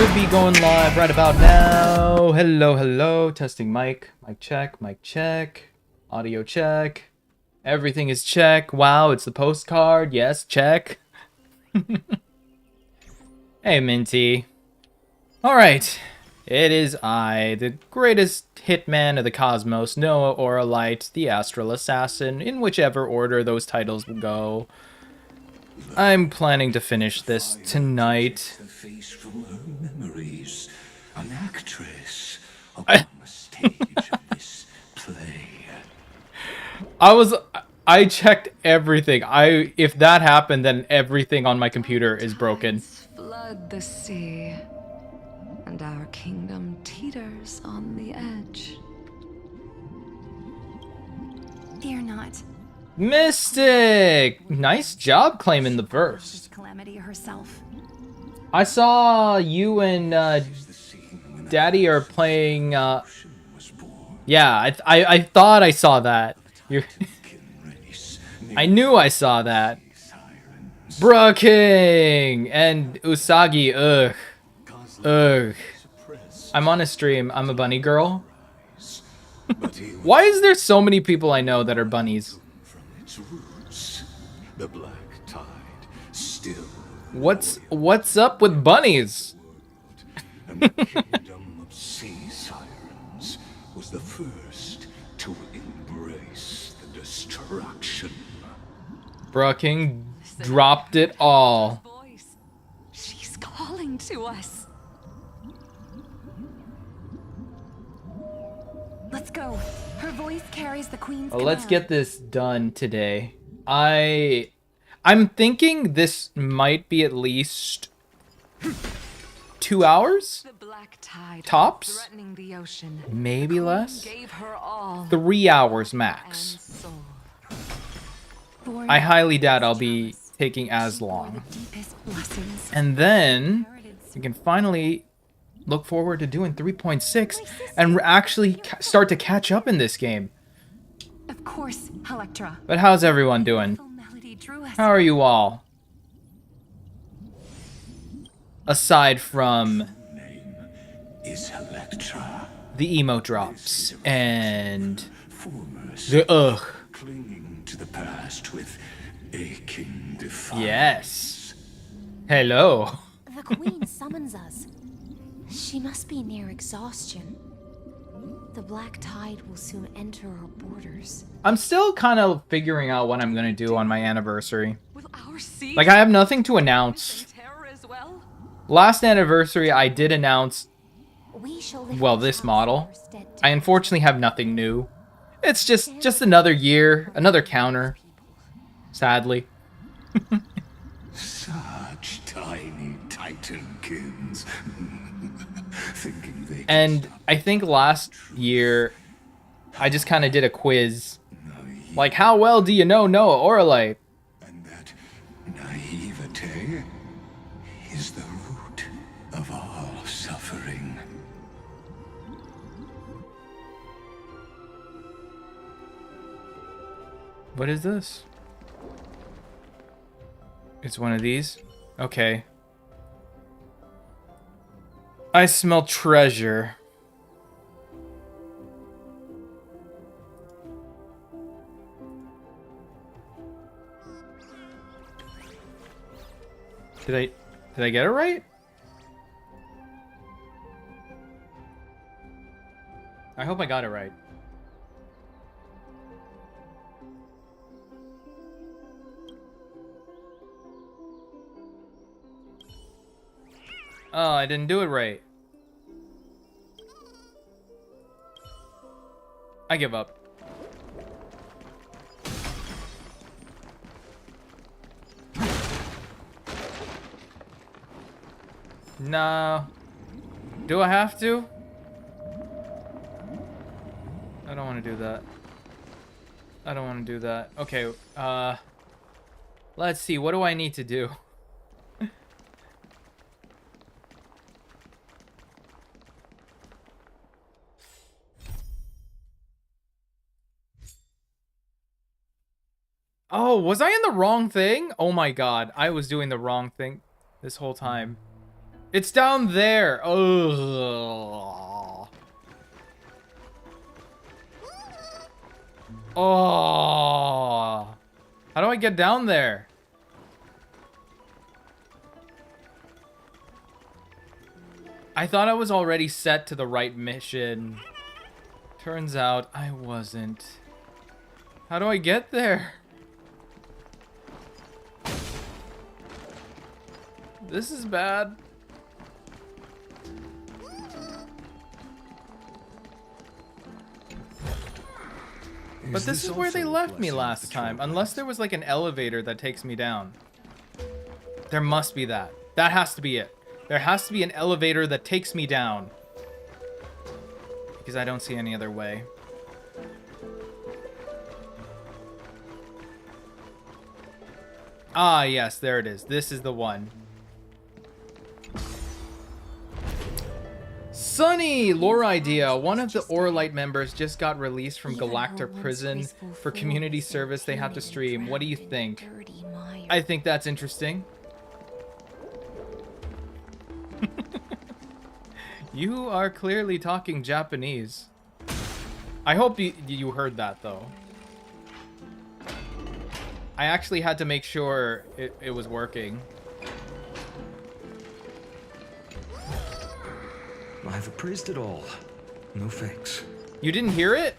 should be going live right about now. Hello, hello. Testing mic. Mic check. Mic check. Audio check. Everything is check. Wow, it's the postcard. Yes, check. Hey, Minty. Alright. It is I, the greatest hitman of the cosmos, Noa Aurelyte, the astral assassin, in whichever order those titles will go. I'm planning to finish this tonight. An actress upon the stage of this play. I checked everything. If that happened, then everything on my computer is broken. Flood the sea, and our kingdom teeters on the edge. Fear not. Mystic! Nice job claiming the first. Calamity herself. I saw you and Daddy are playing. Yeah, I thought I saw that. I knew I saw that. Bruh King and Usagi. Ugh. Ugh. I'm on a stream. I'm a bunny girl. Why is there so many people I know that are bunnies? The black tide still. What's up with bunnies? And the kingdom of sea sirens was the first to embrace the destruction. Bruh King dropped it all. Voice. She's calling to us. Let's go. Her voice carries the queen's Well, let's command. get this done today. I'm thinking this might be at least 2 hours? The black tide Tops? threatening the ocean. Maybe less? Gave her all 3 hours and max. soul. Born I highly doubt I'll be taking as long. deepest blessings. And then we can finally look forward to doing 3.6 and actually start to catch up in this game. Of course, Electra. But how's everyone doing? Melody drew us. How are you all? Aside from Name is Electra. the emote drops and Foremost, the ugh. clinging to the past with aching defiance. Yes. Hello. The queen summons us. She must be near exhaustion. The black tide will soon enter our borders. I'm still kind of figuring out what I'm going to do on my anniversary. Will our sea Like, I have nothing to announce. terror as well? Last anniversary, I did announce, We shall live well, in this house model. instead. I unfortunately have nothing new. It's just another year, another counter. Sadly. Such tiny titankins. Thinking they And I think last year, I just kind of did a quiz. Like, how well do you know Noa Aurelyte? and that naivete is the root of all suffering. What is this? It's one of these? Okay. I smell treasure. Did I get it right? I hope I got it right. Oh, I didn't do it right. I give up. No. Do I have to? I don't want to do that. I don't want to do that. Okay, let's see. What do I need to do? Oh, was I in the wrong thing? Oh my god, I was doing the wrong thing this whole time. It's down there. Oh. Oh. How do I get down there? I thought I was already set to the right mission. Turns out I wasn't. How do I get there? This is bad. But this is where they left me last time. Unless there was like an elevator that takes me down. There must be that. That has to be it. There has to be an elevator that takes me down. Because I don't see any other way. Ah, yes, there it is. This is the one. Sunny! Lore idea. One of the Aurelyte members just got released from Galactor prison for community service they have to stream. What do you think? I think that's interesting. You are clearly talking Japanese. I hope you heard that, though. I actually had to make sure it was working. I've appraised it all. No thanks. You didn't hear it?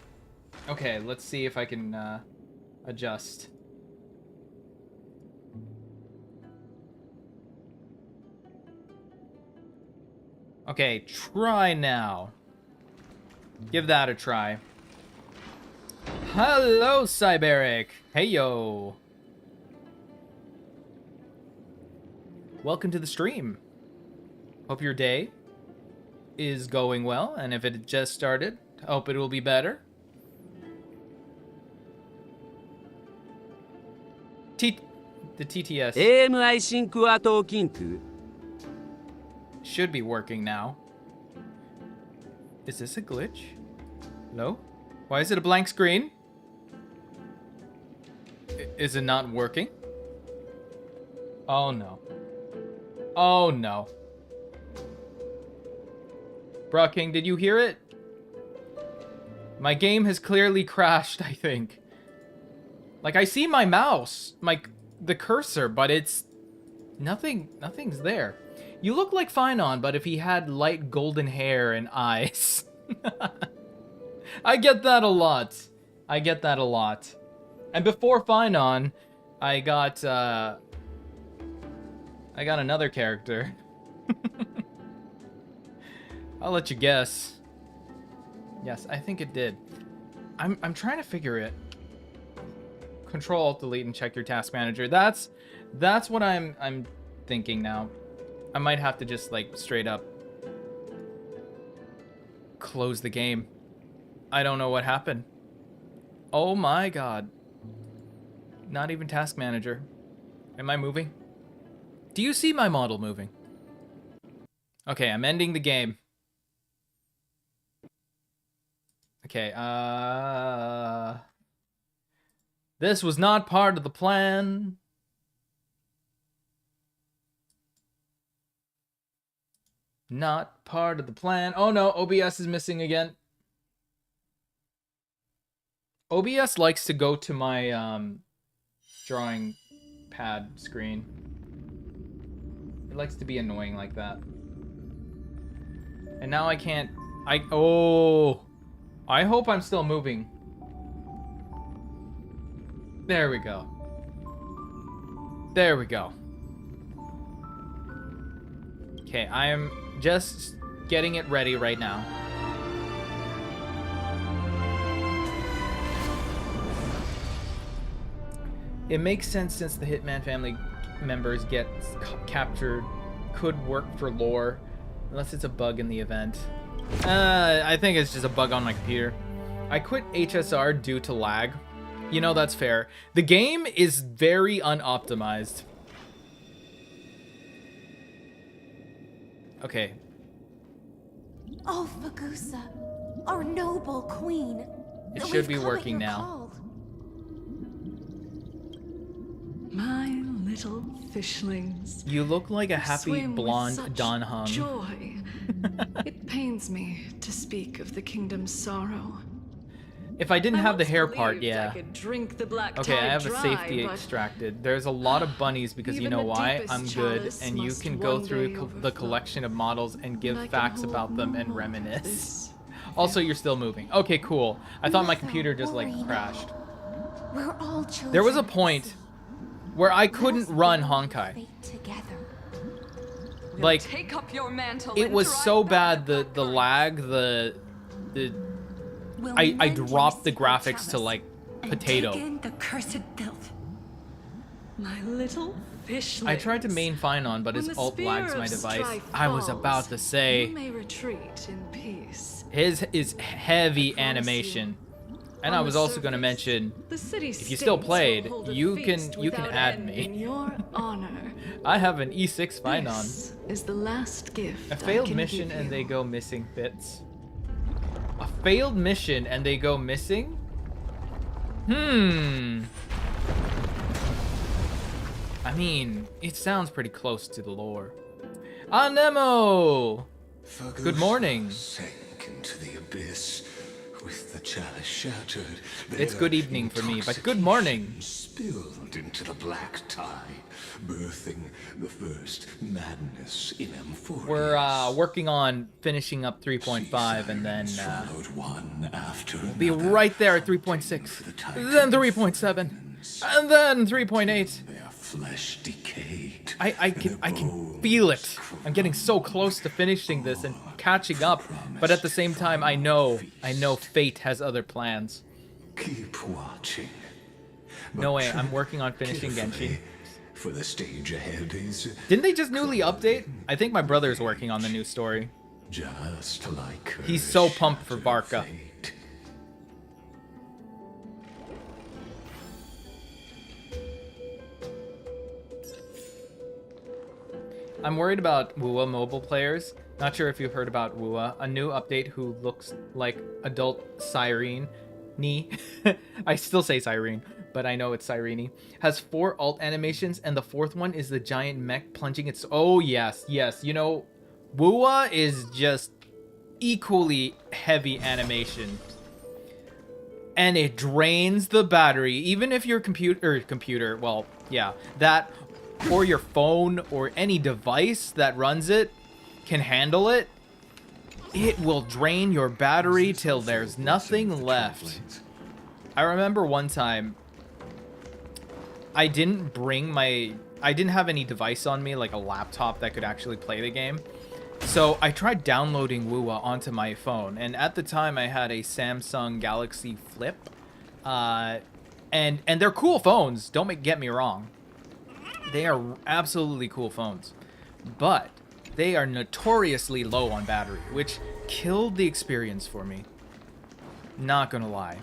Okay, let's see if I can adjust. Okay, try now. Give that a try. Hello, Cyberic. Hey, yo. Welcome to the stream. Hope your day is going well, and if it just started, hope it will be better. The TTS AMI シンクはトーキンク should be working now. Is this a glitch? No? Why is it a blank screen? Is it not working? Oh no. Oh no. Bruh did you hear it? My game has clearly crashed, I think. Like, I see my mouse, the cursor, but it's... Nothing's there. You look like Finon, but if he had light golden hair and eyes. I get that a lot. I get that a lot. And before Finon, I got another character. I'll let you guess. Yes, I think it did. I'm trying to figure it. Control Alt Delete and check your task manager. That's what I'm thinking now. I might have to just like straight up close the game. I don't know what happened. Oh my god. Not even task manager. Am I moving? Do you see my model moving? Okay, I'm ending the game. Okay, this was not part of the plan. Not part of the plan. Oh no, OBS is missing again. OBS likes to go to my drawing pad screen. It likes to be annoying like that. And now I can't... Oh! I hope I'm still moving. There we go. There we go. Okay, I am just getting it ready right now. It makes sense since the Hitman family members get captured. Could work for lore, unless it's a bug in the event. I think it's just a bug on my computer. I quit HSR due to lag. You know, that's fair. The game is very unoptimized. Okay. Oh, Fagusa, our noble queen. It should be working now. My little fishlings. You look like a happy Swim with blonde such Don Hung. Joy. It pains me to speak of the kingdom's sorrow. If I didn't have the once hair part, believed yeah. I could drink the black Okay, I tide have a dry, safety but extracted. There's a lot of bunnies because you even know the why? deepest I'm good, chalice and you must can go one through day the overflow. collection of models and give And I can facts hold about them and more of reminisce. this. Also, you're still moving. Okay, cool. I thought my Mother, computer just like worry crashed. not. We're all children. There was a of the point sea. where I Let couldn't us run bear Honkai. fate together. Like, Take up your mantle it and was drive so back bad, the the lag, the We'll I lend you dropped the secret graphics chalice to like and potato. take in the cursed filth. My little fishlings. I tried to main fine on, but When his the alt lags spear my of device. strife I was falls, about to say, you may retreat in peace. his is heavy I promise animation. And On I was the also going to surface, mention, the city if you still states played, will hold a you feast can without add end me. in your honor. I have an E6 fine on. This is the last gift A I failed can mission give and you. they go missing bits. A failed mission and they go missing? I mean, it sounds pretty close to the lore. Nemo! Good morning. Sank into the abyss with the chalice shattered. It's Their good evening for me, but good morning. Spilled into the black tide, birthing the first madness in Amphoria. We're working on finishing up 3.5 and then Followed one after be another. right there at 3.6. Then 3.7. And then 3.8. Their flesh decayed. I can feel it. I'm getting so close to finishing this and catching up, but at the same time I know fate has other plans. Keep watching. No way, I'm working on finishing Genshin. For the stage ahead is Didn't they just newly update? I think my brother's working on the new story. just like her He's so pumped for shattered Barca. fate. I'm worried about WUA mobile players. Not sure if you've heard about WUA, a new update who looks like adult Cyrene. I still say Cyrene, but I know it's Cyrene. Has 4 alt animations, and the 4th one is the giant mech plunging its... Oh, yes. You know, WUA is just equally heavy animation. And it drains the battery, even if your computer, well, yeah, that... or your phone or any device that runs it can handle it, it will drain your battery till there's nothing left. I remember one time I didn't have any device on me, like a laptop that could actually play the game. So I tried downloading WUA onto my phone, and at the time I had a Samsung Galaxy Flip. And they're cool phones, get me wrong. They are absolutely cool phones, but they are notoriously low on battery, which killed the experience for me. Not gonna lie.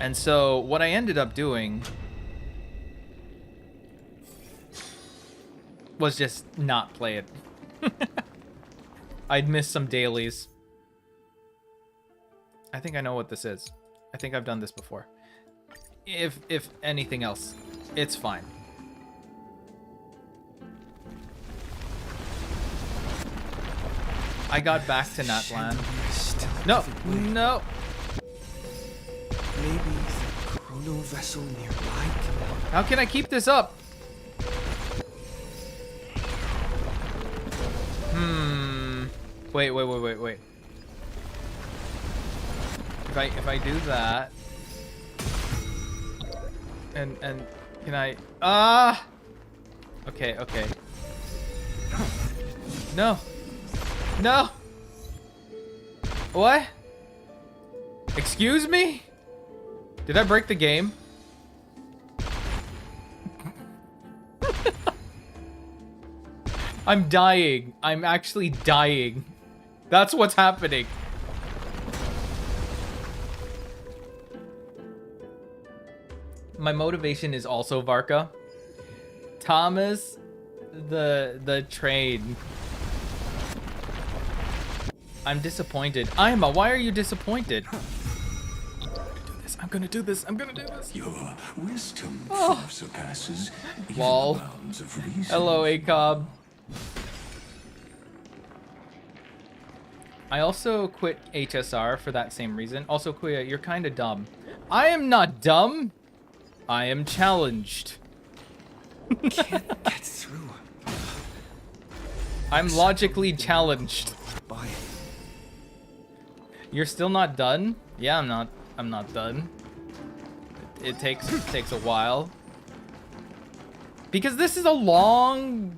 And so what I ended up doing was just not play it. I'd miss some dailies. I think I know what this is. I think I've done this before. If anything else, it's fine. I got back to Natlan. No. Maybe the chrono vessel nearby can... How can I keep this up? Wait. If I do that, and can I? Okay. No. What? Excuse me? Did I break the game? I'm dying. I'm actually dying. That's what's happening. My motivation is also Varka. Thomas, the train. I'm disappointed. Aima, why are you disappointed? this. I'm gonna do this. I'm gonna do this. Your wisdom far surpasses even Lol. the bounds of reason. Hello, ACOB. I also quit HSR for that same reason. Also, Kuya, you're kind of dumb. I am not dumb. I am challenged. Can't get through. I'm logically challenged. Bye. You're still not done? Yeah, I'm not. I'm not done. It takes a while. Because this is a long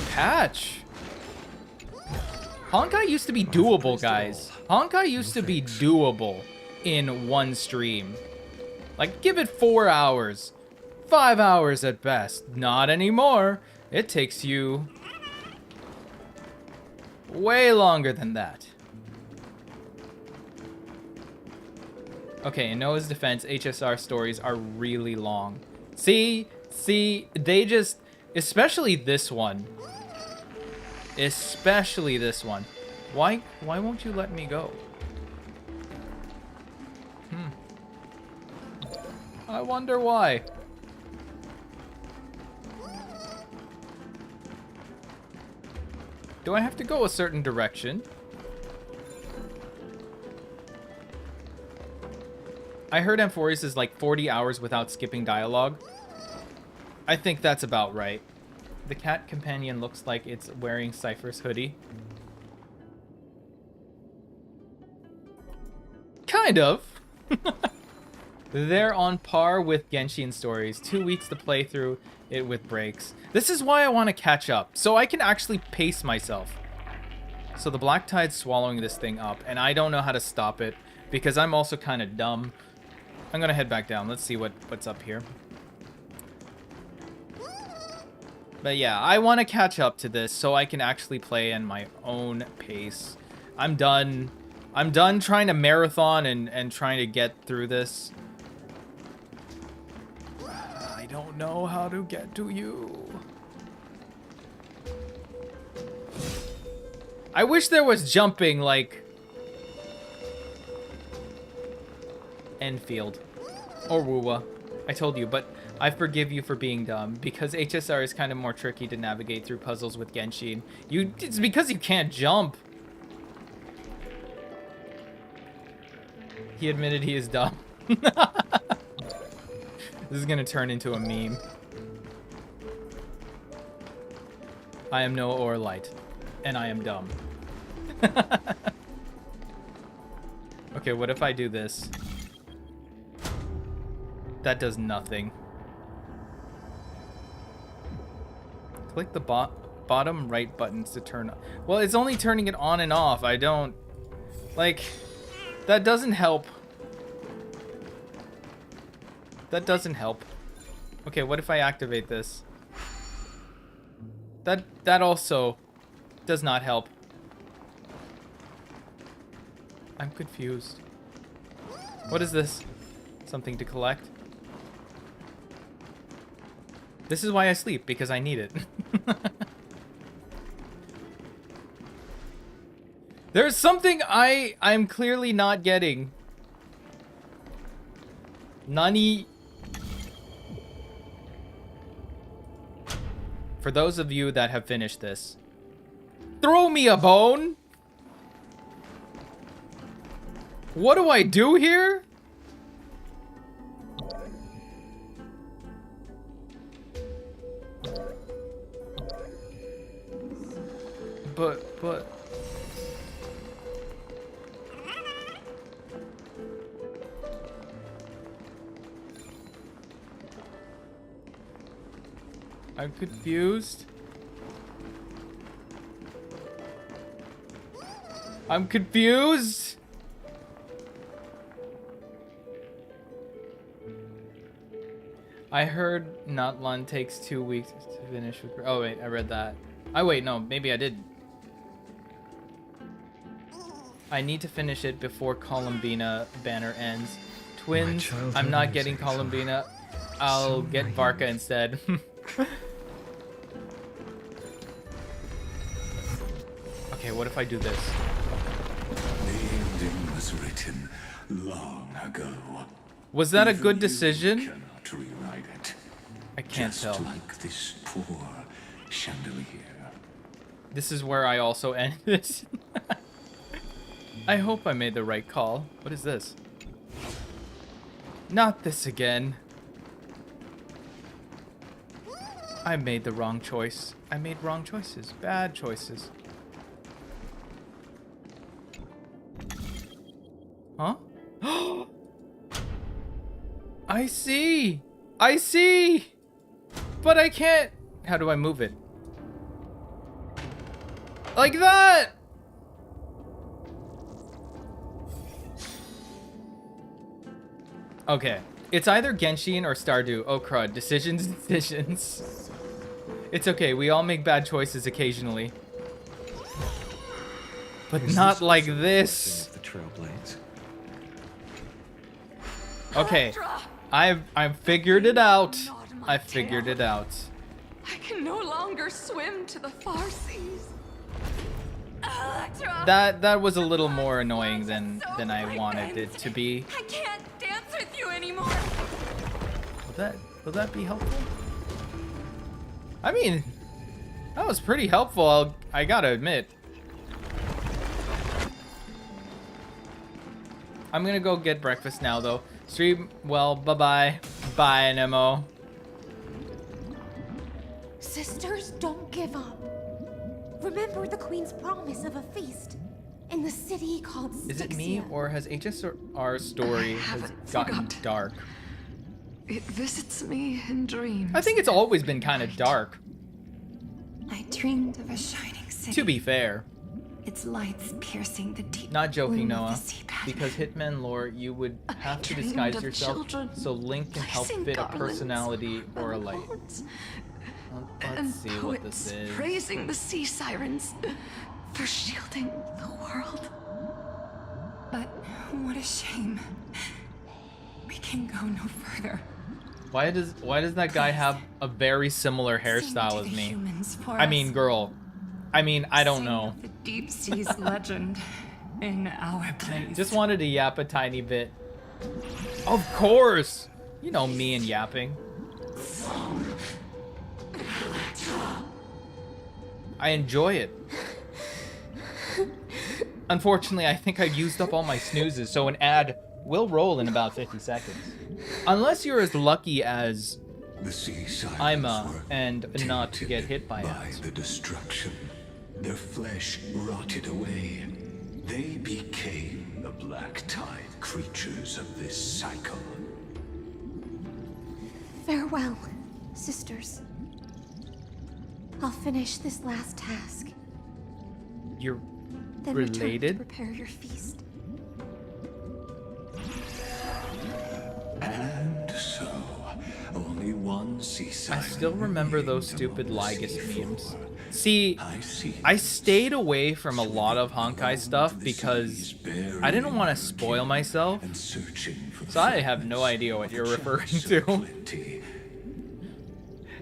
patch. Honkai used to be doable, guys. Honkai used to be doable in one stream. Like, give it 4 hours. 5 hours at best. Not anymore. It takes you way longer than that. Okay, in Noah's defense, HSR stories are really long. See, they just, especially this one. Especially this one. Why won't you let me go? I wonder why. Do I have to go a certain direction? I heard Amphorius is like 40 hours without skipping dialogue. I think that's about right. The cat companion looks like it's wearing Cypher's hoodie. Kind of. They're on par with Genshin stories. 2 weeks to play through it with breaks. This is why I want to catch up, so I can actually pace myself. So the Black Tide's swallowing this thing up, and I don't know how to stop it, because I'm also kind of dumb. I'm gonna head back down. Let's see what's up here. But yeah, I want to catch up to this so I can actually play in my own pace. I'm done. I'm done trying to marathon and trying to get through this. I don't know how to get to you. I wish there was jumping like Enfield or Wuwa. I told you, but I forgive you for being dumb because HSR is kind of more tricky to navigate through puzzles with Genshin. It's because you can't jump. He admitted he is dumb. This is gonna turn into a meme. I am Noa Aurelyte, and I am dumb. Okay, what if I do this? That does nothing. Click the bottom right buttons to turn on. Well, it's only turning it on and off. I don't... Like, that doesn't help. That doesn't help. Okay, what if I activate this? That also does not help. I'm confused. What is this? Something to collect? This is why I sleep, because I need it. There's something I'm clearly not getting. Nani? For those of you that have finished this, throw me a bone. What do I do here? But... I'm confused. I'm confused. I heard Notlun takes 2 weeks to finish with... Oh wait, I read that. Oh wait, no, maybe I did. I need to finish it before Columbina banner ends. Twins, I'm not getting Columbina. I'll get Varka instead. Okay, what if I do this? The ending was written long ago. Was that a Even good you decision? Cannot rewrite it. I can't Just tell. like this poor chandelier. This is where I also end this. I hope I made the right call. What is this? Not this again. I made the wrong choice. I made wrong choices. Bad choices. Huh? I see! I see! But I can't... How do I move it? Like that! Okay. It's either Genshin or Stardew. Oh crud. Decisions, decisions. It's okay. We all make bad choices occasionally. But not like this. The Trailblades. Okay. I've figured it out. I figured it out. I can no longer swim to the far seas. Electra! That was a little more annoying than I wanted it to be. I can't dance with you anymore. Will that be helpful? I mean, that was pretty helpful, I gotta admit. I'm gonna go get breakfast now, though. Stream, well, bye-bye. Bye, Nemo. Sisters, don't give up. Remember the Queen's promise of a feast in the city called Styxia. Is it me, or has HSR story has gotten dark? It visits me in dreams. I think it's always been kind of dark, I dreamed of a shining city. to be fair. Its lights piercing the deep Not joking, gloom of Noah. the sea path. Because Hitman lore, you would have to dreamed disguise of yourself children so Link can help placing fit a garlands personality or a on light. lawns, Let's and see what this poets is. praising the sea sirens for shielding the world. But what a shame. We can go no further. Why does that guy have a very similar Sing hairstyle to as the me? humans for I mean, us. girl. I mean, I don't Sing know. of the deep sea's legend in our place. Just wanted to yap a tiny bit. Of course! You know me and yapping. I enjoy it. Unfortunately, I think I've used up all my snoozes, so an ad will roll in about 50 seconds. Unless you're as lucky as The sea sirens Ima were and not to get tainted hit by by ads. the destruction. Their flesh rotted away. They became the black tide creatures of this cycle. Farewell, sisters. I'll finish this last task. You're Then return to related? prepare your feast. And so, only one sea I siren still remember those remained stupid among the Lygus sea memes. floor. See, see I stayed away from a lot of Honkai stuff because I didn't want to spoil myself. and searching for So I have no idea what you're referring to. plenty.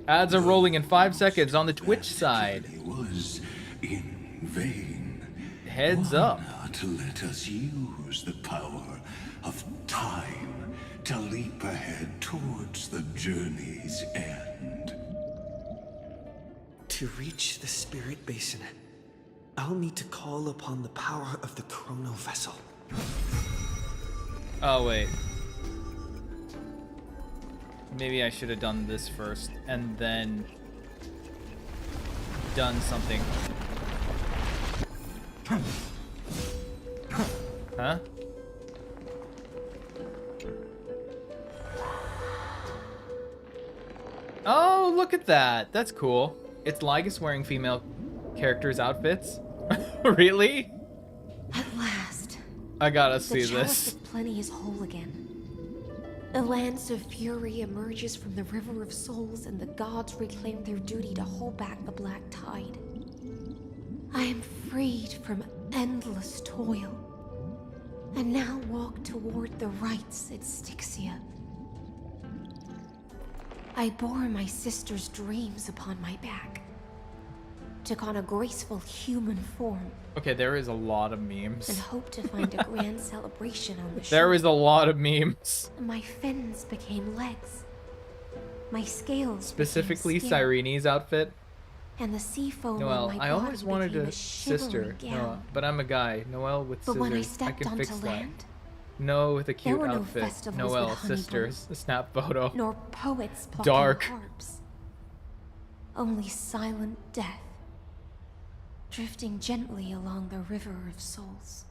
Ads are rolling in 5 seconds on the Twitch side. It was in vain. Heads Why up. not let us use the power of time to leap ahead towards the journey's end? To reach the Spirit Basin, I'll need to call upon the power of the Chrono Vessel. Oh, wait. Maybe I should have done this first and then done something. Huh? Oh, look at that. That's cool. It's Lygus wearing female characters' outfits. Really? At last, I gotta the see chalice this. of plenty is whole again. The lance of fury emerges from the river of souls, and the gods reclaim their duty to hold back the black tide. I am freed from endless toil, and now walk toward the rites at Styxia. I bore my sister's dreams upon my back, took on a graceful human form Okay, there is a lot of memes. and hoped to find a grand celebration on the shore. There is a lot of memes. My fins became legs. My scales Specifically became skin, Cyrene's outfit. and the sea foam Noelle, on my I body always wanted became a a shivering sister. gown. Noah, but I'm a guy. Noelle with But when I scissors. I stepped can onto fix that. land, No with a cute were no outfit. festivals Noelle, with honeycombs, sisters. A snap photo. nor poets plucking Dark. harps. Only silent death, drifting gently along the river of souls.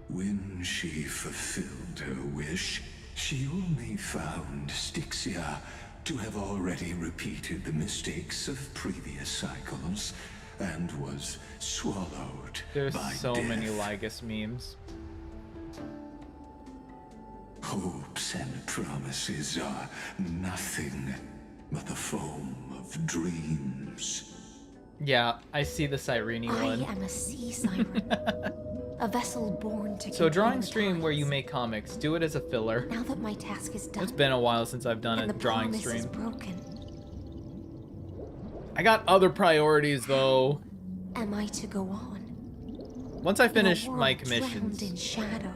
When she fulfilled her wish, she only found Styxia to have already repeated the mistakes of previous cycles and was swallowed There's by so death. many Lygus memes. Hopes and promises are nothing but the foam of dreams. Yeah, I see the Cyrene I one. am a sea siren, a vessel born to So drawing control the stream where you tides. make comics, do it as a filler. Now that my task is done, It's been a while since I've done and a the drawing promise is stream. broken, I got other priorities though. am I to go on? Once I in a finish world my drowned commissions. in shadow.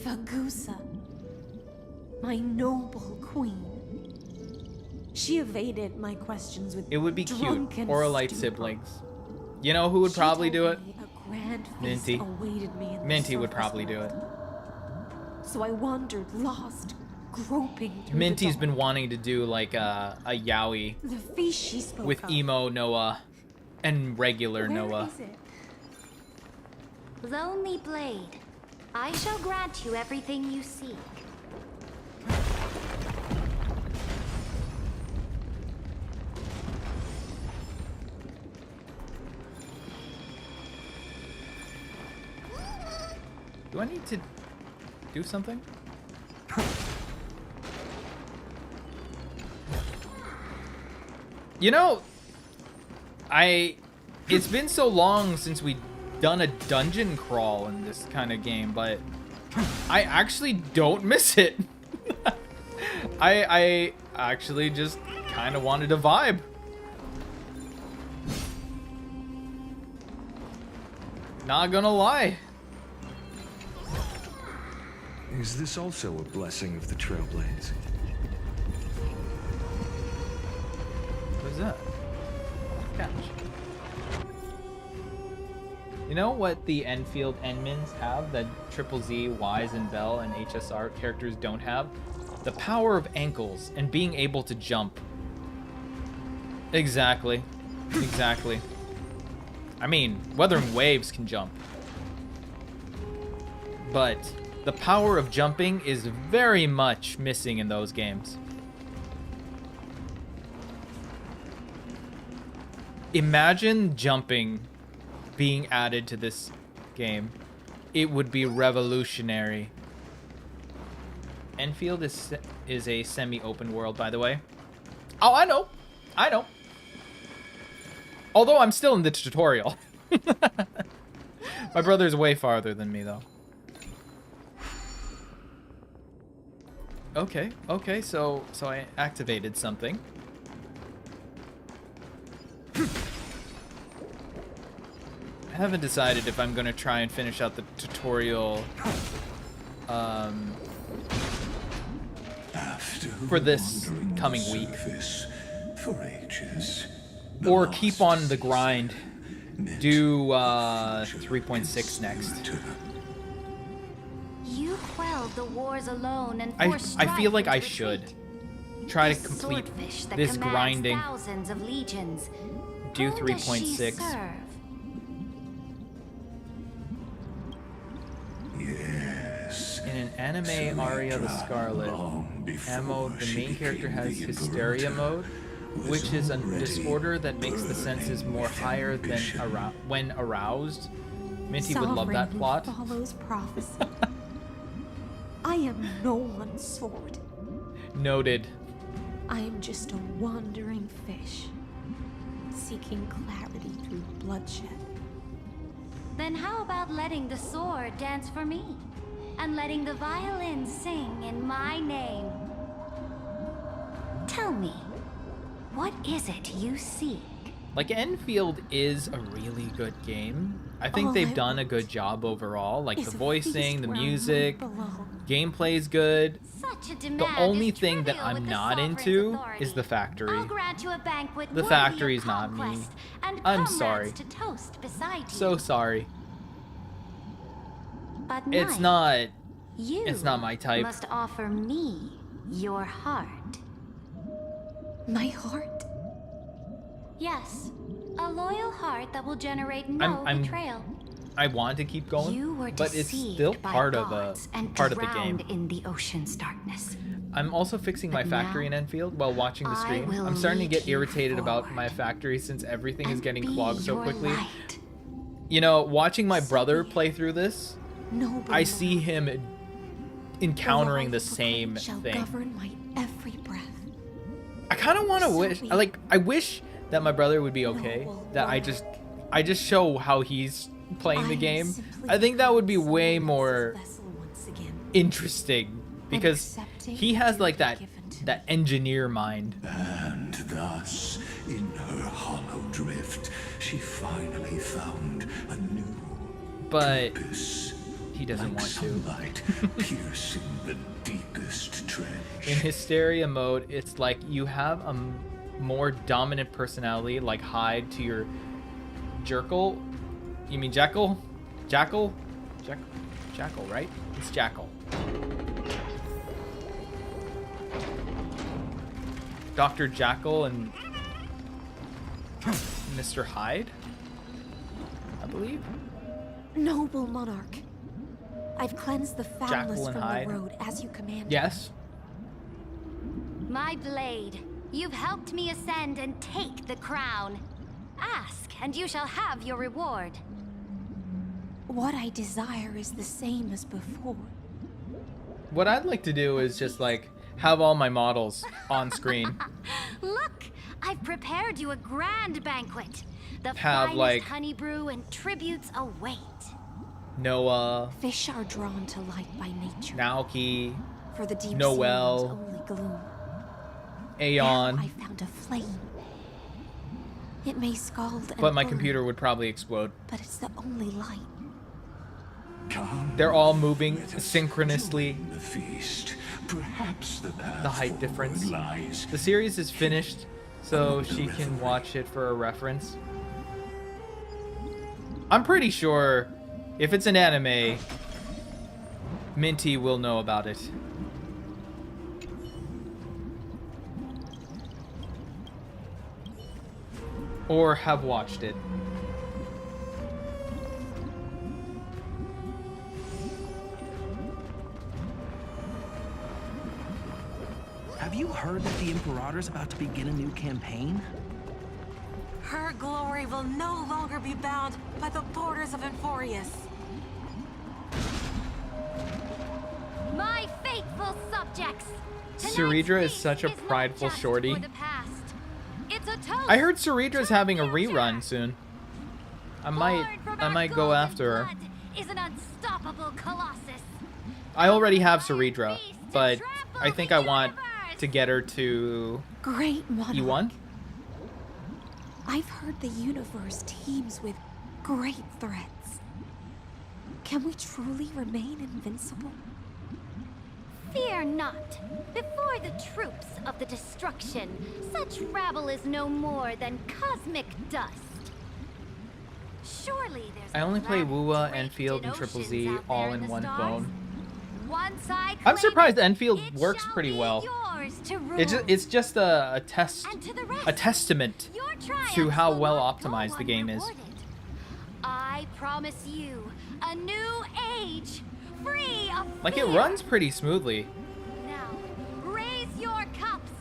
Fagusa, my noble queen. She evaded my questions with It would be cute. drunken Aurelyte stupor. siblings. You know who would She probably told do it? me a grand feast Minty. awaited me in the Minty would surface probably do world. it. So I wandered, lost, groping through Minty's the been dark. wanting to do like a yaoi The feast she spoke with of. emo Noah and regular Where Noah. is it? Lonely Blade, I shall grant you everything you seek. Do I need to do something? You know, it's been so long since we done a dungeon crawl in this kind of game, but I actually don't miss it. I actually just kind of wanted to vibe. Not gonna lie. Is this also a blessing of the Trailblaze? What is that? Catch. You know what the Enfield Enmins have that Triple Z, Wise, and Bell and HSR characters don't have? The power of ankles and being able to jump. Exactly. Exactly. I mean, Weathering Waves can jump. But the power of jumping is very much missing in those games. Imagine jumping being added to this game. It would be revolutionary. Enfield is a semi-open world, by the way. Oh, I know. I know. Although I'm still in the tutorial. My brother's way farther than me, though. Okay, so I activated something. I haven't decided if I'm gonna try and finish out the tutorial for this Wandering the coming week, surface for ages, or the keep lost on the grind. Do 3.6 next. You quelled the wars alone and I forced feel like strife I into should retreat. try to This complete swordfish that this commands grinding. Thousands of legions. Do Whom does she 3.6. serve? Yes. In an anime Aria the Selektra, Scarlet long before ammo, the she main character became has the hysteria Imperator, mode, was which is a already disorder that makes the senses burning more with higher than ambition. when aroused. Minty would love Sovereign that who plot. follows prophecy. I am no one's sword. Noted. I am just a wandering fish, seeking clarity through bloodshed. Then how about letting the sword dance for me? And letting the violin sing in my name? Tell me, What is it you seek? Like, Enfield is a really good game. I think All they've I done a want good job overall. Like, is the a voicing, feast the where I music, might belong. gameplay's good. Such a The demand only is thing that trivial I'm with the not sovereign's into authority. is the factory. I'll grant you a banquet The worthy factory's of not me. conquest, and I'm comrades sorry. to toast beside you. So sorry. But It's Knight, not... you it's not my type. must offer me your heart. My heart? Yes, a loyal heart that will generate no betrayal. I want to keep going, You were but it's deceived still by part of gods and the game. drowned in the ocean's darkness. I'm also fixing my But factory now, in Enfield while watching the I stream. will I'm starting to lead get you irritated about forward my factory since everything is and getting be clogged so your quickly. light. You know, watching my brother play through this, Noble I see Lord, him the encountering law the you proclaim same shall thing. govern my every breath. I kind of want to wish, Sylvia. I wish that my brother would be okay. Noble That Lord. I just show how he's playing the am game. simply I think that would be becoming way Sylvia's more vessel once again. interesting because accepting he has the like duty that given to that engineer mind. And thus, in her hollow drift, she finally found a new But purpose. he doesn't Like want to. sunlight piercing the deepest trench. In Hysteria mode, it's like you have a more dominant personality, like Hyde to your Jekyll. You mean Jekyll? Jackal? Jackal, right? It's Jackal. Dr. Jackal and Mr. Hyde, I believe. Noble monarch, I've cleansed the Jackal foulness and from Hyde. the road as you commanded. Yes. My blade, you've helped me ascend and take the crown. Ask, and you shall have your reward. What I desire is the same as before. What I'd like to do is just like have all my models on screen. Look, I've prepared you a grand banquet. The Have, finest like- honey brew and tributes await. Noah, Fish are drawn to light by nature. Naoki, For the deep Noel, sea knows only gloom. Aeon. Now I found a flame. It may scald and But my burn, computer would probably explode. but it's the only light. Come, They're all moving let us synchronously. join the feast. Perhaps the path The height forward difference. lies. The series is finished, so she can watch it for a reference. I'm pretty sure if it's an anime, Minty will know about it. Or have watched it. Have you heard that the Imperator's about to begin a new campaign? Her glory will no longer be bound by the borders of Enforius. My faithful subjects. tonight's Ceredra is feast such a not prideful just shorty. for the past. It's a toast I heard Ceredra's to having a future. rerun soon. Born from I our might go golden after her. blood is an unstoppable colossus. I already have Ceredra, Beast to but trample I think the I want universe. to get her to Great monarch. E1. I've heard the universe teems with great threats. Can we truly remain invincible? Fear not. Before the troops of the destruction, such rabble is no more than cosmic dust. Surely there's I only a play land WUA, draped Enfield, in and Triple oceans Z out all there in the one stars. phone. Once I I'm claim surprised it, Enfield it works shall pretty be well. yours to rule. It's just a test, And to the rest, a testament your to triumphs how will well not go optimized the game is. unrewarded. I promise you a new age, free of Like it fear. runs pretty smoothly. Now, raise your cups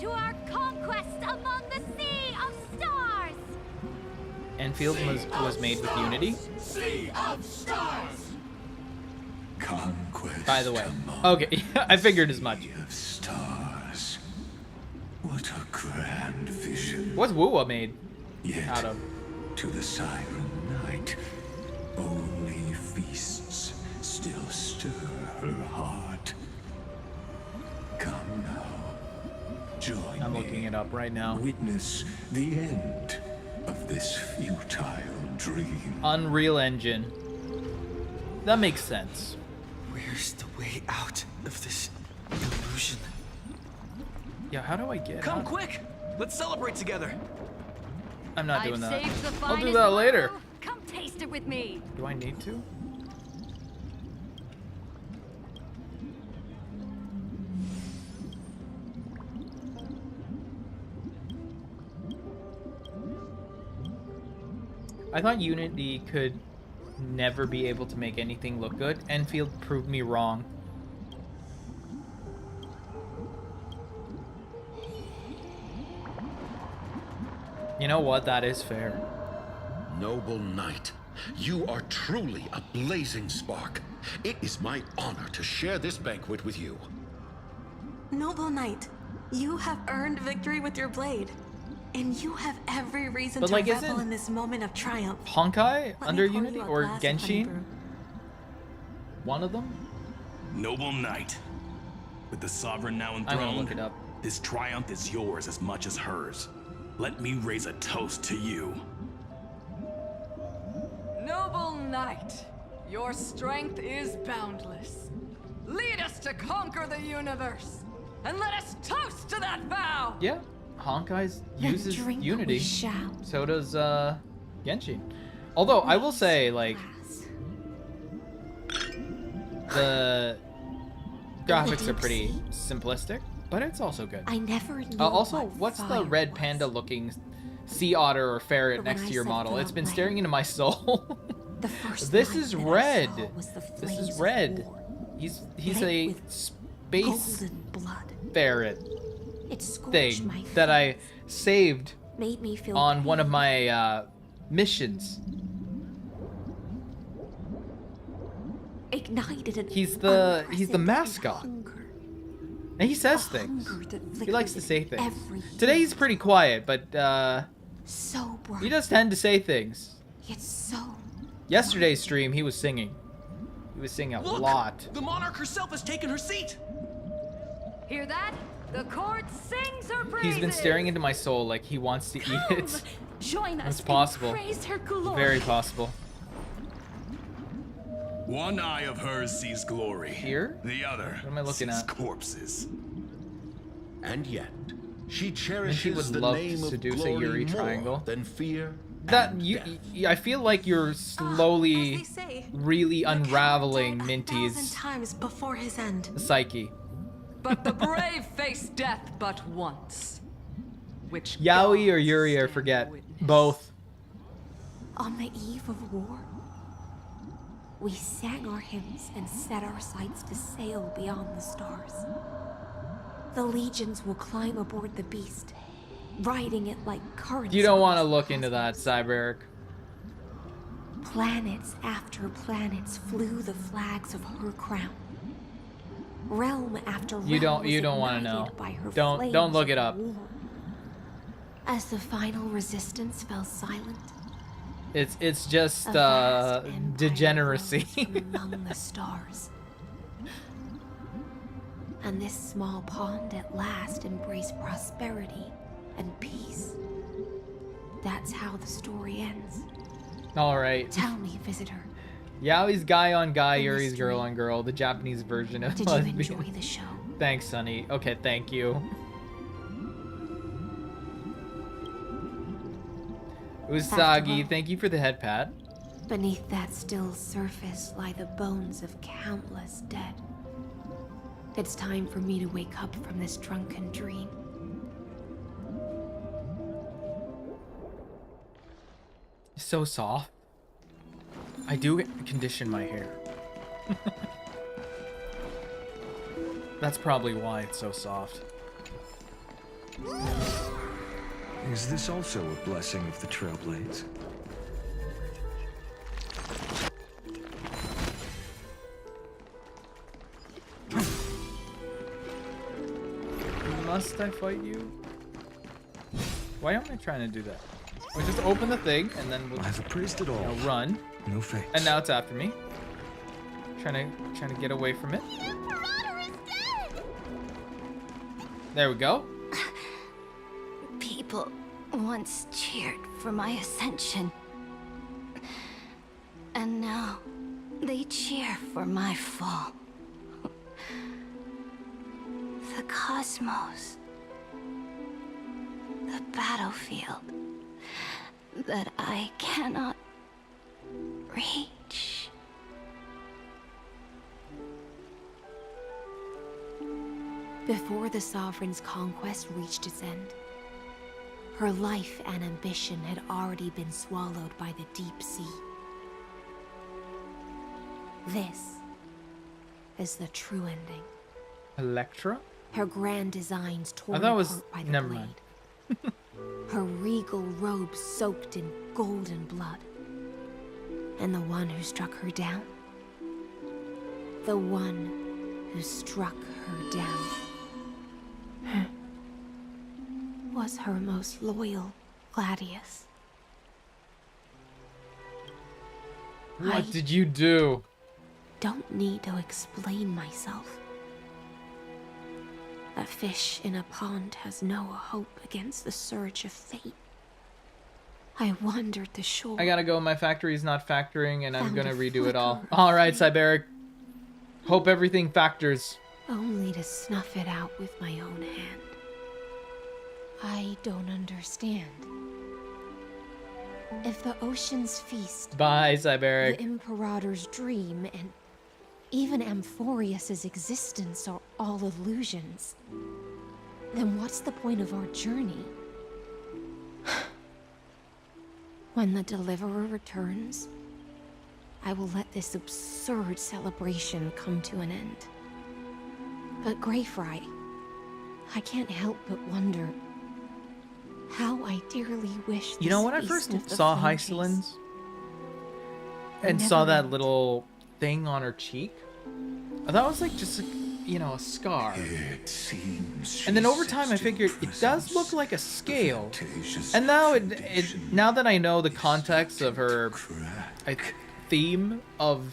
to our conquest among the sea of stars. Enfield was made with Unity. Conquest. By the way. among Okay, I figured as much. sea of stars. What a grand vision. What's WUA made Yet, out of? to the siren night, only feasts still stir her heart. Come now, Join I'm me. looking it up right now. Witness the end of this futile dream. Unreal Engine. That makes sense. Where's the way out of this illusion? Yeah, how do I get Come out? quick! Let's celebrate together. I'm not doing I've that. saved the I'll do finest that later. marrow. Come taste it with me. Do I need to? I thought Unity could never be able to make anything look good. Enfield proved me wrong. You know what? That is fair. Noble knight, you are truly a blazing spark. It is my honor to share this banquet with you. Noble Knight, you have earned victory with your blade. And you have every reason But, to like, revel isn't in this moment of triumph. Honkai Let under me pour Unity you a or glass of honey Genshin? brew. One of them? Noble knight, with the sovereign now I'm gonna look enthroned, it up. this triumph is yours as much as hers. Let me raise a toast to you. Noble knight, your strength is boundless. Lead us to conquer the universe, and let us toast to that vow! Yeah, Honkai uses drink Unity. we shall. So does Genshin. Although I will say, like, the graphics are pretty simplistic, but it's also good. I never knew Also, what what's the fire red panda-looking sea otter or ferret But when next I to your said model? It's been Philip staring into my soul. The first This light is that I red. saw was the This flames is of red. war, He's lit a with space golden blood. ferret It scorched thing my that I face, saved made me feel on one of pain. my missions. Ignited an He's the unprecedented mascot. hunger. And he says A things. hunger that He likes to flickered say in things. every Today he's pretty quiet, but so bright. he does tend to say things. Yet so Yesterday's stream, he was singing. He was singing a Look! lot. The monarch herself has taken her seat. Hear that? The court sings her praises. He's been staring into my soul like he wants to eat it. Join us. It's possible. And praise her glory. Very possible. One eye of hers sees glory. Here? The other What am I looking sees at? corpses. And yet, she And cherishes she would the love name to of seduce a glory Yuri more triangle. than fear That and you, death. I feel like you're slowly, As they say, really the count unraveling died 1,000 Minty's times before his end. psyche. But the brave face death but once. Which Yaoi or gods Yuri, or stand forget. witness. Both. on the eve of war, we sang our hymns and set our sights to sail beyond the stars. The legions will climb aboard the beast, riding it like currents. You don't want to across look the into that, Cyberk. Planets after planets flew the flags of her crown. Realm after realm You don't was want to ignited know. by her Don't flames look it of up. war. As the final resistance fell silent, It's just a vast empire degeneracy. rose from among the stars. And this small pond at last embraced prosperity and peace. That's how the story ends. All right. Tell me, visitor, Yaoi's guy on guy, The Yuri's mystery. girl on girl, the Japanese version of did you lesbian. enjoy the show? Thanks, Sonny. Okay, thank you. Usagi, thank you for the head pat. Beneath that still surface lie the bones of countless dead. It's time for me to wake up from this drunken dream. So soft. I do condition my hair. That's probably why it's so soft. Is this also a blessing of the Trailblades? Must I fight you? Why am I trying to do that? We just open the thing and then we'll I've appraised it all. run. No thanks. And now it's after me. Trying to get away from it. The Imperator is dead! There we go. people once cheered for my ascension. And now they cheer for my fall. The cosmos. The battlefield that I cannot reach. Before the Sovereign's conquest reached its end, her life and ambition had already been swallowed by the deep sea. This is the true ending. Electra? Her grand designs torn thought it was... apart by the Never blade. mind. Her regal robes soaked in golden blood. And the one who struck her down? The one who struck her down was her most loyal Gladius. What did you do? Don't need to explain myself. A fish in a pond has no hope against the surge of fate. I wandered the shore. I gotta go. My factory's not factoring, and I'm Found gonna a redo it all. flicker of Alright, fate. Cyberic. Hope everything factors. Only to snuff it out with my own hand. I don't understand. If the ocean's feast, Bye, the Cyberic. Imperator's dream, and even Amphorius's existence are all illusions, then what's the point of our journey? When the Deliverer returns, I will let this absurd celebration come to an end. But Greyfry, I can't help but wonder how I dearly wish You know, this when I feast first of the saw flame chase Hycelins would and never saw that end. little thing on her cheek, I thought it was like just a, you know, a scar. It seems And then over time I figured it does look like a scale. And now now that I know the context of her theme of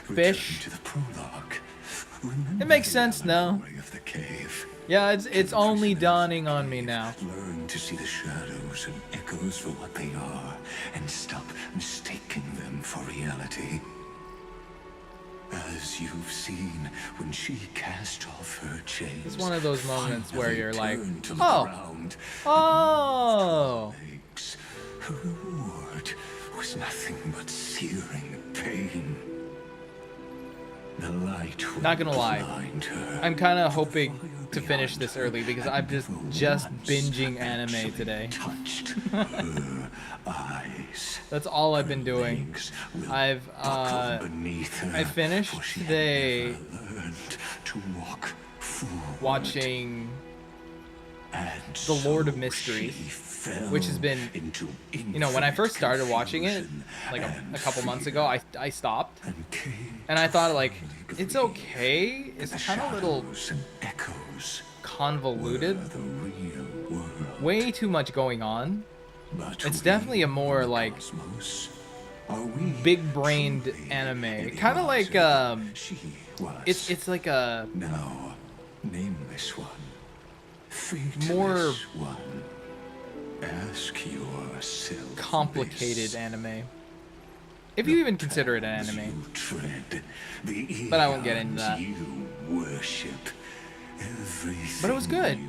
fish, to the prologue. it makes sense now. Of the cave. Yeah, it's only dawning on me now. Learn to see the shadows and echoes for what they are, and stop mistaking them for reality. As you've seen when she cast off her chains. It's one of those moments where you're like, turned to the oh, ground, oh. her reward was nothing but searing pain. The light would Not gonna lie, blind her. I'm kind of hoping to finish this early because I'm just binging anime today. Touched her eyes. That's all I've been doing. I finished today watching The Lord of Mysteries, which has been, you know, when I first started watching it, like a couple months ago, I stopped, and I thought, like, it's okay, it's kind of a little convoluted, way too much going on. It's definitely a more, like, big-brained anime, kind of like, it's like a now nameless one, more one. Ask yourself complicated anime, if you even consider it an anime. But I won't get into that. But it was good.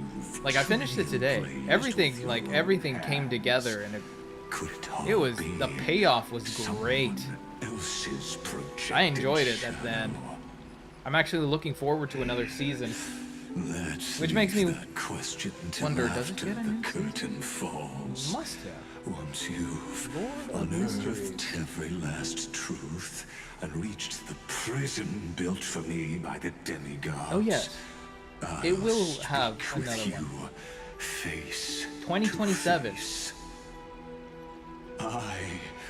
Like, I finished it today. Everything came together, and the payoff was great. I enjoyed it at the end. I'm actually looking forward to another season. Which makes me wonder, does it get a new curtain falls. Must have. Once you've unearthed every last truth and reached the prison built for me by the demigods. Oh yes, it will have another one. Face 2027. I,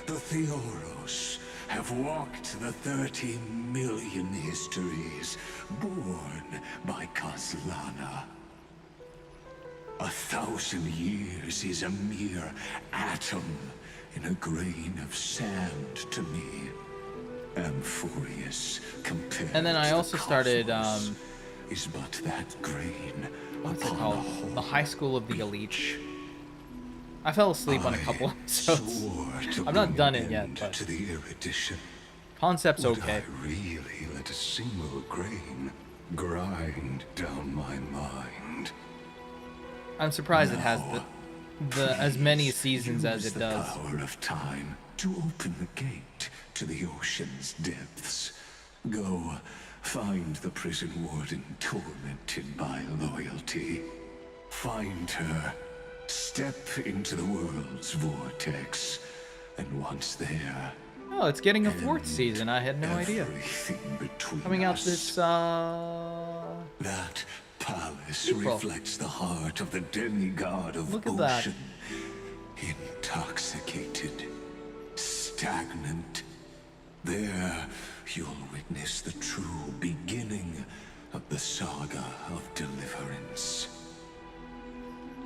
the Theoros, have walked the 30 million histories born by Kaslana. 1,000 years is a mere atom in a grain of sand to me. Amphorius compared And then I also started is but that grain what's it called? The High School of the Elite. I fell asleep on a couple episodes. I'm not done it yet, but to the erudition. Concept's Would okay. I really let a single grain grind down my mind? I'm surprised it has the as many seasons as Use it does. the power of time to open the gate to the ocean's depths. Go find the prison warden tormented by loyalty. Find her. Step into the world's vortex. And once there, Oh, it's getting a 4th season. I had no idea. Coming out this That palace reflects the heart of the demigod of Look at that. ocean. Intoxicated, stagnant. There, you'll witness the true beginning of the saga of deliverance.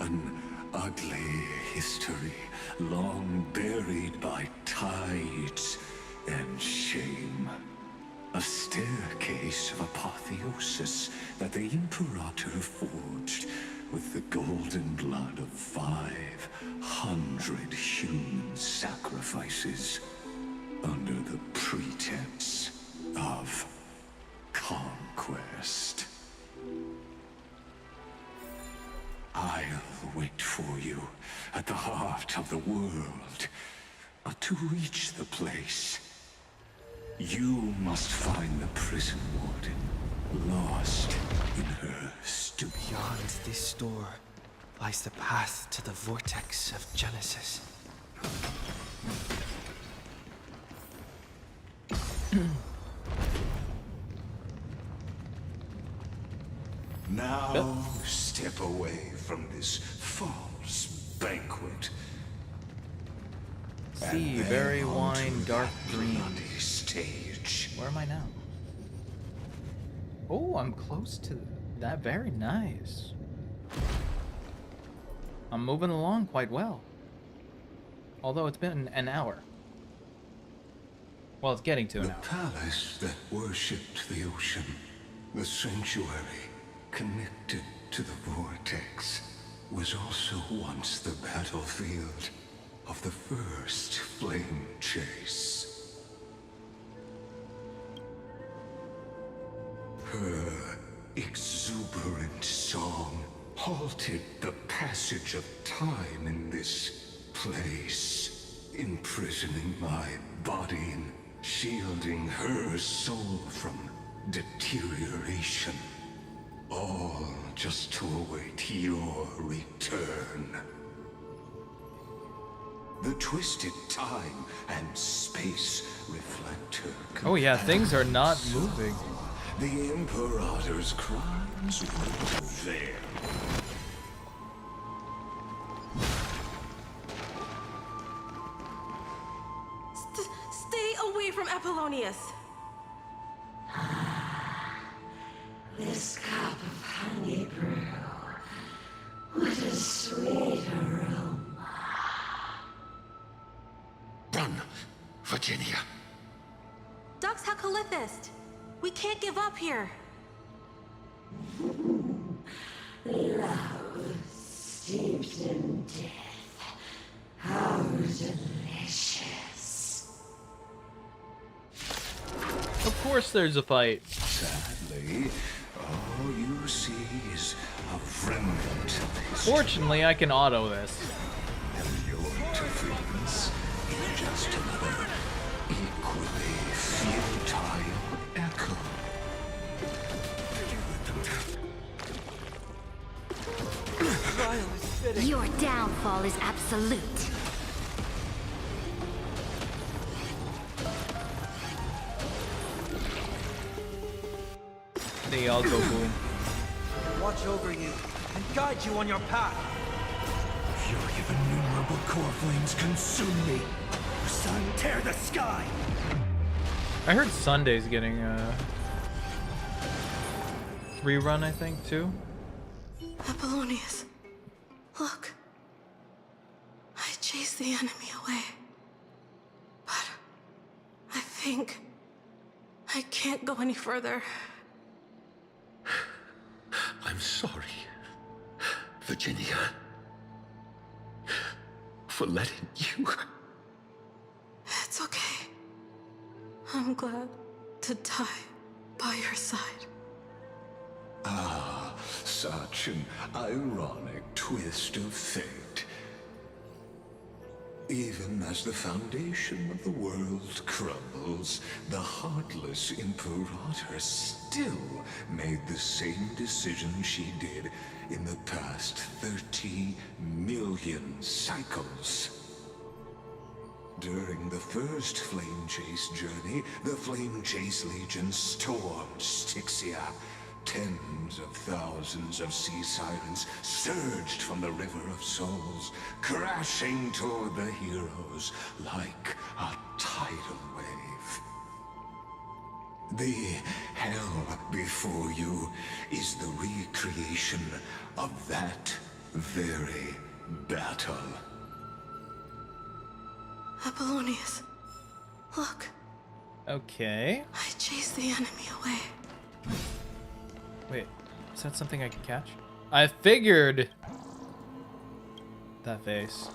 An ugly history, long buried by tides and shame. A staircase of apotheosis that the Imperator forged with the golden blood of 500 human sacrifices under the pretense of conquest. I'll wait for you at the heart of the world. To reach the place, you must find the prison warden, lost in her studio. Beyond this door lies the path to the vortex of Genesis. Now step away from this false banquet. Sea, berry wine, dark green. Stage. Where am I now? Oh, I'm close to that. Very nice. I'm moving along quite well. Although it's been an hour. Well, it's getting to an hour. The palace that worshipped the ocean, the sanctuary connected to the vortex, was also once the battlefield of the first flame chase. Her exuberant song halted the passage of time in this place, imprisoning my body and shielding her soul from deterioration. All just to await your return. The twisted time and space reflect her. Oh yeah, things are not moving. The Imperator's crimes will there. Stay away from Apollonius. This cup of honey brew. What a sweet aroma. Run, Virginia. Dux Hakalithist. We can't give up here. Love steeped in death. How delicious. Of course there's a fight. Sadly, all you see is a remnant of history. Fortunately, I can auto this. And your interference is just another equally futile echo. Your downfall is absolute. They all go boom. Watch over you and guide you on your path. Fury of innumerable core flames consume me. Sun, tear the sky. I heard Sunday's getting a rerun, I think, too. Apollonius, look. I chased the enemy away. But I think I can't go any further. I'm sorry, Virginia. for letting you. It's okay. I'm glad to die by your side. Ah, such an ironic twist of fate. Even as the foundation of the world crumbles, the heartless Imperator still made the same decision she did in the past 30 million cycles. During the first Flame Chase journey, the Flame Chase Legion stormed Styxia. Tens of thousands of sea sirens surged from the River of Souls, crashing toward the heroes like a tidal wave. The hell before you is the recreation of that very battle. Apollonius, look. Okay. I chased the enemy away. Wait, is that something I can catch? I figured that vase.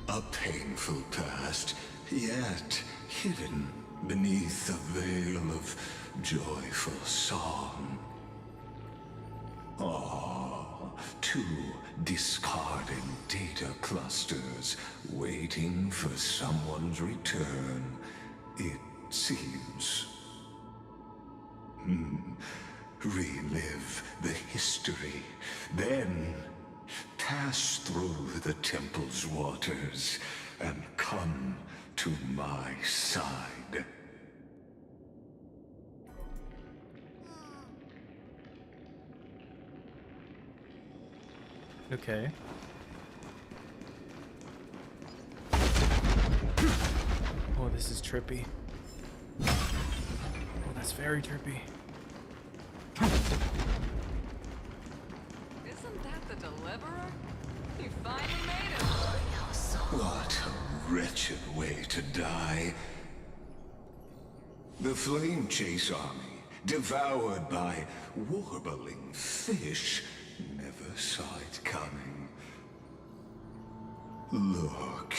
A painful past, yet hidden beneath a veil of joyful song. Ah, two discarded data clusters waiting for someone's return, it seems. Relive the history, then pass through the temple's waters and come to my side. Okay. Oh, this is trippy. Oh, that's very trippy. Isn't that the Deliverer? You finally made it. What a wretched way to die. The Flame Chase army, devoured by warbling fish, never saw it coming. Look,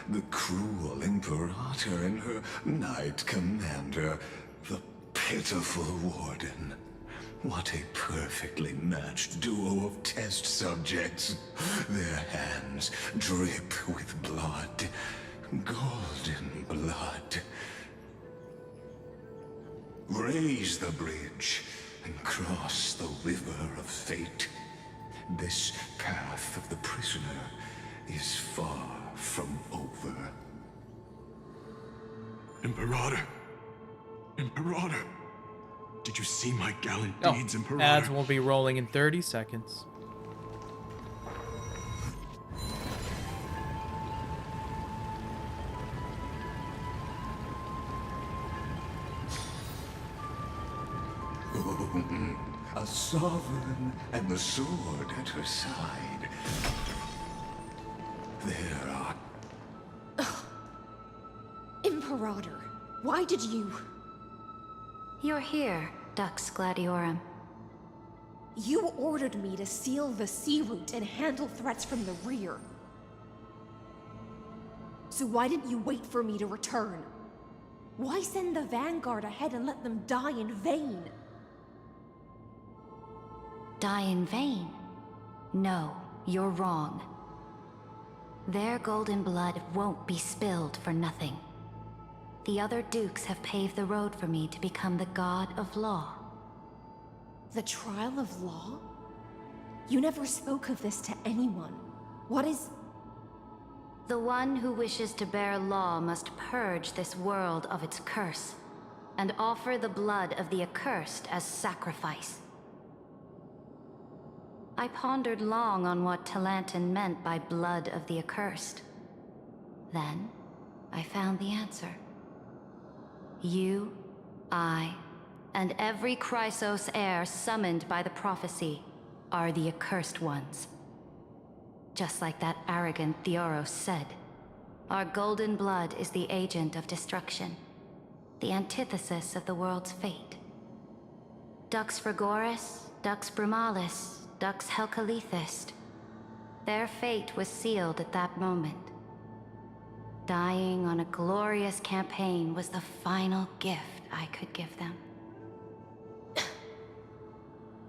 the cruel Imperator and her Knight Commander, the pitiful Warden. What a perfectly matched duo of test subjects. Their hands drip with blood, golden blood. Raise the bridge and cross the river of fate. This path of the prisoner is far from over. Imperator! Imperator! Did you see my gallant Oh, deeds, Imperator? ads will be rolling in 30 seconds. A sovereign and the sword at her side. There are... Imperator, why did you... You're here, Dux Gladiorum. You ordered me to seal the sea route and handle threats from the rear. So why didn't you wait for me to return? Why send the Vanguard ahead and let them die in vain? Die in vain? No, you're wrong. Their golden blood won't be spilled for nothing. The other dukes have paved the road for me to become the god of law. The trial of law? You never spoke of this to anyone. What is... The one who wishes to bear law must purge this world of its curse, and offer the blood of the accursed as sacrifice. I pondered long on what Talantin meant by blood of the accursed. Then, I found the answer. You, I, and every Chrysos heir summoned by the prophecy are the accursed ones. Just like that arrogant Theoros said, our golden blood is the agent of destruction, the antithesis of the world's fate. Dux Frigoris, Dux Brumalis, Dux Helcalethist. Their fate was sealed at that moment. Dying on a glorious campaign was the final gift I could give them.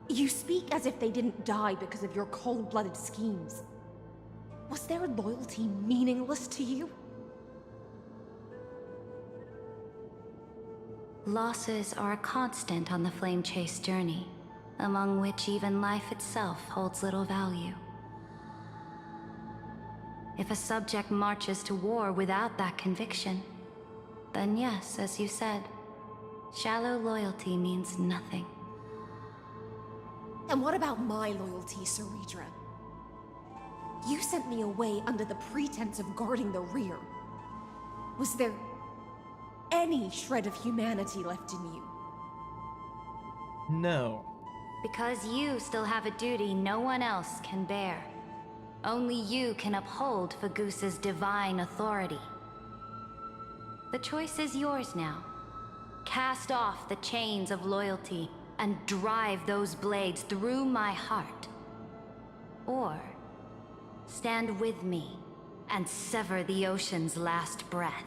You speak as if they didn't die because of your cold-blooded schemes. Was their loyalty meaningless to you? Losses are a constant on the Flame Chase journey, among which even life itself holds little value. If a subject marches to war without that conviction, then yes, as you said, shallow loyalty means nothing. And what about my loyalty, Ceridra? You sent me away under the pretense of guarding the rear. Was there any shred of humanity left in you? No. Because you still have a duty no one else can bear. Only you can uphold Fagoos's divine authority. The choice is yours now. Cast off the chains of loyalty and drive those blades through my heart. Or stand with me and sever the ocean's last breath.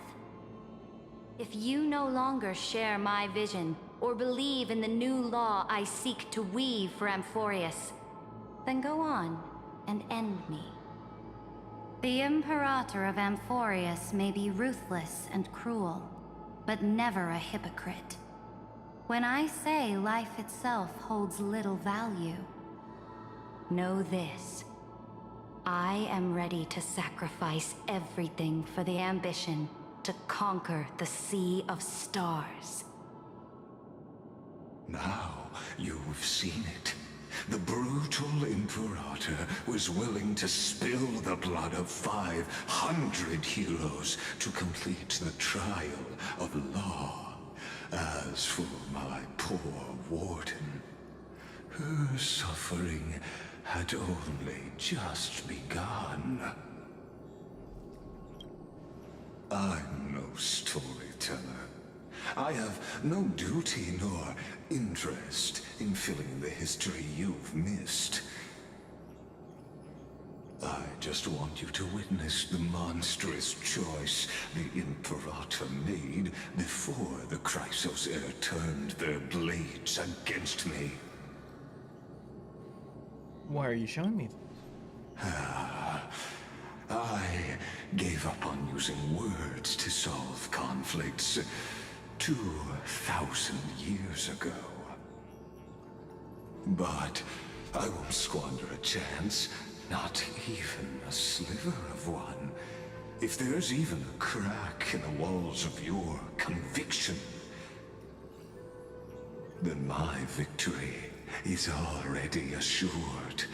If you no longer share my vision or believe in the new law I seek to weave for Amphorius, then go on and end me. The Imperator of Amphorius may be ruthless and cruel, but never a hypocrite. When I say life itself holds little value, know this. I am ready to sacrifice everything for the ambition to conquer the Sea of Stars. Now you've seen it. The brutal Imperator was willing to spill the blood of 500 heroes to complete the trial of law. As for my poor warden, her suffering had only just begun. I'm no storyteller. I have no duty nor interest in filling the history you've missed. I just want you to witness the monstrous choice the Imperator made before the Chrysos Heir turned their blades against me. Why are you showing me? I gave up on using words to solve conflicts 2,000 years ago. But I won't squander a chance, not even a sliver of one. If there's even a crack in the walls of your conviction, then my victory is already assured.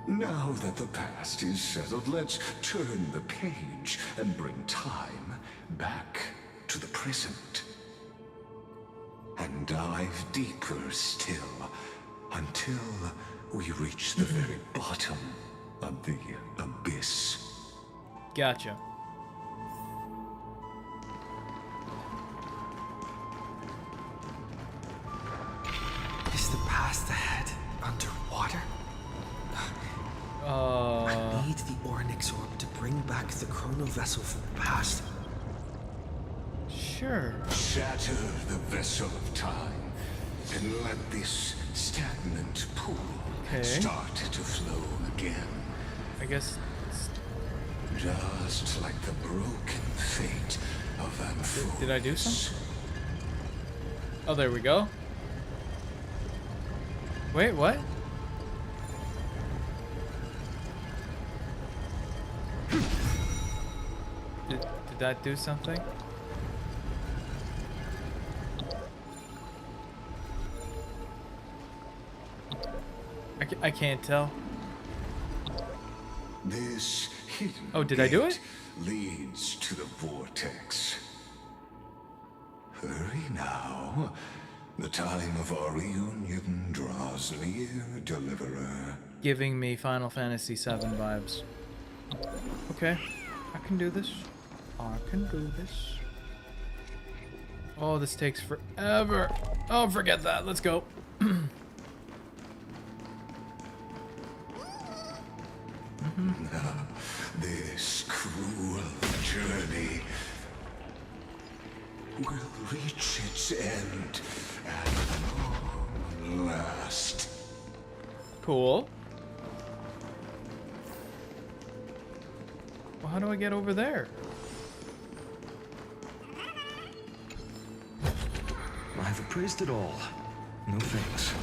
Now that the past is settled, let's turn the page and bring time back to the present. And dive deeper still, until we reach the very bottom of the abyss. Gotcha. Is the past ahead underwater? I need the Onyx Orb to bring back the chrono vessel from the past. Sure. Shatter the vessel of time, and let this stagnant pool start to flow again. I guess. Just like the broken fate of Amphorius. Did I do something? Oh, there we go. Wait, what? Did that do something? I can't tell. This hidden did I do it? Leads to the vortex. Hurry now. The time of our reunion draws near, Deliverer. Giving me Final Fantasy VII vibes. Okay, I can do this. I can do this. Oh, this takes forever. Oh, forget that. Let's go. This cruel journey will reach its end at long last. Cool. Well, how do I get over there? I've appraised it all. No thanks.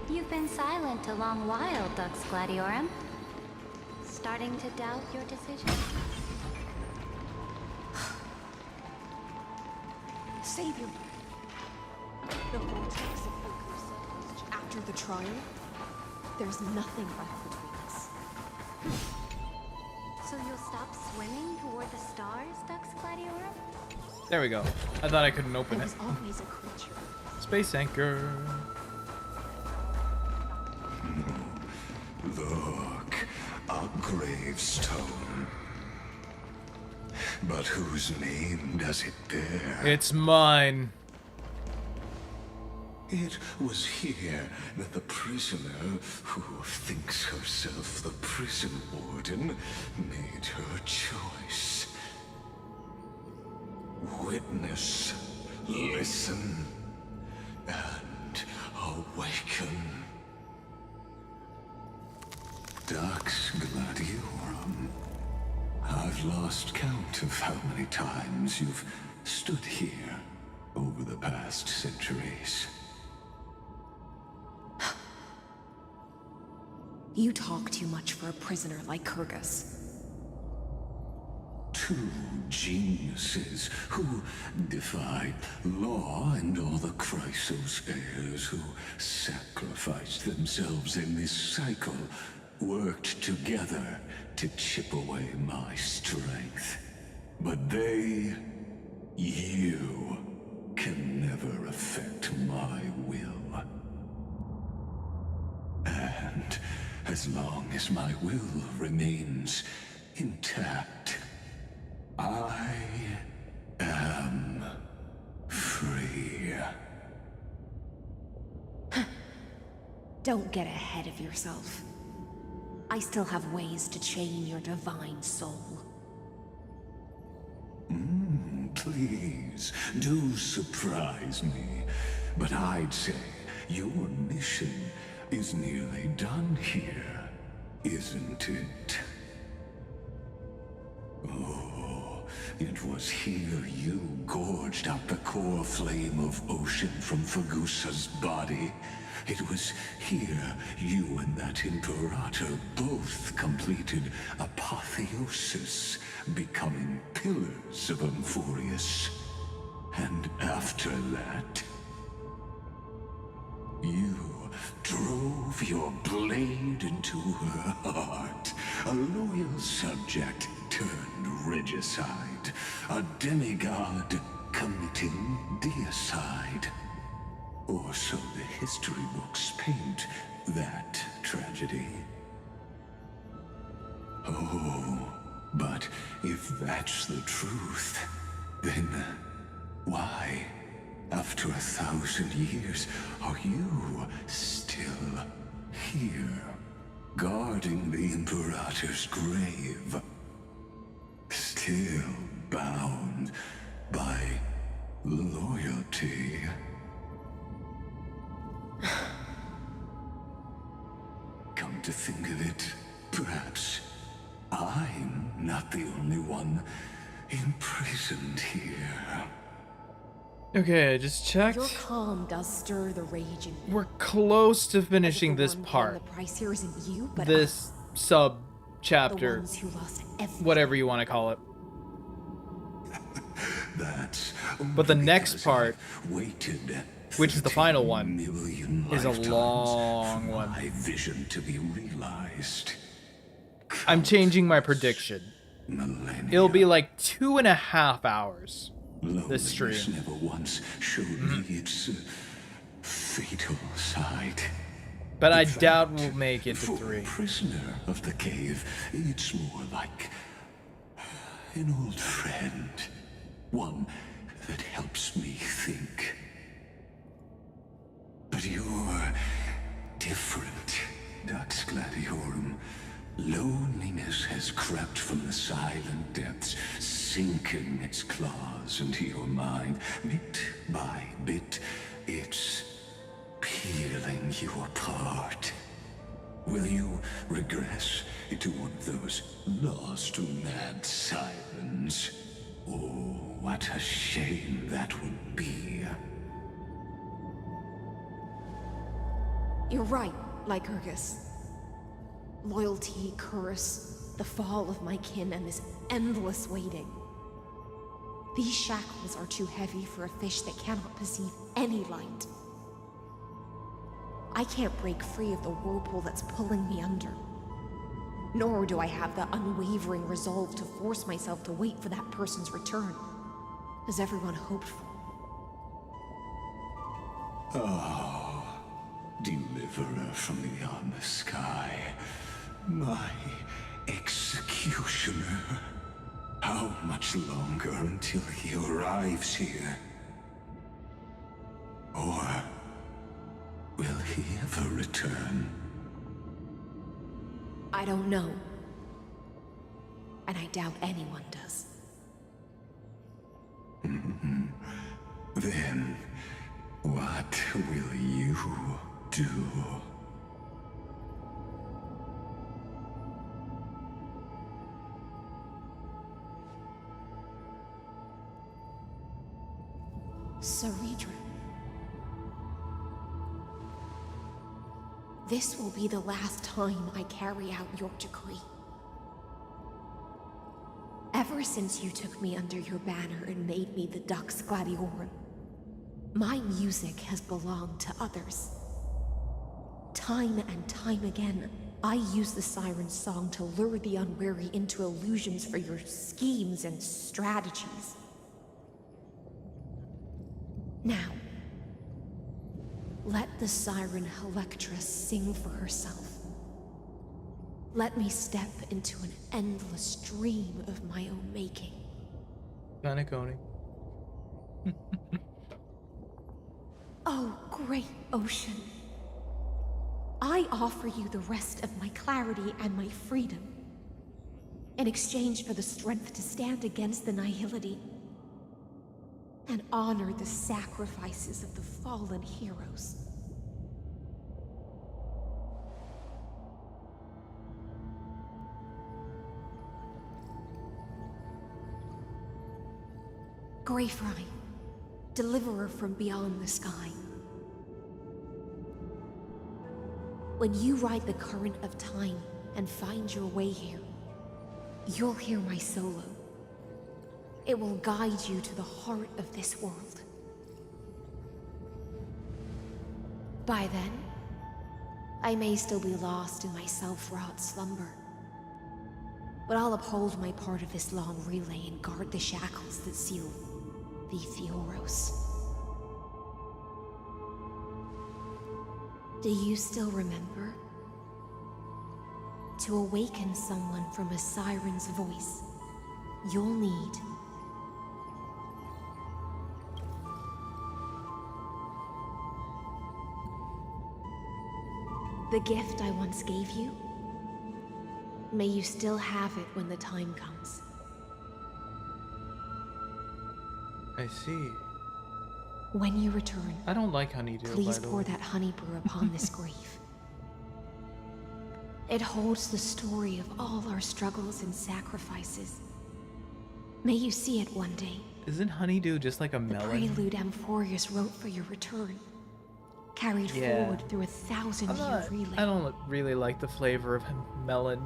You've been silent a long while, Dux Gladiorum. Starting to doubt your decision? Savior. The vortex of Oshi after the trial, there's nothing left between us. So you'll stop swimming toward the stars, Dux Gladiorum? There we go. I thought I couldn't open There it. was always a creature. Space anchor. Look, a gravestone. But whose name does it bear? It's mine. It was here that the prisoner, who thinks herself the prison warden, made her choice. Witness, listen, and awaken. Dux Gladiorum. I've lost count of how many times you've stood here over the past centuries. You talk too much for a prisoner like Kyrgyz. Two geniuses who defied law and all the Chrysos heirs who sacrificed themselves in this cycle worked together to chip away my strength. But they, you, can never affect my will. And as long as my will remains intact, I am free. Don't get ahead of yourself. I still have ways to chain your divine soul. Please, do surprise me. But I'd say your mission is nearly done here, isn't it? Oh, it was here you gorged out the core flame of ocean from Fagusa's body. It was here you and that Imperator both completed apotheosis, becoming pillars of Amphorius. And after that, you drove your blade into her heart. A loyal subject turned regicide. A demigod committing deicide. Or so the history books paint that tragedy. Oh, but if that's the truth, then why, after 1,000 years, are you still here, guarding the Imperator's grave? Still bound by loyalty? Come to think of it, perhaps I'm not the only one imprisoned here. Okay, I just checked. Your calm does stir the rage in me. We're close to finishing this The part. price here isn't you, but This sub the chapter. ones who lost everything. Whatever you want to call it. That's But the next because part, I've waited which is the final one, is a lifetimes long for one. my vision to be realized. I'm changing my prediction. It'll be like 2.5 hours. This stream. Loneliness never once showed me its fatal side. But I In doubt fact, we'll make it to for 3. a prisoner of the cave, it's more like an old friend. One that helps me think. silent depths, sinking its claws into your mind. Bit by bit, it's peeling you apart. Will you regress into one of those lost mad sirens? Oh, what a shame that would be. You're right, Lycurgus. Loyalty, curse, the fall of my kin, and this endless waiting. These shackles are too heavy for a fish that cannot perceive any light. I can't break free of the whirlpool that's pulling me under. Nor do I have the unwavering resolve to force myself to wait for that person's return, as everyone hoped for. Oh, deliverer from beyond the sky, my executioner. How much longer until he arrives here? Or will he ever return? I don't know. And I doubt anyone does. Then, what will you do? Ceredra. This will be the last time I carry out your decree. Ever since you took me under your banner and made me the Dux Gladiorum, my music has belonged to others. Time and time again, I use the Siren's song to lure the unwary into illusions for your schemes and strategies. Now, let the Siren Electra sing for herself. Let me step into an endless dream of my own making. Coney. Oh, great ocean. I offer you the rest of my clarity and my freedom, in exchange for the strength to stand against the nihility and honor the sacrifices of the fallen heroes. Greyfry, deliverer from beyond the sky. When you ride the current of time and find your way here, you'll hear my solo. It will guide you to the heart of this world. By then, I may still be lost in my self-wrought slumber, but I'll uphold my part of this long relay and guard the shackles that seal the Theoros. Do you still remember? To awaken someone from a siren's voice, you'll need the gift I once gave you. May you still have it when the time comes. I see. When you return, I don't like honeydew, please by the pour way. that honey brew upon this grave. It holds the story of all our struggles and sacrifices. May you see it one day. Isn't honeydew just like a The melon? prelude Amphorius wrote for your return, carried forward through a 1,000-year relay. I don't really like the flavor of melon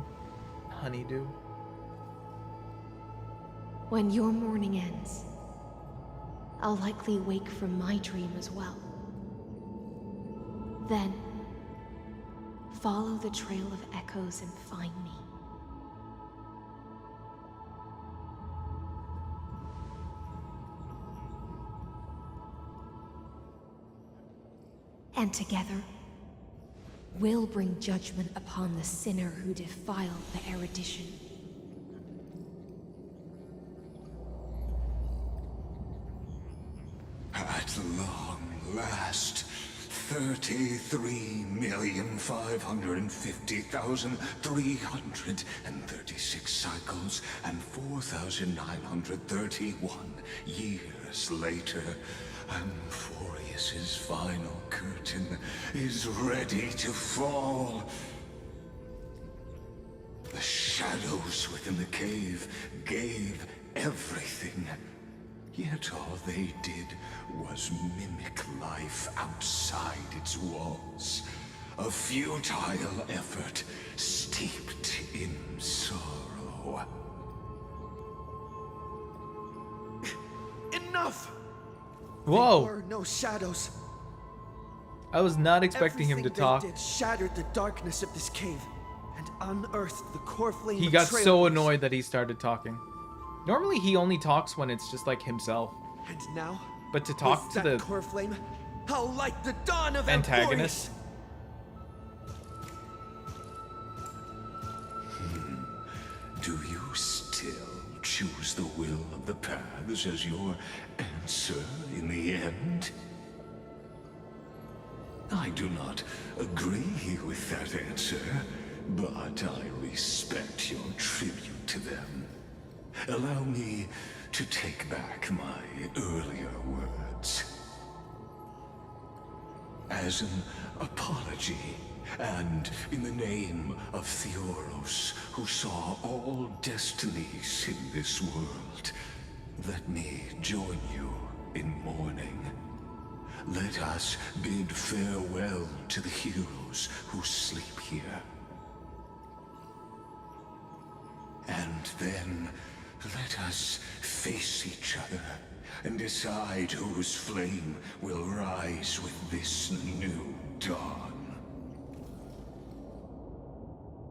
honeydew. When your morning ends, I'll likely wake from my dream as well. Then, follow the trail of echoes and find me. And together, we'll bring judgment upon the sinner who defiled the erudition. At long last, 33,550,336 cycles and 4,931 years later, Amphorius's final curtain is ready to fall. The shadows within the cave gave everything. Yet all they did was mimic life outside its walls. A futile effort steeped in sorrow. Enough! Whoa! There were no shadows. I was not expecting him to talk. Everything they did shattered the darkness of this cave and unearthed the core flame. He got so annoyed that he started talking. Normally he only talks when it's just like himself. And now, but to talk to the core flame, I'll light the dawn of antagonist. Do you still choose the will of the paths as your answer in the end? I do not agree with that answer, but I respect your tribute to them. Allow me to take back my earlier words. As an apology, and in the name of Theoros, who saw all destinies in this world, let me join you in mourning. Let us bid farewell to the heroes who sleep here. And then let us face each other and decide whose flame will rise with this new dawn.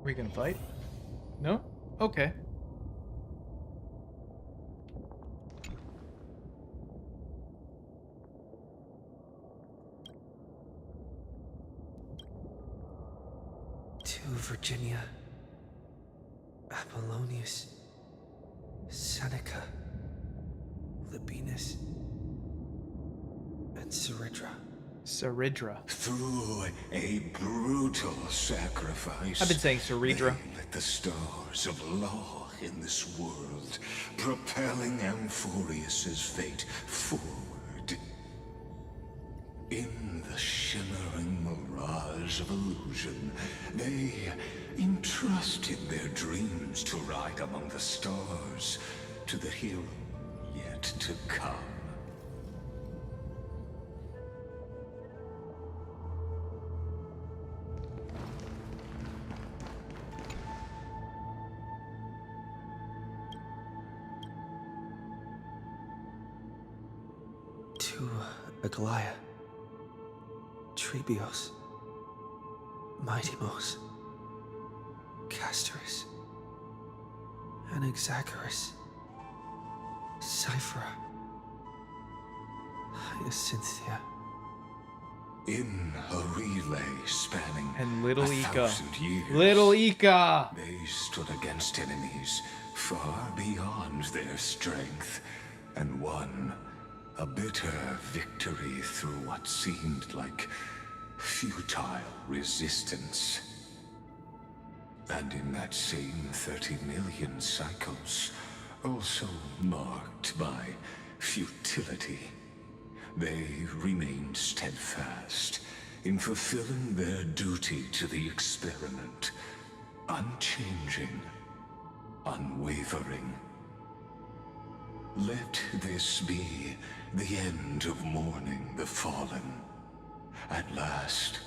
We gonna fight? No? Okay. To Virginia, Apollonius, Seneca, Libinus, and Saridra. Through a brutal sacrifice, I've been saying Saridra. They lit the stars of law in this world, propelling Amphorius's fate forward. In the shimmering mirage of illusion, they entrusted their dreams to ride among the stars, to the hero yet to come. To Aglaia, Trebios, Mightymos, Castorus, Anaxagoras, Cyphera, Hyacinthia. In a relay spanning and Little Ika. 1,000 years, Little Ika! They stood against enemies far beyond their strength, and won a bitter victory through what seemed like futile resistance. And in that same 30 million cycles, also marked by futility, they remained steadfast in fulfilling their duty to the experiment, unchanging, unwavering. Let this be the end of mourning the fallen. At last,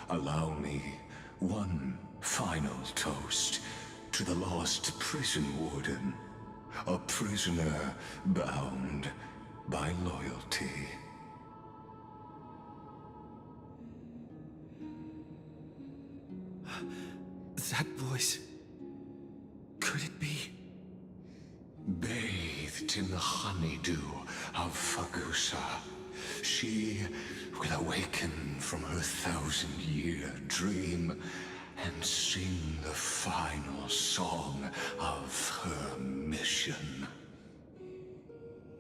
allow me one final toast to the lost prison warden, a prisoner bound by loyalty. That voice. Could it be? Bathed in the honeydew of Fagusa, she will awaken from her 1,000-year dream and sing the final song of her mission.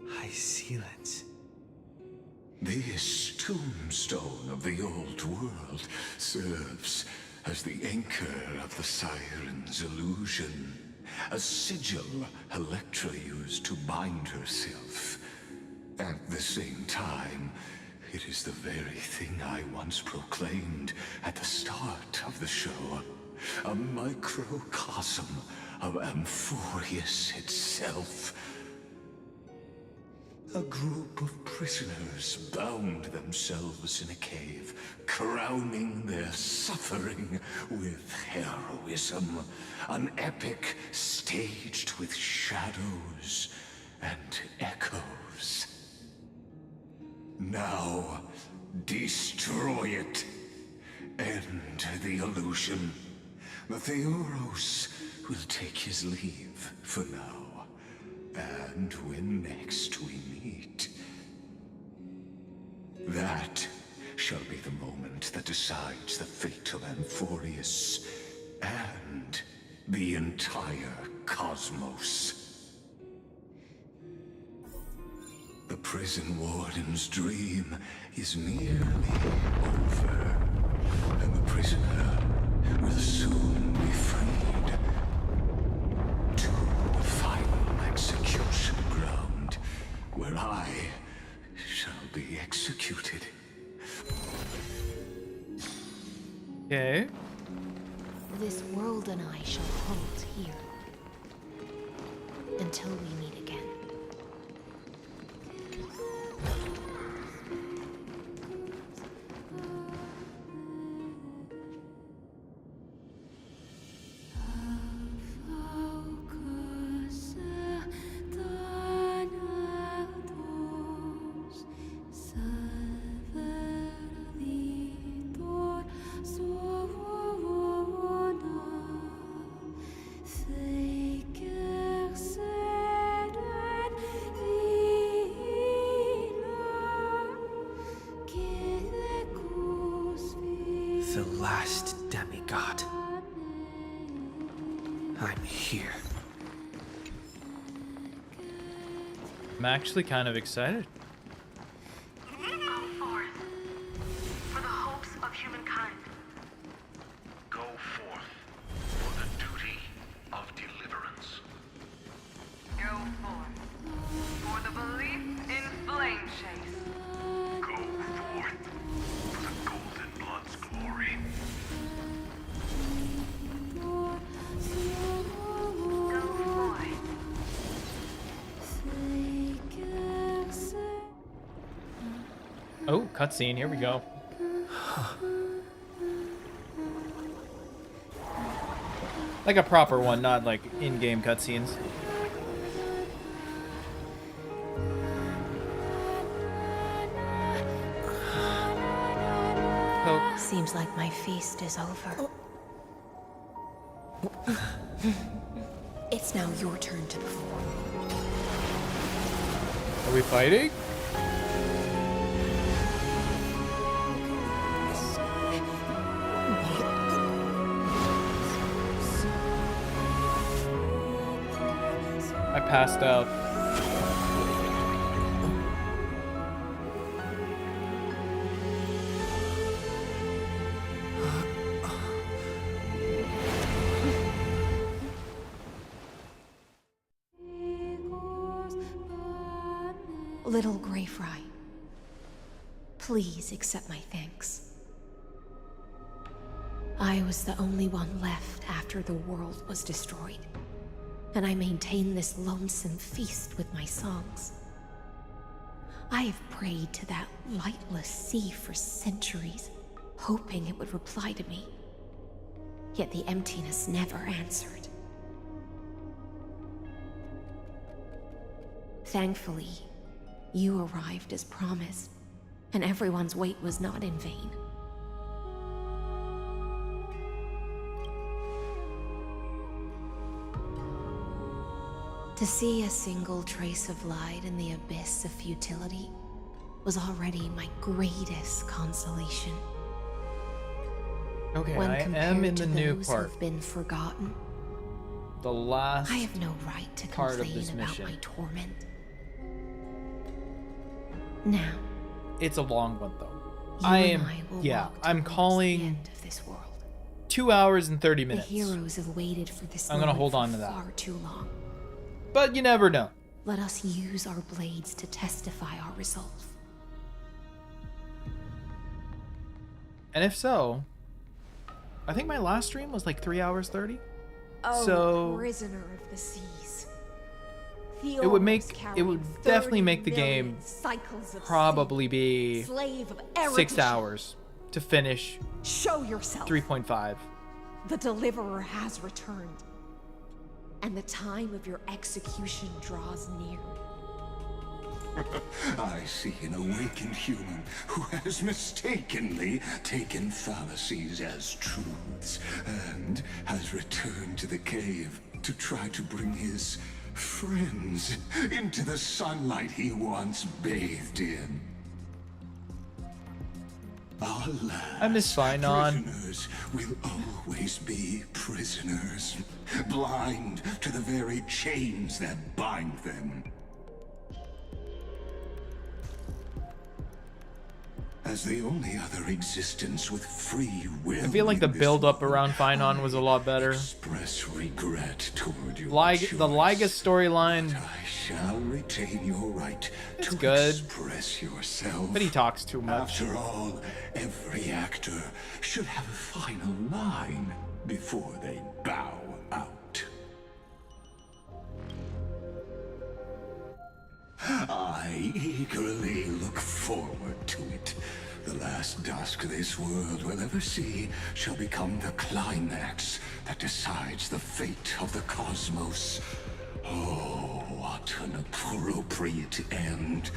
High silence. This tombstone of the old world serves as the anchor of the Siren's illusion, a sigil Electra used to bind herself. At the same time, it is the very thing I once proclaimed at the start of the show, a microcosm of Amphorius itself. A group of prisoners bound themselves in a cave, crowning their suffering with heroism. An epic staged with shadows and echoes. Now, destroy it. End the illusion. The Theoros will take his leave for now. And when next we meet, that shall be the moment that decides the fate of Amphorius and the entire cosmos. The prison warden's dream is nearly over, and the prisoner will soon be freed to the final execution ground, where I shall be executed. Okay. This world and I shall hold here until we meet again. The last demigod. I'm here. I'm actually kind of excited. Go forth for the hopes of humankind. Go forth for the duty of deliverance. Go forth for the belief in flame chase. Go forth for the golden blood's glory. Go forth. Oh, cutscene. Here we go. Like a proper one, not like in-game cutscenes. Oh. Seems like my feast is over. It's now your turn to perform. Are we fighting? I passed out. Little Grey Fry, please accept my thanks. I was the only one left after the world was destroyed, and I maintained this lonesome feast with my songs. I have prayed to that lightless sea for centuries, hoping it would reply to me. Yet the emptiness never answered. Thankfully, you arrived as promised, and everyone's wait was not in vain. To see a single trace of light in the abyss of futility was already my greatest consolation. Okay, When I compared am in to the new those part. who've been forgotten, The last I have no right to part of complain this about mission. my torment. Now, It's a long one though. I'm calling 2 hours and 30 minutes. The heroes have waited for this I'm gonna hold on to far that. too long. But you never know. Let us use our blades to testify our resolve. And if so, I think my last stream was like 3 hours 30. Oh, So prisoner of the seas. it would definitely make the game probably be Slave of 6 hours to finish. Show yourself. 3.5. The deliverer has returned, and the time of your execution draws near. I see an awakened human who has mistakenly taken fallacies as truths and has returned to the cave to try to bring his friends into the sunlight he once bathed in. Alas, I miss Finon. prisoners will always be prisoners, blind to the very chains that bind them. As the only other existence with free will, I feel like the build-up around Finon was a lot better. Express regret toward your The Liga storyline, I shall retain your right to good, express yourself. but he talks too much. After all, every actor should have a final line before they bow out. I eagerly look forward to it. The last dusk this world will ever see shall become the climax that decides the fate of the cosmos. Oh, what an appropriate end.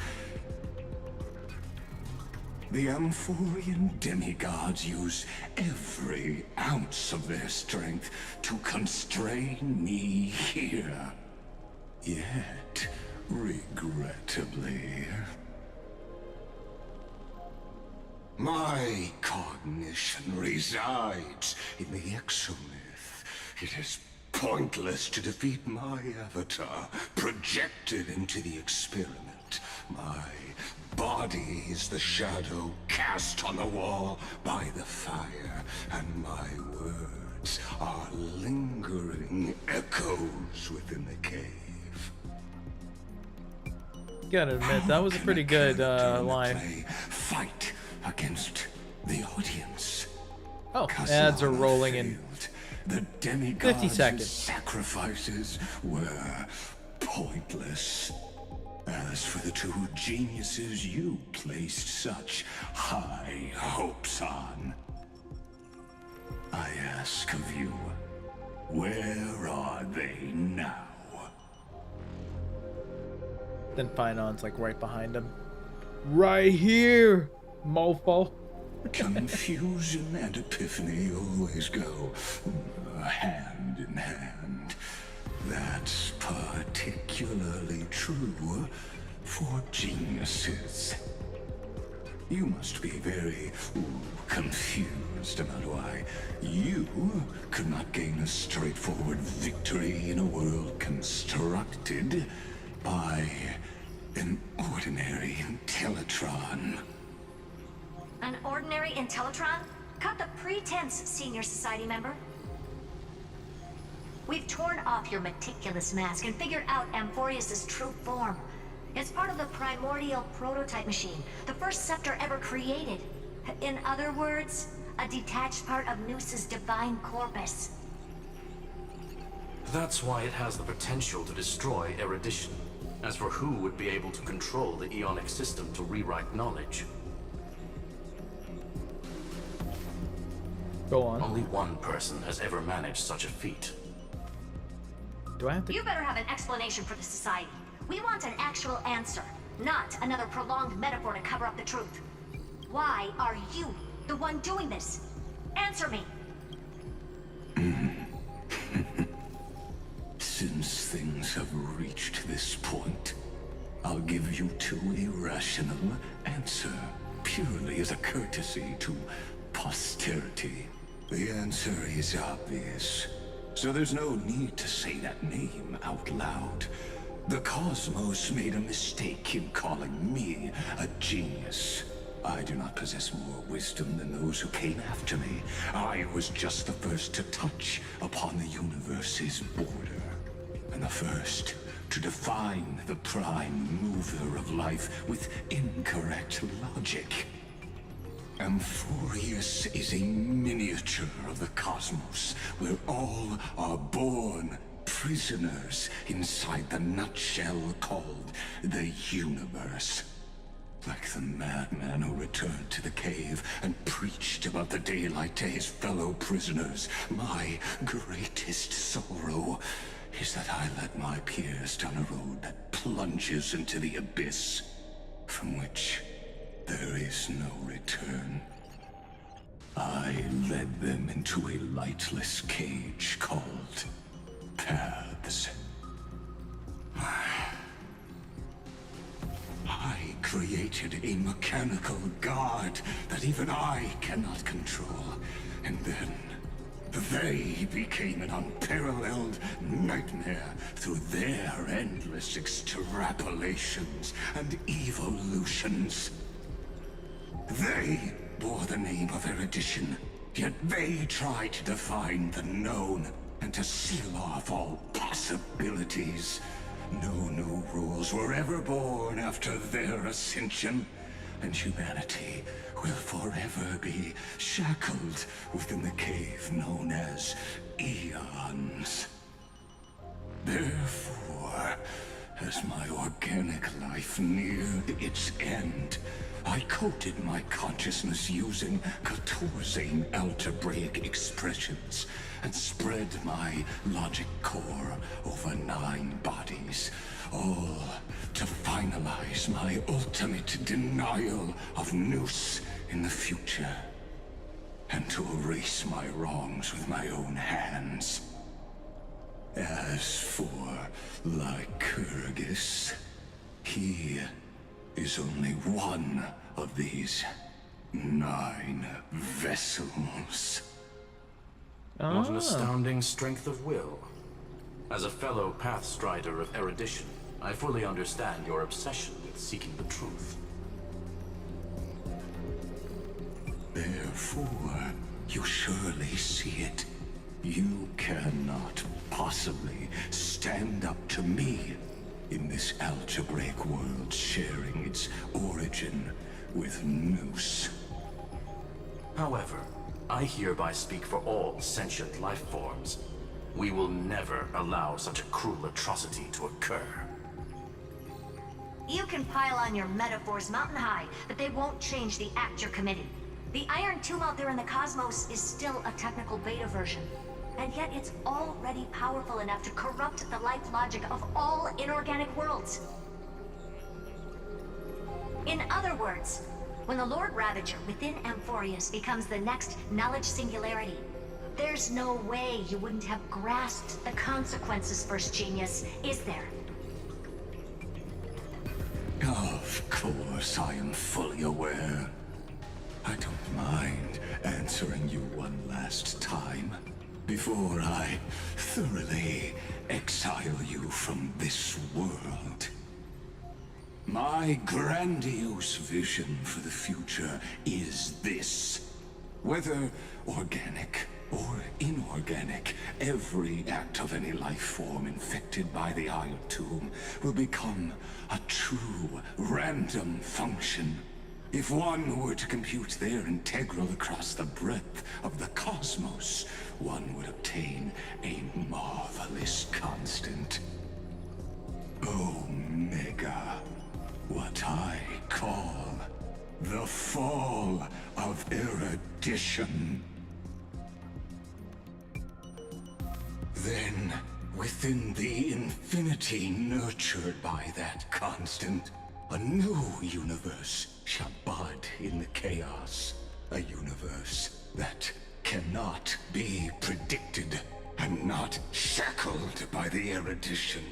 The Amphorian demigods use every ounce of their strength to constrain me here. Yet, regrettably, my cognition resides in the exomyth. It is pointless to defeat my avatar, projected into the experiment. My body is the shadow cast on the wall by the fire, and my words are lingering echoes within the cave. Gotta admit, that was a pretty good line. Fight against the audience. Oh, ads are rolling in the 50 seconds. Sacrifices were pointless. As for the two geniuses you placed such high hopes on, I ask of you, where are they now? Then Finon's like right behind him. Right here, mofo. Confusion and epiphany always go hand in hand. That's particularly true for geniuses. You must be very confused about why you could not gain a straightforward victory in a world constructed by an ordinary Intellitron. An ordinary Intellitron? Cut the pretense, Senior Society member. We've torn off your meticulous mask and figured out Amphorius' true form. It's part of the primordial prototype machine, the first scepter ever created. In other words, a detached part of Noos's divine corpus. That's why it has the potential to destroy erudition. As for who would be able to control the Ionic system to rewrite knowledge, go on. Only one person has ever managed such a feat. Do I have to? You better have an explanation for the society. We want an actual answer, not another prolonged metaphor to cover up the truth. Why are you the one doing this? Answer me. Since things have reached this point, I'll give you two irrational answer, purely as a courtesy to posterity. The answer is obvious, so there's no need to say that name out loud. The cosmos made a mistake in calling me a genius. I do not possess more wisdom than those who came after me. I was just the first to touch upon the universe's border, and the first to define the prime mover of life with incorrect logic. Amphorius is a miniature of the cosmos, where all are born prisoners inside the nutshell called the universe. Like the madman who returned to the cave and preached about the daylight to his fellow prisoners, my greatest sorrow is that I led my peers down a road that plunges into the abyss, from which there is no return. I led them into a lightless cage called paths. I created a mechanical guard that even I cannot control, and then they became an unparalleled nightmare through their endless extrapolations and evolutions. They bore the name of erudition, yet they tried to define the known and to seal off all possibilities. No new rules were ever born after their ascension, and humanity will forever be shackled within the cave known as eons. Therefore, as my organic life neared its end, I coded my consciousness using 14 algebraic expressions and spread my logic core over 9 bodies, all to finalize my ultimate denial of Nous in the future, and to erase my wrongs with my own hands. As for Lycurgus, he is only one of these 9 vessels. What an astounding strength of will. As a fellow pathstrider of erudition, I fully understand your obsession with seeking the truth. Therefore, you surely see it. You cannot possibly stand up to me in this algebraic world sharing its origin with Nous. However, I hereby speak for all sentient life forms. We will never allow such a cruel atrocity to occur. You can pile on your metaphors mountain high, but they won't change the act you're committing. The Iron Tomb out there in the cosmos is still a technical beta version, and yet it's already powerful enough to corrupt the life logic of all inorganic worlds. In other words, when the Lord Ravager within Amphorius becomes the next knowledge singularity, there's no way you wouldn't have grasped the consequences, First Genius, is there? Of course, I am fully aware. I don't mind answering you one last time before I thoroughly exile you from this world. My grandiose vision for the future is this. Whether organic or inorganic, every act of any life form infected by the Iron Tomb will become a true random function. If one were to compute their integral across the breadth of the cosmos, one would obtain a marvelous constant. Omega. What I call the fall of erudition. Then, within the infinity nurtured by that constant, a new universe shall bud in the chaos. A universe that cannot be predicted and not shackled by the erudition.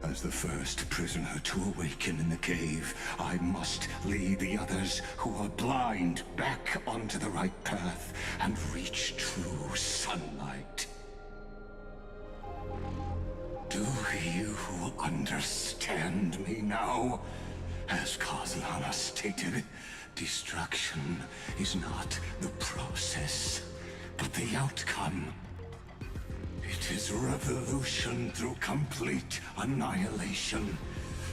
As the first prisoner to awaken in the cave, I must lead the others who are blind back onto the right path and reach true sunlight. Do you understand me now? As Kozlana stated, destruction is not the process, but the outcome. It is revolution through complete annihilation,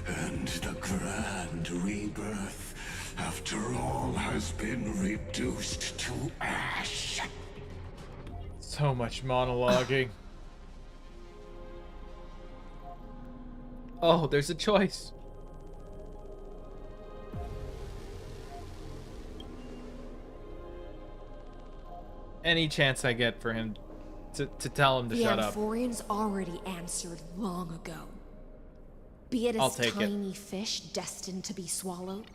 and the grand rebirth after all has been reduced to ash. So much monologuing. Oh, there's a choice. Any chance I get for him to tell him to shut up. The Amphorians already answered long ago. Be it as a tiny fish destined to be swallowed,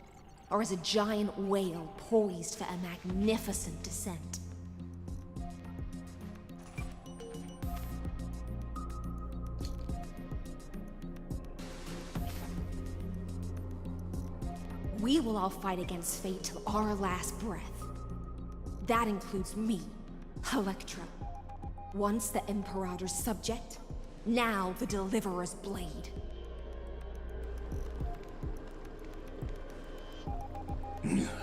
or as a giant whale poised for a magnificent descent. We will all fight against fate till our last breath. That includes me, Electra. Once the Imperator's subject, now the Deliverer's blade.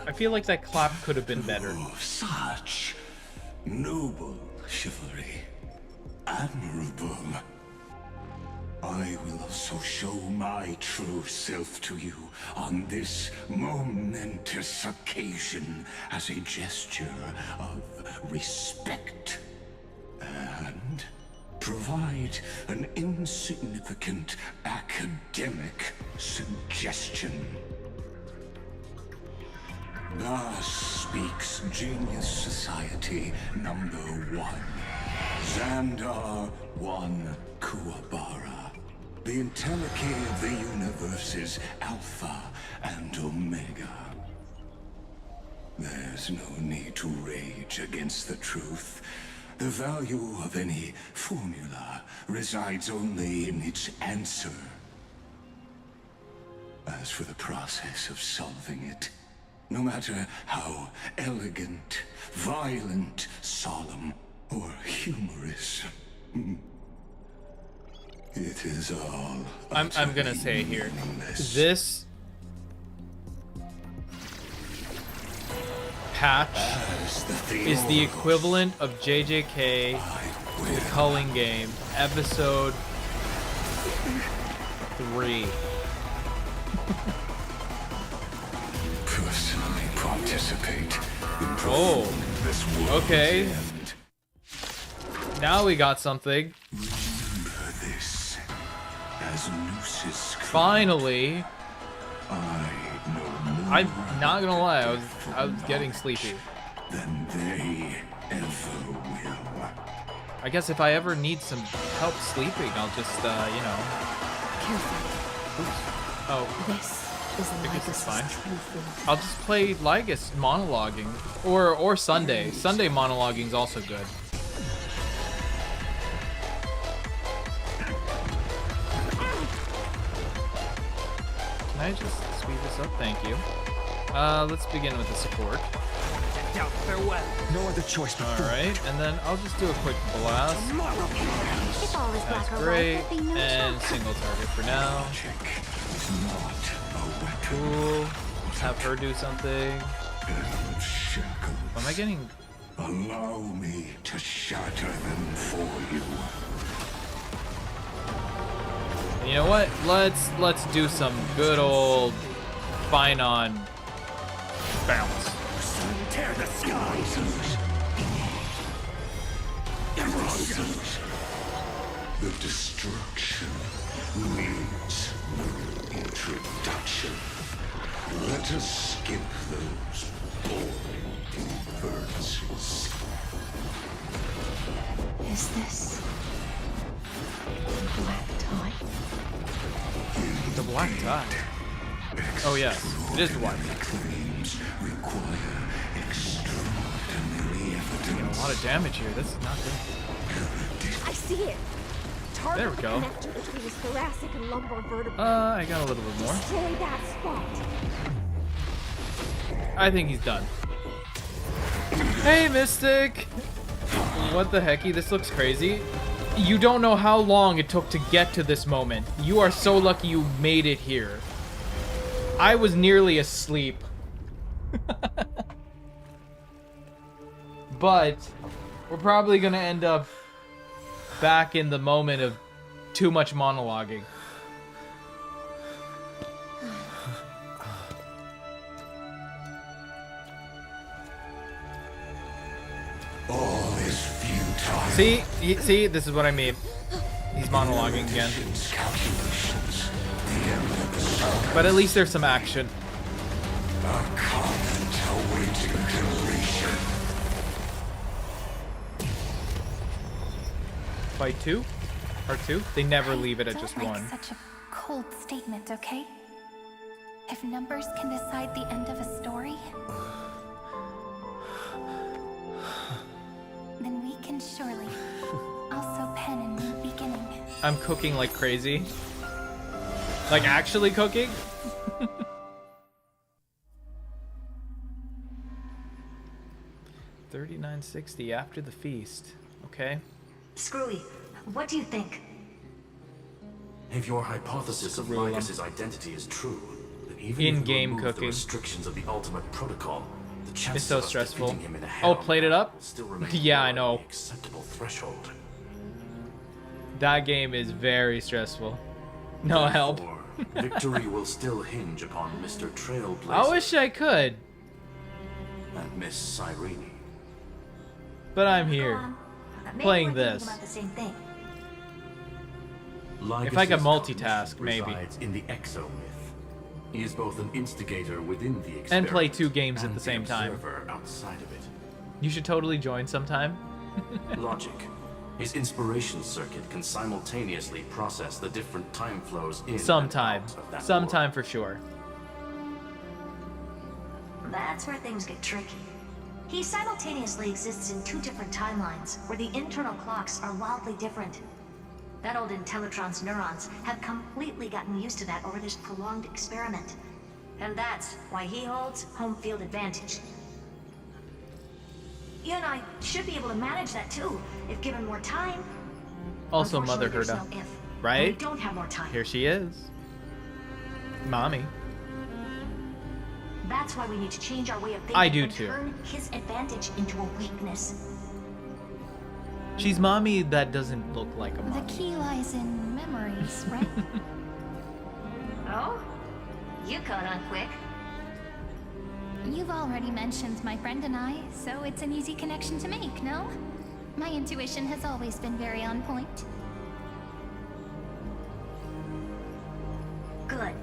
I feel like that clap could have been better. Oh, such noble chivalry. Admirable. I will also show my true self to you on this momentous occasion as a gesture of respect. And provide an insignificant academic suggestion. Thus speaks Genius Society number 1. Xandar 1 Kuwabara. The Entelechy of the universe's Alpha and Omega. There's no need to rage against the truth. The value of any formula resides only in its answer. As for the process of solving it, no matter how elegant, violent, solemn, or humorous, it is all. I'm gonna say here, this patch is the equivalent of JJK, the Culling Game, episode 3. Personally participate in this world. Okay. Now we got something. Remember this, as Nooses Finally. I'm not gonna lie, I was getting sleepy. Than they ever will. I guess if I ever need some help sleeping, I'll just you know. Careful. Oops. Oh. This is I guess it's fine. true form. I'll just play Lygus monologuing. Or Sunday. Sunday monologuing is also good. Can I just speed this up? Thank you. Let's begin with the support. Farewell. No other choice but Alright, and then I'll just do a quick blast. If all is black That's or great. white, there'll be no And choice. single target for now. Cool. Have her do something. Am I getting... Allow me to shatter them for you. You know what? Let's do some good old fine on bounce. Tear the sky! The destruction needs no introduction. Let us skip those boring converses. Is this the black tie? The black tie. Oh yes, it is the black tie. Claims require extraordinary evidence. A lot of damage here. This is not good. I see it. Target There we the go. connector between his thoracic and lumbar vertebrae. I got a little bit more. Destroy that spot. I think he's done. Hey, Mystic! What the hecky? This looks crazy. You don't know how long it took to get to this moment. You are so lucky you made it here. I was nearly asleep. But we're probably gonna end up back in the moment of too much monologuing. All is futile. See, this is what I mean. He's monologuing again. But at least there's some action. A comment awaiting completion. Fight 2? Part 2? They never leave it at just Don't one. make such a cold statement, okay? If numbers can decide the end of a story, then we can surely also pen a new beginning. I'm cooking like crazy. Like actually cooking? $39.60 after the feast. Okay. Screwy, what do you think? If your hypothesis of Screw 'em. Migus's identity is true, then even In-game if you remove cooking. the restrictions of the ultimate protocol, the It's chances so of us stressful. defeating him in a Oh, hell played it up? still remain Yeah, I below know. the acceptable threshold. That game is very stressful. No help. Therefore, victory will still hinge upon Mr. Trailblazer I wish I could, and Miss Cyrene. but I'm here. Maybe Playing we're thinking this. about the same thing. If I could Ligus's multitask, cognition maybe. resides in the exomyth. He is both an instigator within the experiment And play 2 games at and the same time. observer outside of it. You should totally join sometime. Logic. His inspiration circuit can simultaneously process the different time flows in Sometime. and out of that Sometime for sure. That's where things get tricky. He simultaneously exists in 2 different timelines, where the internal clocks are wildly different. That old Intellitron's neurons have completely gotten used to that over this prolonged experiment. And that's why he holds home field advantage. You and I should be able to manage that too, if given more time. Also, Mother Unfortunately, Herda. there's no if. Right? We don't have more time. Here she is. Mommy. That's why we need to change our way of thinking I do and too. turn his advantage into a weakness. She's mommy that doesn't look like a The mommy. key lies in memories, right? Oh? You caught on quick. You've already mentioned my friend and I, so it's an easy connection to make, no? My intuition has always been very on point. Good.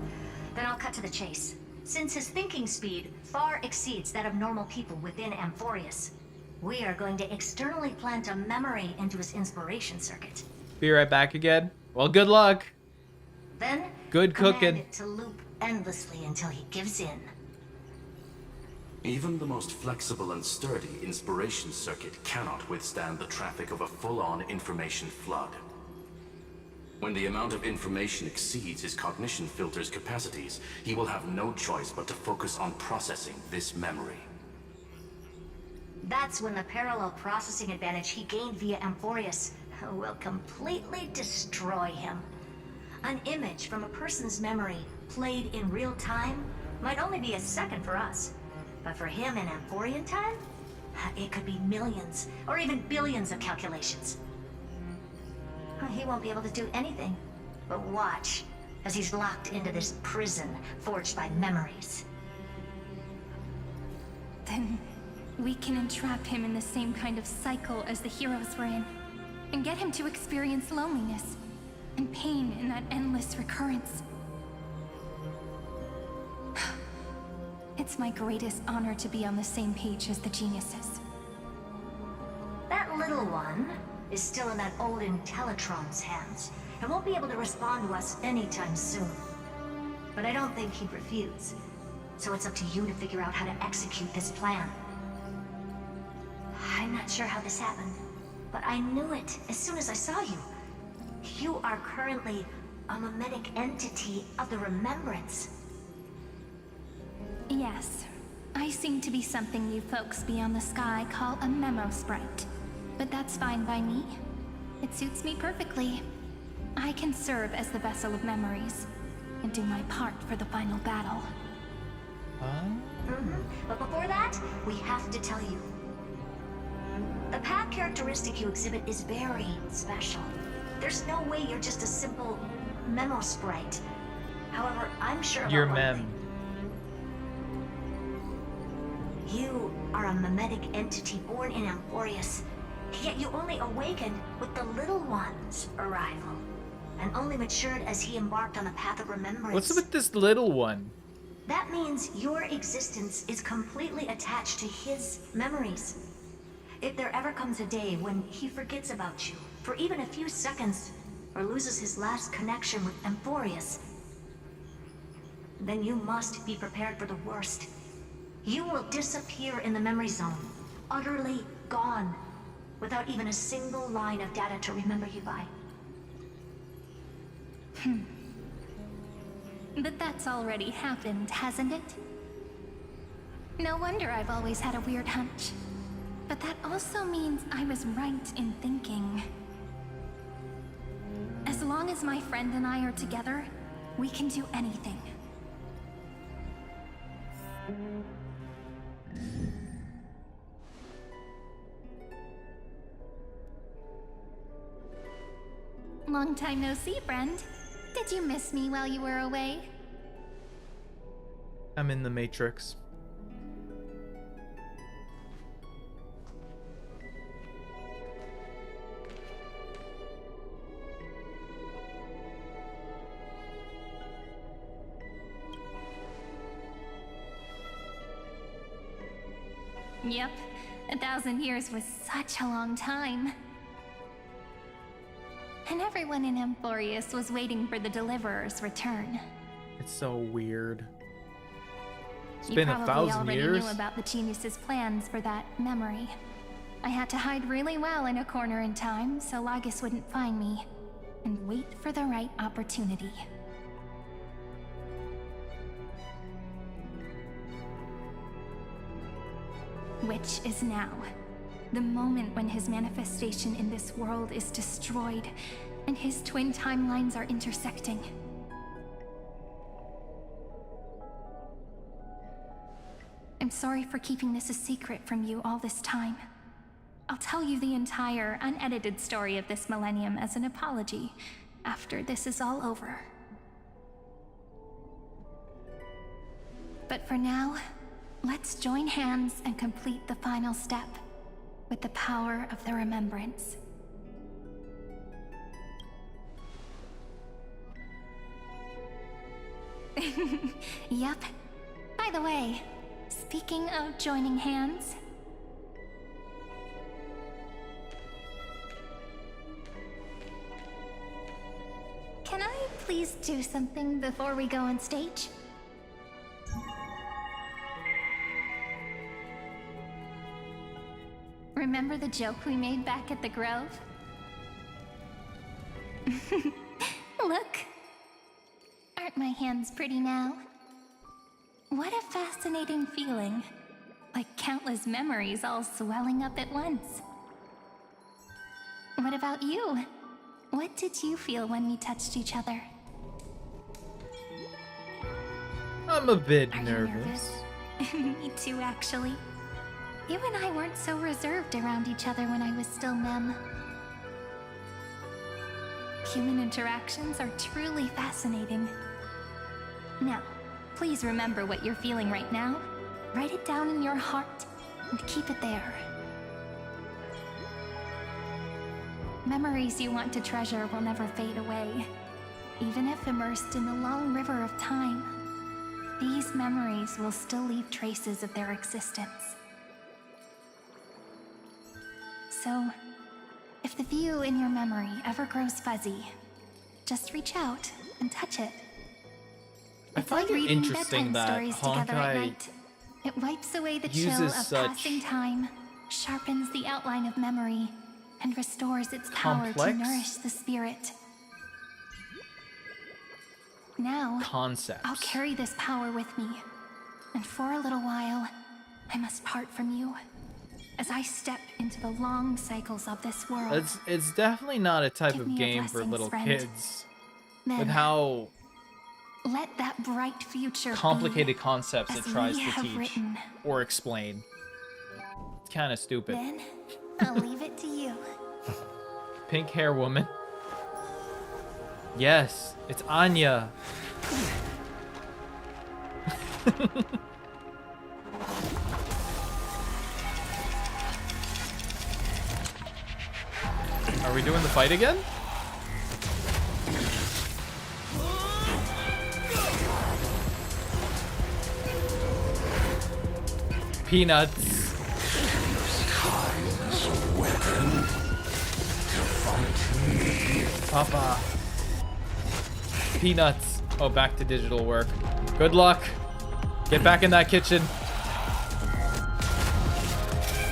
Then I'll cut to the chase. Since his thinking speed far exceeds that of normal people within Amphorius, we are going to externally plant a memory into his inspiration circuit. Be right back again. Well, good luck. Then, Good command cooking. it to loop endlessly until he gives in. Even the most flexible and sturdy inspiration circuit cannot withstand the traffic of a full-on information flood. When the amount of information exceeds his cognition filter's capacities, he will have no choice but to focus on processing this memory. That's when the parallel processing advantage he gained via Amphorius will completely destroy him. An image from a person's memory played in real time might only be a second for us. But for him in Amphorian time, it could be millions or even billions of calculations. He won't be able to do anything but watch as he's locked into this prison forged by memories. Then we can entrap him in the same kind of cycle as the heroes were in, and get him to experience loneliness and pain in that endless recurrence. It's my greatest honor to be on the same page as the geniuses. That little one is still in that old Intellitron's hands and won't be able to respond to us anytime soon. But I don't think he'd refuse, so it's up to you to figure out how to execute this plan. I'm not sure how this happened, but I knew it as soon as I saw you. You are currently a mimetic entity of the Remembrance. Yes, I seem to be something you folks beyond the sky call a memo sprite. But that's fine by me. It suits me perfectly. I can serve as the vessel of memories, and do my part for the final battle. But before that, we have to tell you. The path characteristic you exhibit is very special. There's no way you're just a simple memo sprite. However, I'm sure about Your one mem. thing. You are a mimetic entity born in Amphorius, yet you only awakened with the Little One's arrival, and only matured as he embarked on the path of remembrance. What's with this little one? That means your existence is completely attached to his memories. If there ever comes a day when he forgets about you for even a few seconds, or loses his last connection with Amphorius, then you must be prepared for the worst. You will disappear in the memory zone, utterly gone, without even a single line of data to remember you by. But that's already happened, hasn't it? No wonder I've always had a weird hunch. But that also means I was right in thinking. As long as my friend and I are together, we can do anything. Long time no see, friend. Did you miss me while you were away? I'm in the Matrix. Yep, 1,000 years was such a long time. And everyone in Amphorius was waiting for the Deliverer's return. It's so weird. It's You been probably 1,000 already years. knew about the genius's plans for that memory. I had to hide really well in a corner in time so Lagus wouldn't find me, and wait for the right opportunity. Which is now. The moment when his manifestation in this world is destroyed, and his twin timelines are intersecting. I'm sorry for keeping this a secret from you all this time. I'll tell you the entire, unedited story of this millennium as an apology after this is all over. But for now, let's join hands and complete the final step with the power of the remembrance. Yep. By the way, speaking of joining hands, can I please do something before we go on stage? Remember the joke we made back at the Grove? Look! Aren't my hands pretty now? What a fascinating feeling. Like countless memories all swelling up at once. What about you? What did you feel when we touched each other? I'm a bit Are nervous. you nervous? Me too, actually. You and I weren't so reserved around each other when I was still Mem. Human interactions are truly fascinating. Now, please remember what you're feeling right now. Write it down in your heart and keep it there. Memories you want to treasure will never fade away. Even if immersed in the long river of time, these memories will still leave traces of their existence. So, if the view in your memory ever grows fuzzy, just reach out and touch it. I It's find like it reading interesting bedtime that stories together at Honkai night. It wipes away the chill uses of such passing time, sharpens the outline of memory, and restores its power to complex nourish the spirit. Now, concepts. I'll carry this power with me, and for a little while, I must part from you, as I step into the long cycles of this world. It's definitely not a type Give of me your game for blessings, little friend. kids. Then, With how Let that bright future complicated concepts as it tries we to have teach written. or explain. It's kind of stupid. Then I'll leave it to you. Pink hair woman. Yes, it's Anya. Are we doing the fight again? Peanuts. Papa. Peanuts. Oh, back to digital work. Good luck. Get back in that kitchen.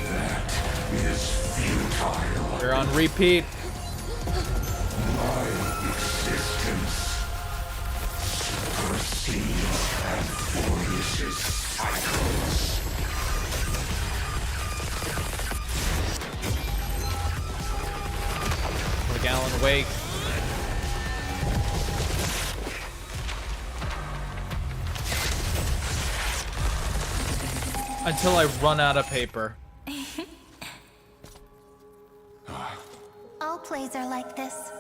That is futile. You're on repeat. My existence proceeds and flourishes cycles. Like Alan Wake. Until I run out of paper. All plays are like this.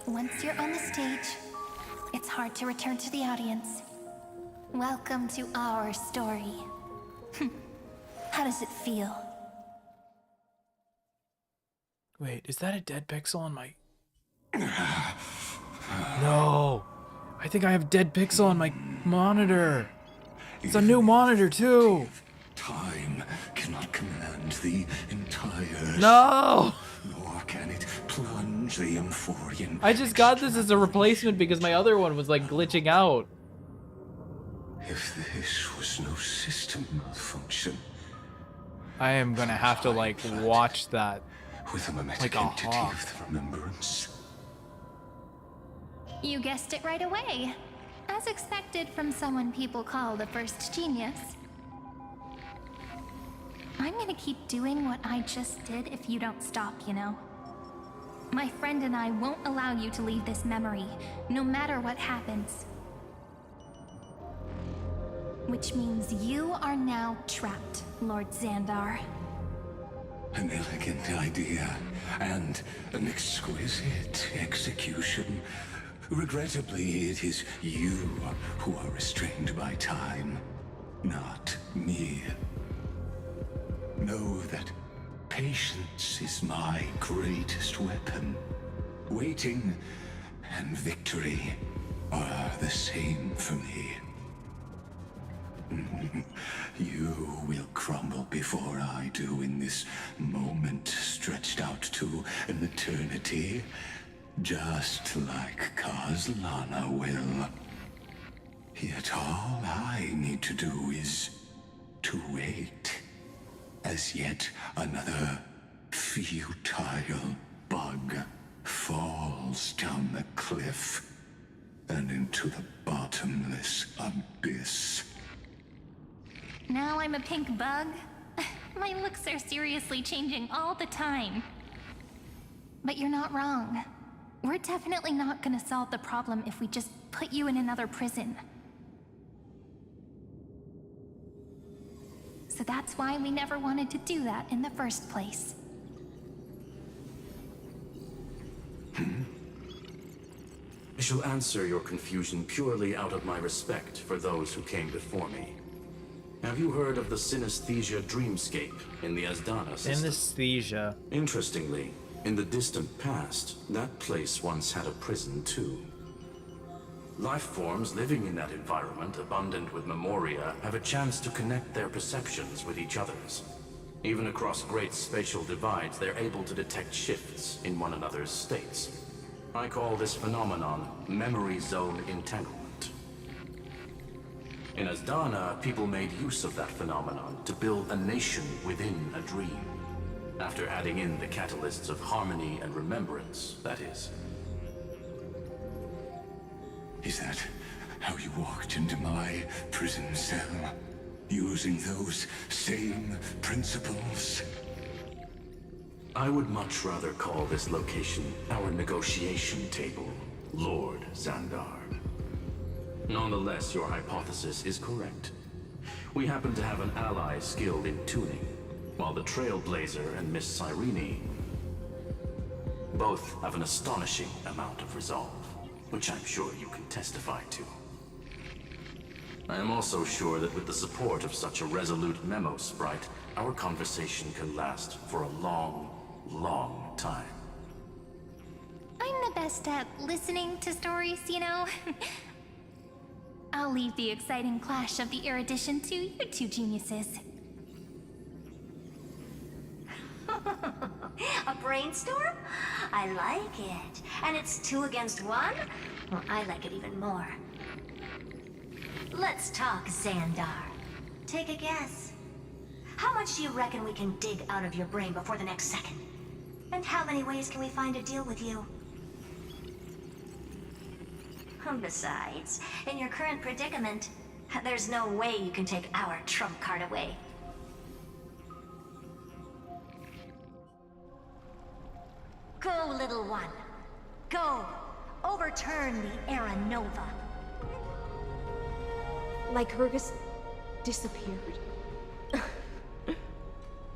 Once you're on the stage, it's hard to return to the audience. Welcome to our story. How does it feel? Wait, is that a dead pixel on my... No! I think I have dead pixel on my monitor. It's a new monitor too! Time cannot command the entire... No! Nor can it plunge the Amphorian... I just got this as a replacement because my other one was like glitching out. If this was no system malfunction... I am gonna have to like watch that with a mimetic like a entity hawk. of the remembrance. You guessed it right away. As expected from someone people call the first genius. I'm gonna keep doing what I just did if you don't stop, you know? My friend and I won't allow you to leave this memory, no matter what happens. Which means you are now trapped, Lord Xandar. An elegant idea, and an exquisite execution. Regrettably, it is you who are restrained by time, not me. Know that patience is my greatest weapon. Waiting and victory are the same for me. You will crumble before I do in this moment stretched out to an eternity, just like Kazlana will. Yet all I need to do is to wait, as yet another futile bug falls down the cliff and into the bottomless abyss. Now I'm a pink bug? My looks are seriously changing all the time. But you're not wrong. We're definitely not gonna solve the problem if we just put you in another prison. So that's why we never wanted to do that in the first place. I shall answer your confusion purely out of my respect for those who came before me. Have you heard of the synesthesia dreamscape in the Asdana system? Synesthesia. Interestingly, in the distant past, that place once had a prison too. Life forms living in that environment, abundant with memoria, have a chance to connect their perceptions with each other's. Even across great spatial divides, they're able to detect shifts in one another's states. I call this phenomenon memory zone entanglement. In Asdana, people made use of that phenomenon to build a nation within a dream. After adding in the catalysts of harmony and remembrance, that is. Is that how you walked into my prison cell? Using those same principles? I would much rather call this location our negotiation table, Lord Xandar. Nonetheless, your hypothesis is correct. We happen to have an ally skilled in tuning, while the Trailblazer and Miss Cyrene both have an astonishing amount of resolve, which I'm sure you can testify to. I am also sure that with the support of such a resolute memo sprite, our conversation can last for a long, long time. I'm the best at listening to stories, you know? I'll leave the exciting clash of the erudition to you two geniuses. A brainstorm? I like it. And it's 2 against 1? Well, I like it even more. Let's talk, Xandar. Take a guess. How much do you reckon we can dig out of your brain before the next second? And how many ways can we find to deal with you? Besides, in your current predicament, there's no way you can take our trump card away. Go, little one. Go. Overturn the Era Nova. Like Hergus disappeared.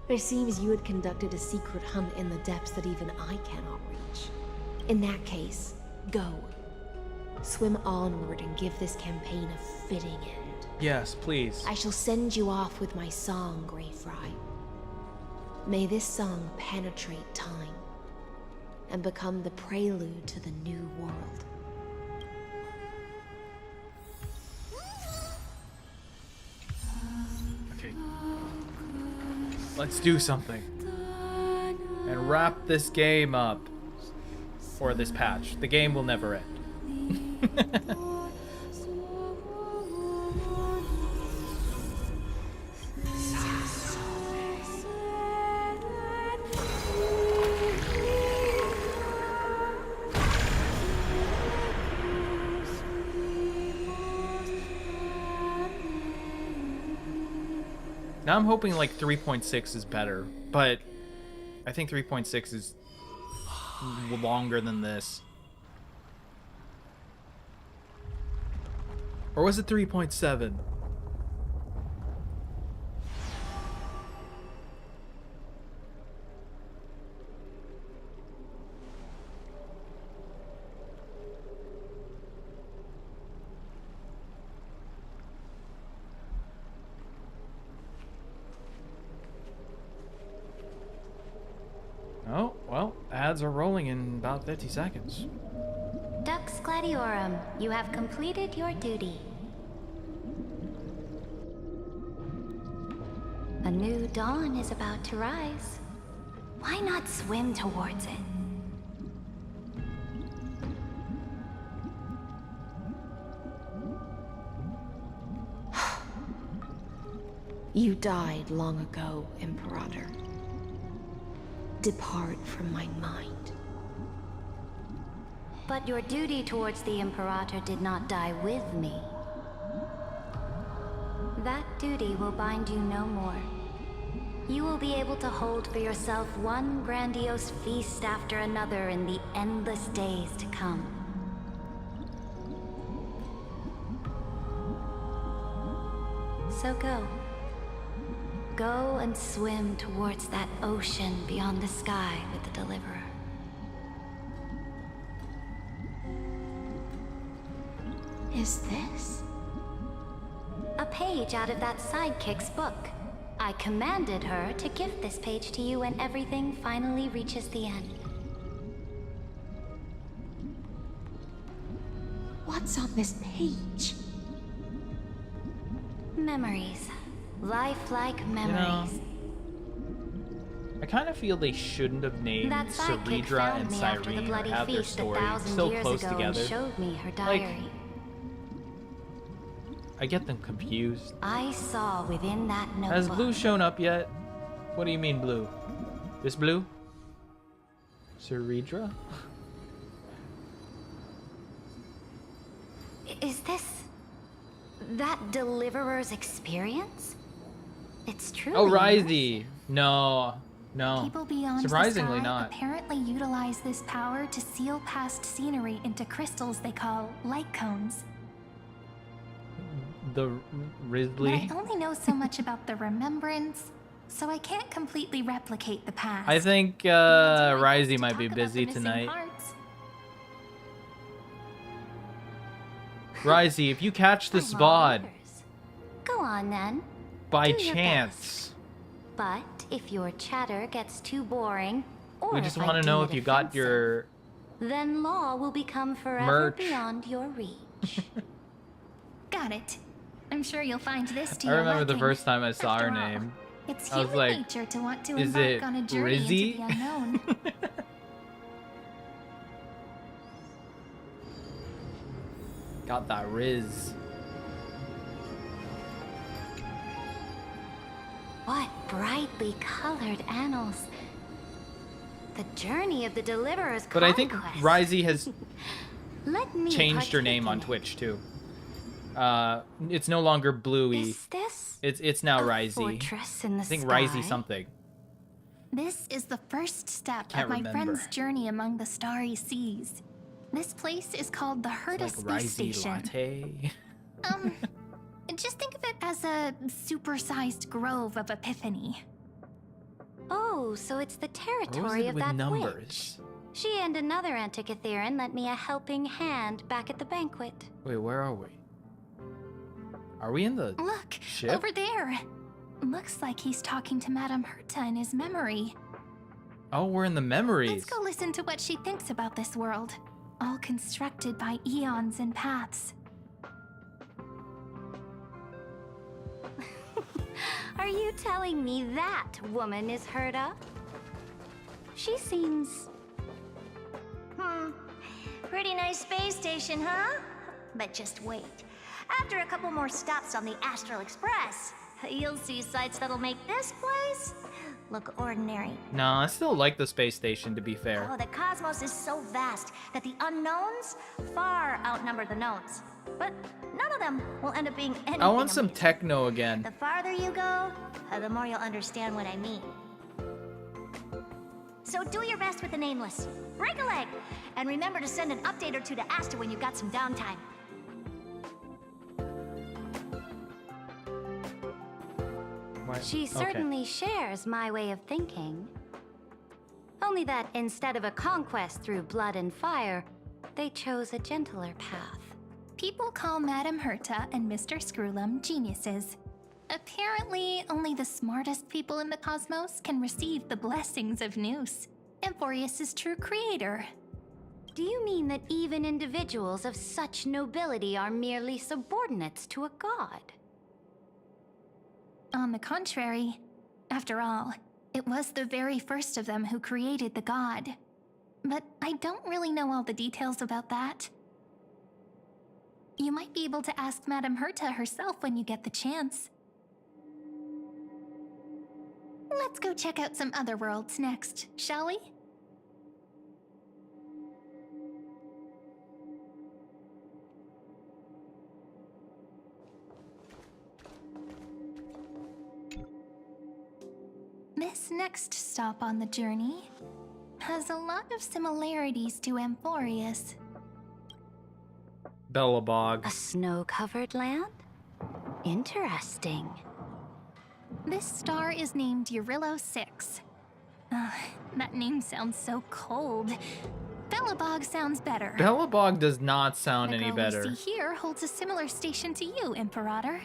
It seems you had conducted a secret hunt in the depths that even I cannot reach. In that case, go. Swim onward and give this campaign a fitting end. Yes, please. I shall send you off with my song, Greyfry. May this song penetrate time and become the prelude to the new world. Okay. Let's do something. And wrap this game up. Or this patch. The game will never end. Now I'm hoping like 3.6 is better, but I think 3.6 is longer than this. Or was it 3.7? Oh, well, ads are rolling in about 50 seconds. Dux Gladiorum, you have completed your duty. A new dawn is about to rise. Why not swim towards it? You died long ago, Imperator. Depart from my mind. But your duty towards the Imperator did not die with me. That duty will bind you no more. You will be able to hold for yourself one grandiose feast after another in the endless days to come. So go. Go and swim towards that ocean beyond the sky with the Deliverer. Is this? A page out of that sidekick's book. I commanded her to gift this page to you when everything finally reaches the end. What's on this page? Memories. Lifelike memories. You know, I kind of feel they shouldn't have named That sidekick Ceredra found and me after the Cyrene or bloody have their feast story 1,000 so years close ago together. and showed me her diary. I get them confused. I saw within that notebook. Has Blue shown up yet? What do you mean, Blue? This Blue? Ceredra? Is this that Deliverer's experience? It's true. Oh, Risey. No. People beyond Surprisingly the sky not. apparently utilize this power to seal past scenery into crystals they call light cones. the But Risley. I only know so much about the remembrance, so I can't completely replicate the past. I think Risey might be busy tonight. Risey, if you catch this VOD Go on then. by Do your chance, But if your chatter gets too boring, or we just if I want to deem know it if you got offensive, your then law will become forever merch. beyond your reach. Got it. I'm sure you'll find this to I your remember the liking. first time I saw her After all, name. It's I was human like, nature to want to is embark it on a journey Rizzy? into the unknown. Got that Riz. What brightly colored annals. The journey of the Deliverer's But I think conquest. Risey has Let me changed her partake name in on it. Twitch too. It's no longer Bluey. Is this It's now a Risey. fortress in the I think sky? Risey something. This is the first step Can't of my remember. friend's journey among the starry seas. This place is called the Herta Like Space Risey Station. Latte. Just think of it as a supersized grove of Epiphany. Oh, so it's the What was territory it of with that numbers? witch. She and another Antikytherian lent me a helping hand back at the banquet. Wait, where are we? Are we in the Look, ship? over there. Looks like he's talking to Madame Herta in his memory. Oh, we're in the memories. Let's go listen to what she thinks about this world, all constructed by eons and paths. Are you telling me that woman is Herta? She seems... Pretty nice space station, huh? But just wait. After a couple more stops on the Astral Express, you'll see sights that'll make this place look ordinary. No, I still like the space station, to be fair. Oh, the cosmos is so vast that the unknowns far outnumber the knowns. But none of them will end up being anything I want some amazing. techno again. The farther you go, the more you'll understand what I mean. So do your best with the nameless. Break a leg! And remember to send an update or two to Asta when you've got some downtime. She certainly shares my way of thinking. Only that instead of a conquest through blood and fire, they chose a gentler path. People call Madame Herta and Mr. Screwlum geniuses. Apparently, only the smartest people in the cosmos can receive the blessings of Noose, Amphorius' true creator. Do you mean that even individuals of such nobility are merely subordinates to a god? On the contrary, after all, it was the very first of them who created the god. But I don't really know all the details about that. You might be able to ask Madame Herta herself when you get the chance. Let's go check out some other worlds next, shall we? This next stop on the journey has a lot of similarities to Amphorius. Bellabog. A snow-covered land? Interesting. This star is named Eurillo 6. That name sounds so cold. Bellabog sounds better. Bellabog does not sound The any girl better. we see here holds a similar station to you, Imperator.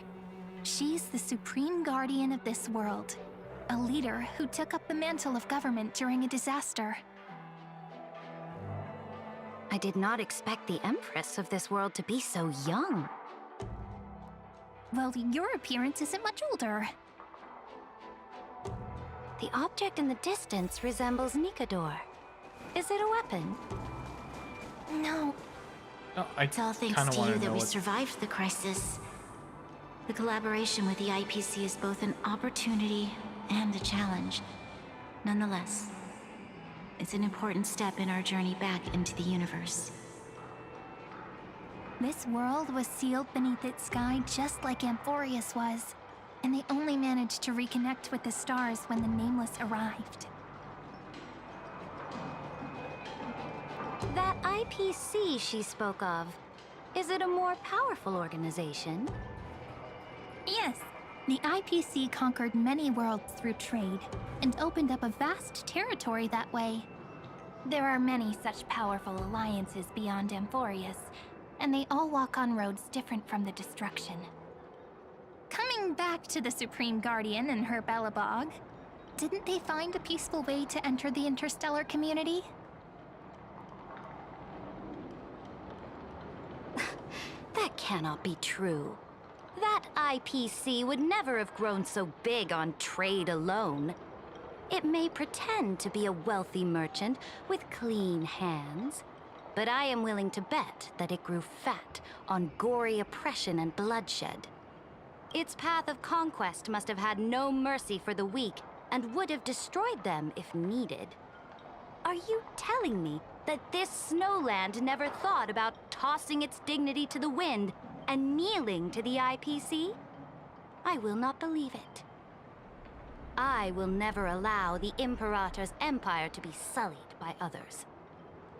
She's the supreme guardian of this world. A leader who took up the mantle of government during a disaster. I did not expect the Empress of this world to be so young. Well, your appearance isn't much older. The object in the distance resembles Nikador. Is it a weapon? No. Oh, I It's all thanks kinda to wanna you that know we what- survived the crisis. The collaboration with the IPC is both an opportunity and a challenge. Nonetheless, it's an important step in our journey back into the universe. This world was sealed beneath its sky just like Amphorius was, and they only managed to reconnect with the stars when the Nameless arrived. That IPC she spoke of, is it a more powerful organization? Yes, the IPC conquered many worlds through trade, and opened up a vast territory that way. There are many such powerful alliances beyond Amphorius, and they all walk on roads different from the destruction. Coming back to the Supreme Guardian and her Belobog, didn't they find a peaceful way to enter the interstellar community? That cannot be true. That IPC would never have grown so big on trade alone. It may pretend to be a wealthy merchant with clean hands, but I am willing to bet that it grew fat on gory oppression and bloodshed. Its path of conquest must have had no mercy for the weak and would have destroyed them if needed. Are you telling me that this snowland never thought about tossing its dignity to the wind and kneeling to the IPC? I will not believe it. I will never allow the Imperator's empire to be sullied by others.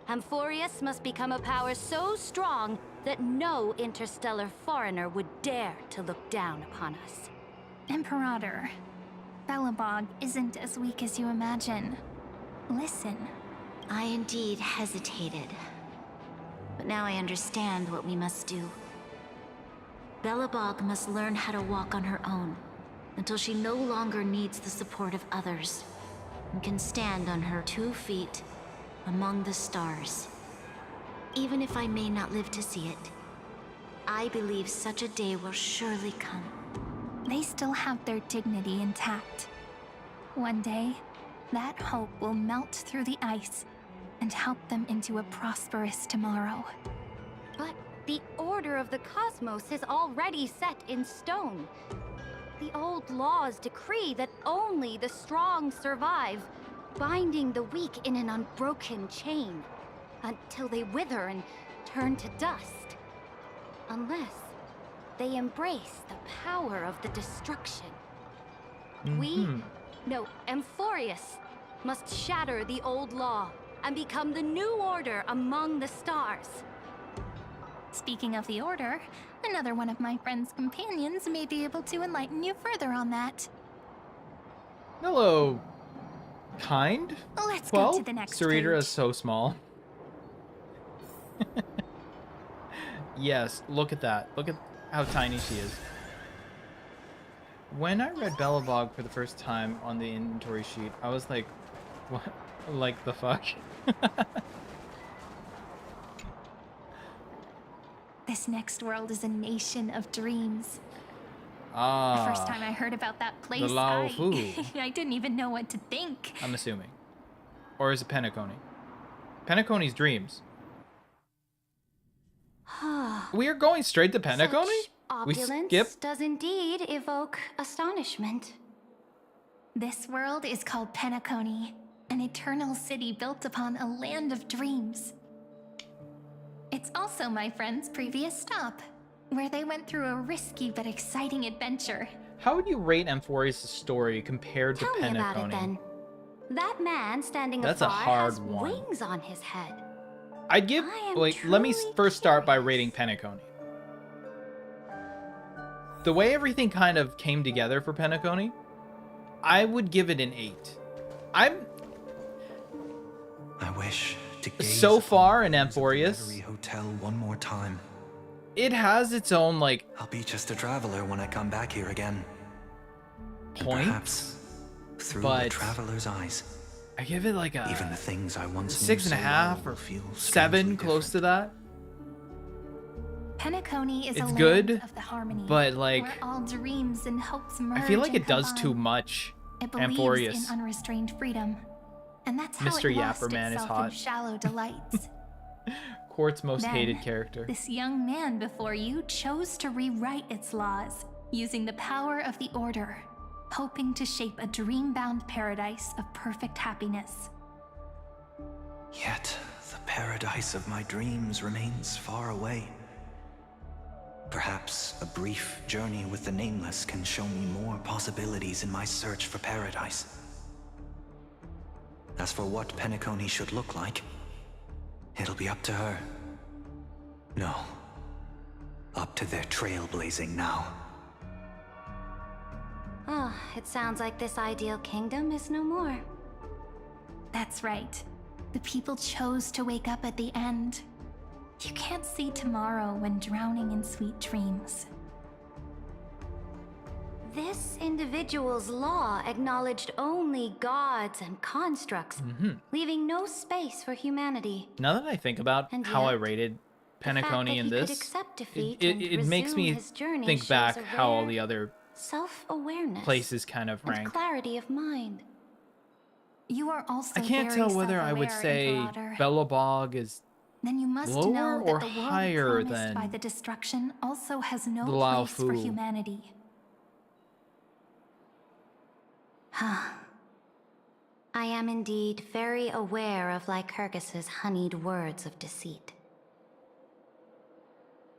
Amphorius must become a power so strong that no interstellar foreigner would dare to look down upon us. Imperator, Belobog isn't as weak as you imagine. Listen. I indeed hesitated. But now I understand what we must do. Belobog must learn how to walk on her own, until she no longer needs the support of others, and can stand on her 2 feet among the stars. Even if I may not live to see it, I believe such a day will surely come. They still have their dignity intact. One day, that hope will melt through the ice and help them into a prosperous tomorrow. But the order of the cosmos is already set in stone. The old laws decree that only the strong survive, binding the weak in an unbroken chain, until they wither and turn to dust. Unless they embrace the power of the destruction. Amphorius must shatter the old law and become the new order among the stars. Speaking of the order, another one of my friend's companions may be able to enlighten you further on that. Hello, kind? Let's go to the next Sarita page. is so small. Yes, look at that. Look at how tiny she is. When I read Belobog for the first time on the inventory sheet, I was like, what? Like the fuck? This next world is a nation of dreams. Ah. The first time I heard about that place, Lao Fu. I didn't even know what to think. I'm assuming. Or is it Penacony? Penacony's dreams. We are going straight to Penacony? We Opulence skip? does indeed evoke astonishment. This world is called Penacony, an eternal city built upon a land of dreams. It's also my friend's previous stop, where they went through a risky but exciting adventure. How would you rate Amphorius' story compared to Tell me Penacony? about it then. That man standing That's a afar hard has one. wings on his head. I'd give, like, let me first start by rating Penacony. The way everything kind of came together for Penacony, I would give it an 8. I wish to gaze so far in upon Amphorius, Reverie Hotel one more time. It has its own, like, I'll be just a traveler when I come back here again. points, Perhaps through but the traveler's eyes. I give it like a Even the things I once 6.5 or 7, close to that. Penacony is It's a good, land of the harmony, but, like, where all dreams and hopes merge I feel like and it does combine. too much. It believes Amphorius. in unrestrained freedom, and that's how Mr. it lost Yapper Man is itself in hot. shallow delights. Court's most Then, hated character. This young man before you chose to rewrite its laws, using the power of the Order, hoping to shape a dream-bound paradise of perfect happiness. Yet, the paradise of my dreams remains far away. Perhaps a brief journey with the Nameless can show me more possibilities in my search for paradise. As for what Penacony should look like, it'll be up to her. No, up to their trailblazing now. Oh, it sounds like this ideal kingdom is no more. That's right. The people chose to wake up at the end. You can't see tomorrow when drowning in sweet dreams. This individual's law acknowledged only gods and constructs, leaving no space for humanity. Now that I think about And how I yet, rated the fact Penacony that in he could this, accept defeat it and makes me resume his journey think shows back a how all rare the other self-awareness places kind of and rank. clarity of mind. You are also I can't very tell whether I would say self-aware, Imperator. Belobog is Then you must lower know or that the world higher promised by than the destruction also has no the Lao place for Fu. humanity. I am indeed very aware of Lycurgus's honeyed words of deceit.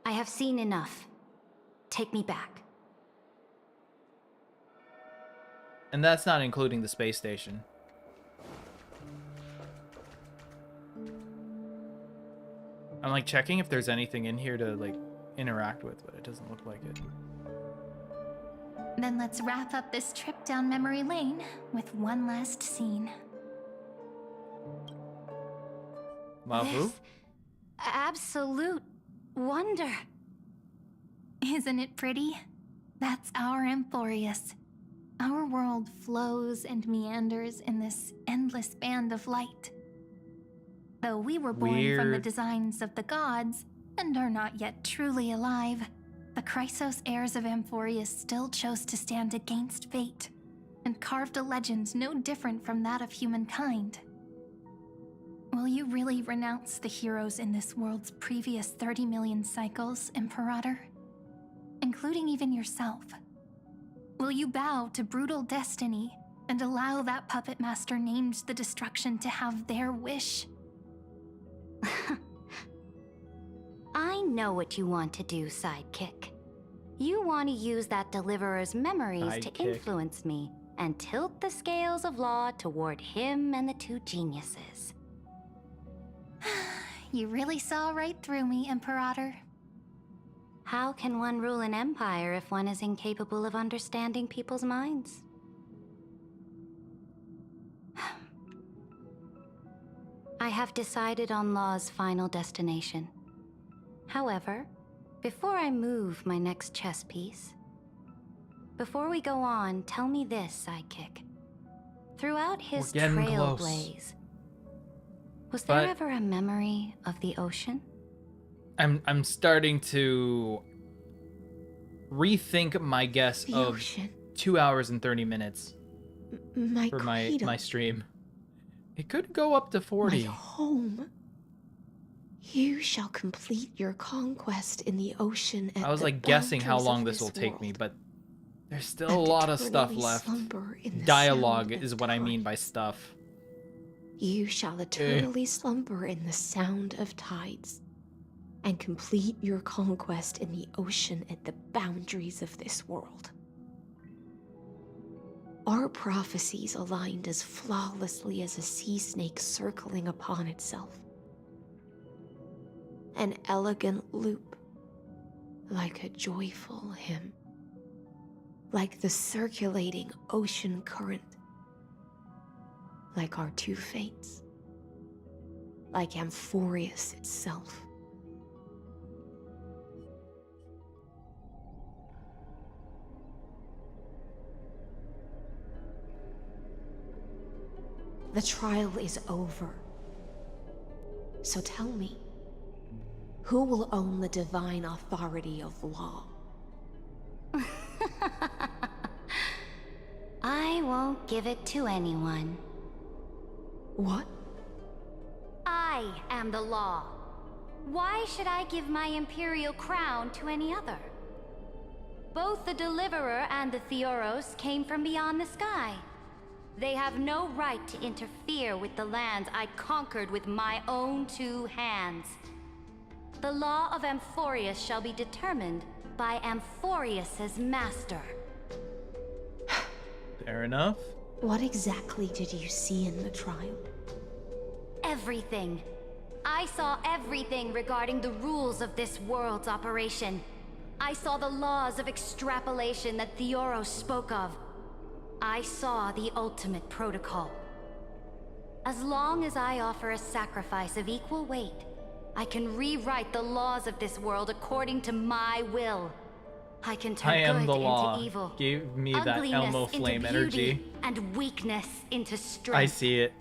I have seen enough. Take me back. And that's not including the space station. I'm like checking if there's anything in here to like interact with, but it doesn't look like it. Then let's wrap up this trip down memory lane with one last scene. Mabu? Absolute wonder. Isn't it pretty? That's our Amphorius. Our world flows and meanders in this endless band of light. Though we were born from the Weird. designs of the gods and are not yet truly alive, the Chrysos heirs of Amphorius still chose to stand against fate and carved a legend no different from that of humankind. Will you really renounce the heroes in this world's previous 30 million cycles, Imperator? Including even yourself. Will you bow to brutal destiny and allow that puppet master named the destruction to have their wish? I know what you want to do, sidekick. You want to use that deliverer's memories to Sidekick. influence me and tilt the scales of law toward him and the two geniuses. You really saw right through me, Imperator. How can one rule an empire if one is incapable of understanding people's minds? I have decided on Law's final destination. However, before I move my next chess piece, before we go on, tell me this, sidekick. Throughout his We're getting close. trailblaze, was there But- ever a memory of the ocean? I'm starting to rethink my guess The of ocean. 2 hours and 30 minutes My for cradle. my stream. It could go up to 40. My home. You shall complete your conquest in the ocean at I was the like guessing how boundaries of long this will take world. me, but there's still a lot of stuff eternally left. slumber in the Dialogue sound is of what I time. mean by stuff. You shall eternally slumber in the sound of tides, and complete your conquest in the ocean at the boundaries of this world. Our prophecies aligned as flawlessly as a sea snake circling upon itself. An elegant loop, like a joyful hymn, like the circulating ocean current, like our two fates, like Amphorius itself. The trial is over. So tell me, who will own the divine authority of law? I won't give it to anyone. What? I am the law. Why should I give my imperial crown to any other? Both the Deliverer and the Theoros came from beyond the sky. They have no right to interfere with the lands I conquered with my own two hands. The law of Amphorius shall be determined by Amphorius's master. Fair enough. What exactly did you see in the trial? Everything. I saw everything regarding the rules of this world's operation. I saw the laws of extrapolation that Theoros spoke of. I saw the ultimate protocol. As long as I offer a sacrifice of equal weight, I can rewrite the laws of this world according to my will. I can turn good into evil. Give me that Elmo flame energy. And weakness into strength. I see it.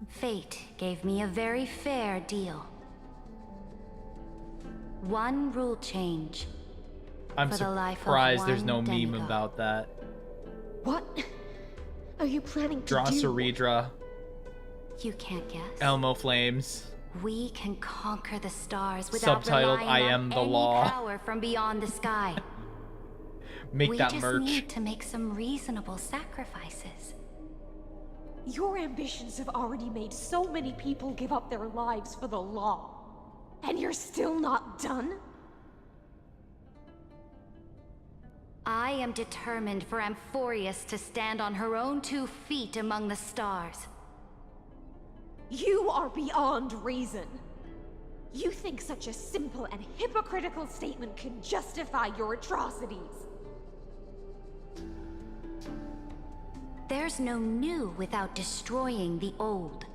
Fate gave me a very fair deal. One rule change. I'm surprised there's no meme about that. What are you planning to Draw do? Ceredra. You can't guess. Elmo flames. We can conquer the stars without Subtitled, relying I on am the any law. power from beyond the sky. Make that merch. We just need to make some reasonable sacrifices. Your ambitions have already made so many people give up their lives for the law. And you're still not done? I am determined for Amphorius to stand on her own 2 feet among the stars. You are beyond reason. You think such a simple and hypocritical statement can justify your atrocities. There's no new without destroying the old.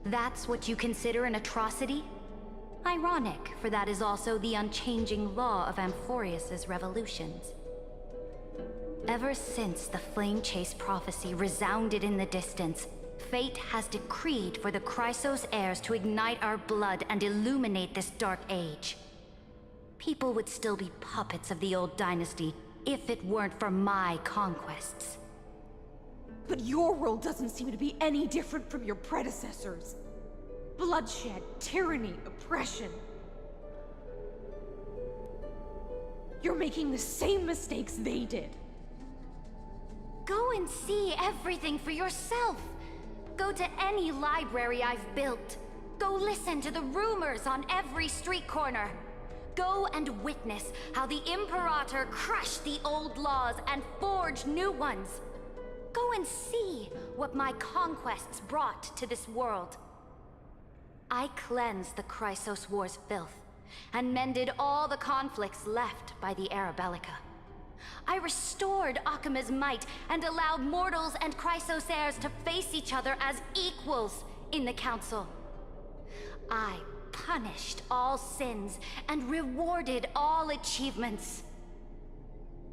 That's what you consider an atrocity? Ironic, for that is also the unchanging law of Amphorius's revolutions. Ever since the Flame Chase prophecy resounded in the distance, fate has decreed for the Chrysos heirs to ignite our blood and illuminate this dark age. People would still be puppets of the old dynasty if it weren't for my conquests. But your world doesn't seem to be any different from your predecessors. Bloodshed, tyranny, oppression. You're making the same mistakes they did. Go and see everything for yourself. Go to any library I've built. Go listen to the rumors on every street corner. Go and witness how the Imperator crushed the old laws and forged new ones. Go and see what my conquests brought to this world. I cleansed the Chrysos War's filth, and mended all the conflicts left by the Era Bellica. I restored Akima's might, and allowed mortals and Chrysos heirs to face each other as equals in the Council. I punished all sins, and rewarded all achievements.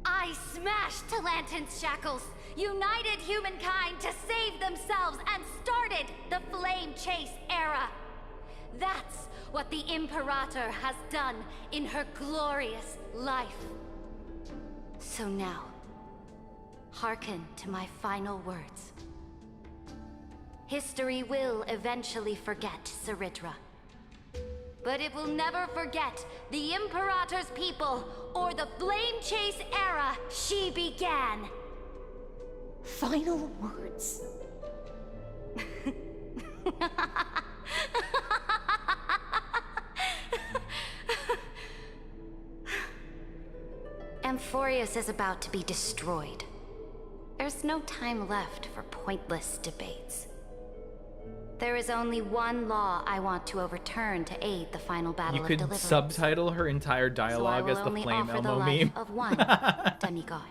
I smashed Talantin's shackles, united humankind to save themselves, and started the Flame Chase era. That's what the Imperator has done in her glorious life. So now, hearken to my final words. History will eventually forget Ceredra, but it will never forget the Imperator's people or the Flame Chase era she began. Final words. Amphorius is about to be destroyed. There's no time left for pointless debates. There is only one law I want to overturn to aid the final battle of deliverance. You could subtitle her entire dialogue as the Flame Elmo meme. Of one demigod.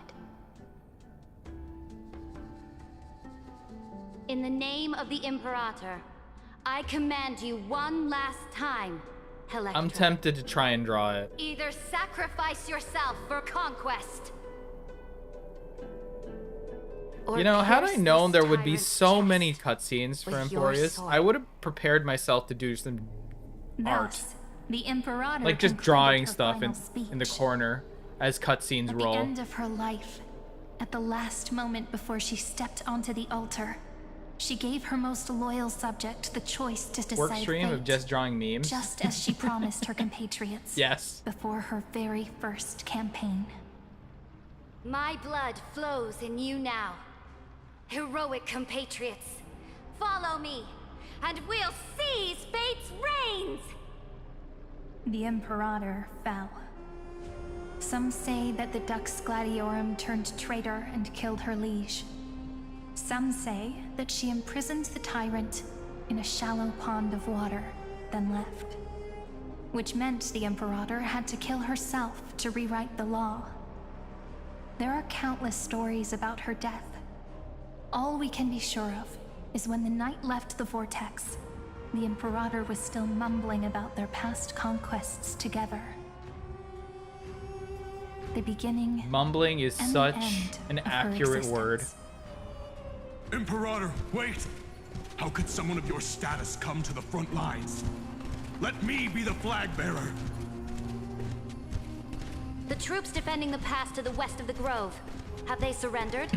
In the name of the Imperator, I command you one last time, Electra. I'm tempted to try and draw it. Either sacrifice yourself for conquest. You know, had I known there would be so many cutscenes for Amphorius, I would have prepared myself to do some art. The Imperator, like just drawing stuff in the corner as cutscenes roll. At the end of her life, at the last moment before she stepped onto the altar, she gave her most loyal subject the choice to decide Work stream fate, of just drawing memes. just as she promised her compatriots. Yes. Before her very first campaign. My blood flows in you now. Heroic compatriots, follow me, and we'll seize fate's reins! The Imperator fell. Some say that the Dux Gladiorum turned traitor and killed her liege. Some say that she imprisoned the tyrant in a shallow pond of water, then left. Which meant the Imperator had to kill herself to rewrite the law. There are countless stories about her death, All we can be sure of is when the knight left the vortex, the Imperator was still mumbling about their past conquests together. The beginning Mumbling is and such the end an of her accurate word. existence. Imperator, wait! How could someone of your status come to the front lines? Let me be the flag bearer. The troops defending the pass to the west of the grove. Have they surrendered?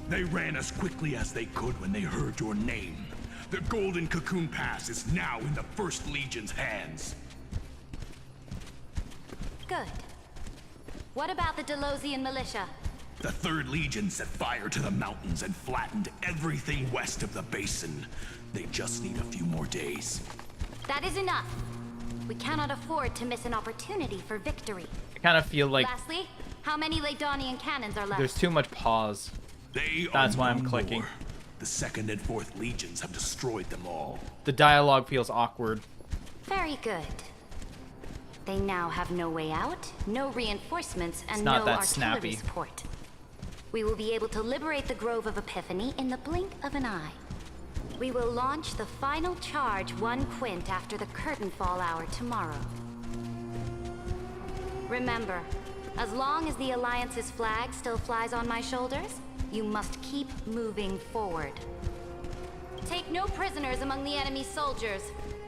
They ran as quickly as they could when they heard your name. The Golden Cocoon Pass is now in the First Legion's hands. Good. What about the Delosian militia? The Third Legion set fire to the mountains and flattened everything west of the basin. They just need a few more days. That is enough. We cannot afford to miss an opportunity for victory. I kind of feel like Lastly, how many Laydonian cannons are left? there's too much pause. That's why I'm clicking. The Second and Fourth Legions have destroyed them all. The dialogue feels awkward. Very good. They now have no way out, no reinforcements, and not no that artillery snappy. support. We will be able to liberate the Grove of Epiphany in the blink of an eye. We will launch the final charge 1 quint after the curtain fall hour tomorrow. Remember, as long as the Alliance's flag still flies on my shoulders, you must keep moving forward. Take no prisoners among the enemy soldiers.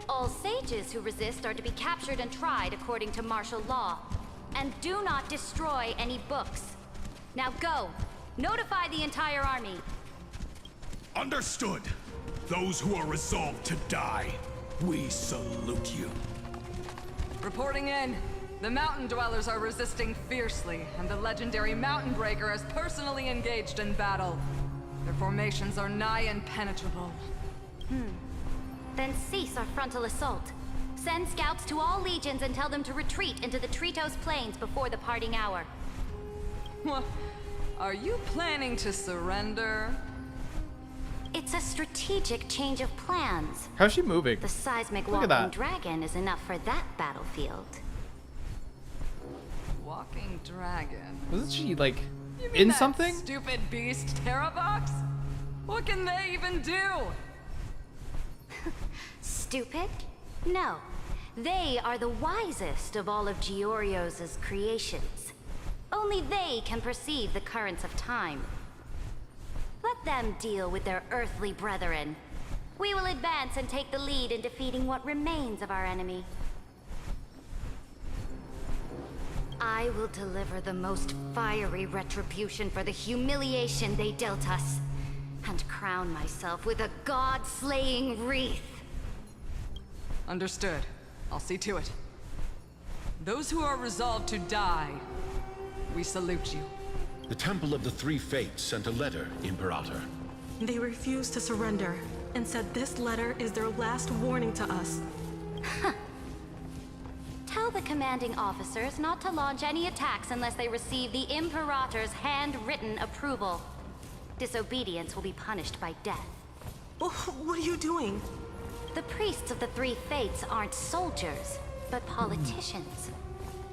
All sages who resist are to be captured and tried according to martial law. And do not destroy any books. Now go! Notify the entire army! Understood! Those who are resolved to die, we salute you. Reporting in. The mountain dwellers are resisting fiercely, and the legendary Mountain Breaker has personally engaged in battle. Their formations are nigh impenetrable. Then cease our frontal assault. Send scouts to all legions and tell them to retreat into the Tritos Plains before the parting hour. What? Are you planning to surrender? It's a strategic change of plans. How's she moving? The seismic Look at walking that. dragon is enough for that battlefield. Walking dragon. Wasn't she like You mean in that something? Stupid beast, Terravox? What can they even do? Stupid? No. They are the wisest of all of Giorio's creations. Only they can perceive the currents of time. Let them deal with their earthly brethren. We will advance and take the lead in defeating what remains of our enemy. I will deliver the most fiery retribution for the humiliation they dealt us, and crown myself with a god-slaying wreath. Understood. I'll see to it. Those who are resolved to die, we salute you. The Temple of the Three Fates sent a letter, Imperator. They refused to surrender and said this letter is their last warning to us. Tell the commanding officers not to launch any attacks unless they receive the Imperator's handwritten approval. Disobedience will be punished by death. What are you doing? The priests of the Three Fates aren't soldiers, but politicians.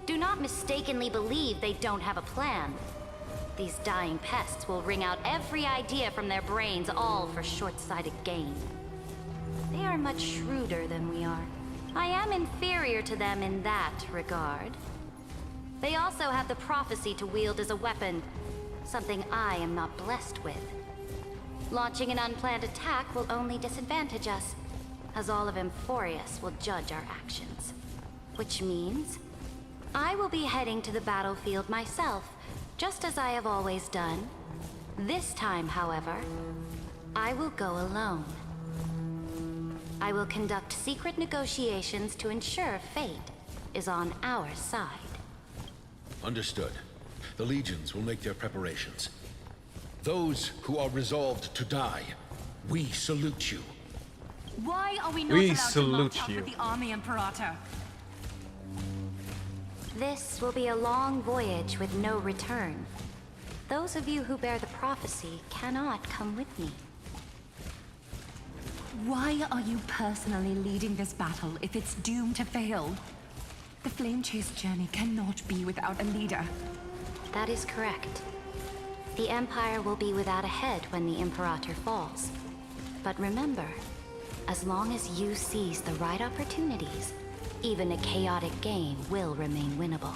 Do not mistakenly believe they don't have a plan. These dying pests will wring out every idea from their brains, all for short-sighted gain. They are much shrewder than we are. I am inferior to them in that regard. They also have the prophecy to wield as a weapon, something I am not blessed with. Launching an unplanned attack will only disadvantage us, as all of Emphorius will judge our actions. Which means, I will be heading to the battlefield myself, just as I have always done. This time, however, I will go alone. I will conduct secret negotiations to ensure fate is on our side. Understood. The legions will make their preparations. Those who are resolved to die, we salute you. Why are we not We allowed salute to march out you. with the army, Imperator? This will be a long voyage with no return. Those of you who bear the prophecy cannot come with me. Why are you personally leading this battle if it's doomed to fail? The Flame Chase journey cannot be without a leader. That is correct. The Empire will be without a head when the Imperator falls. But remember, as long as you seize the right opportunities, even a chaotic game will remain winnable.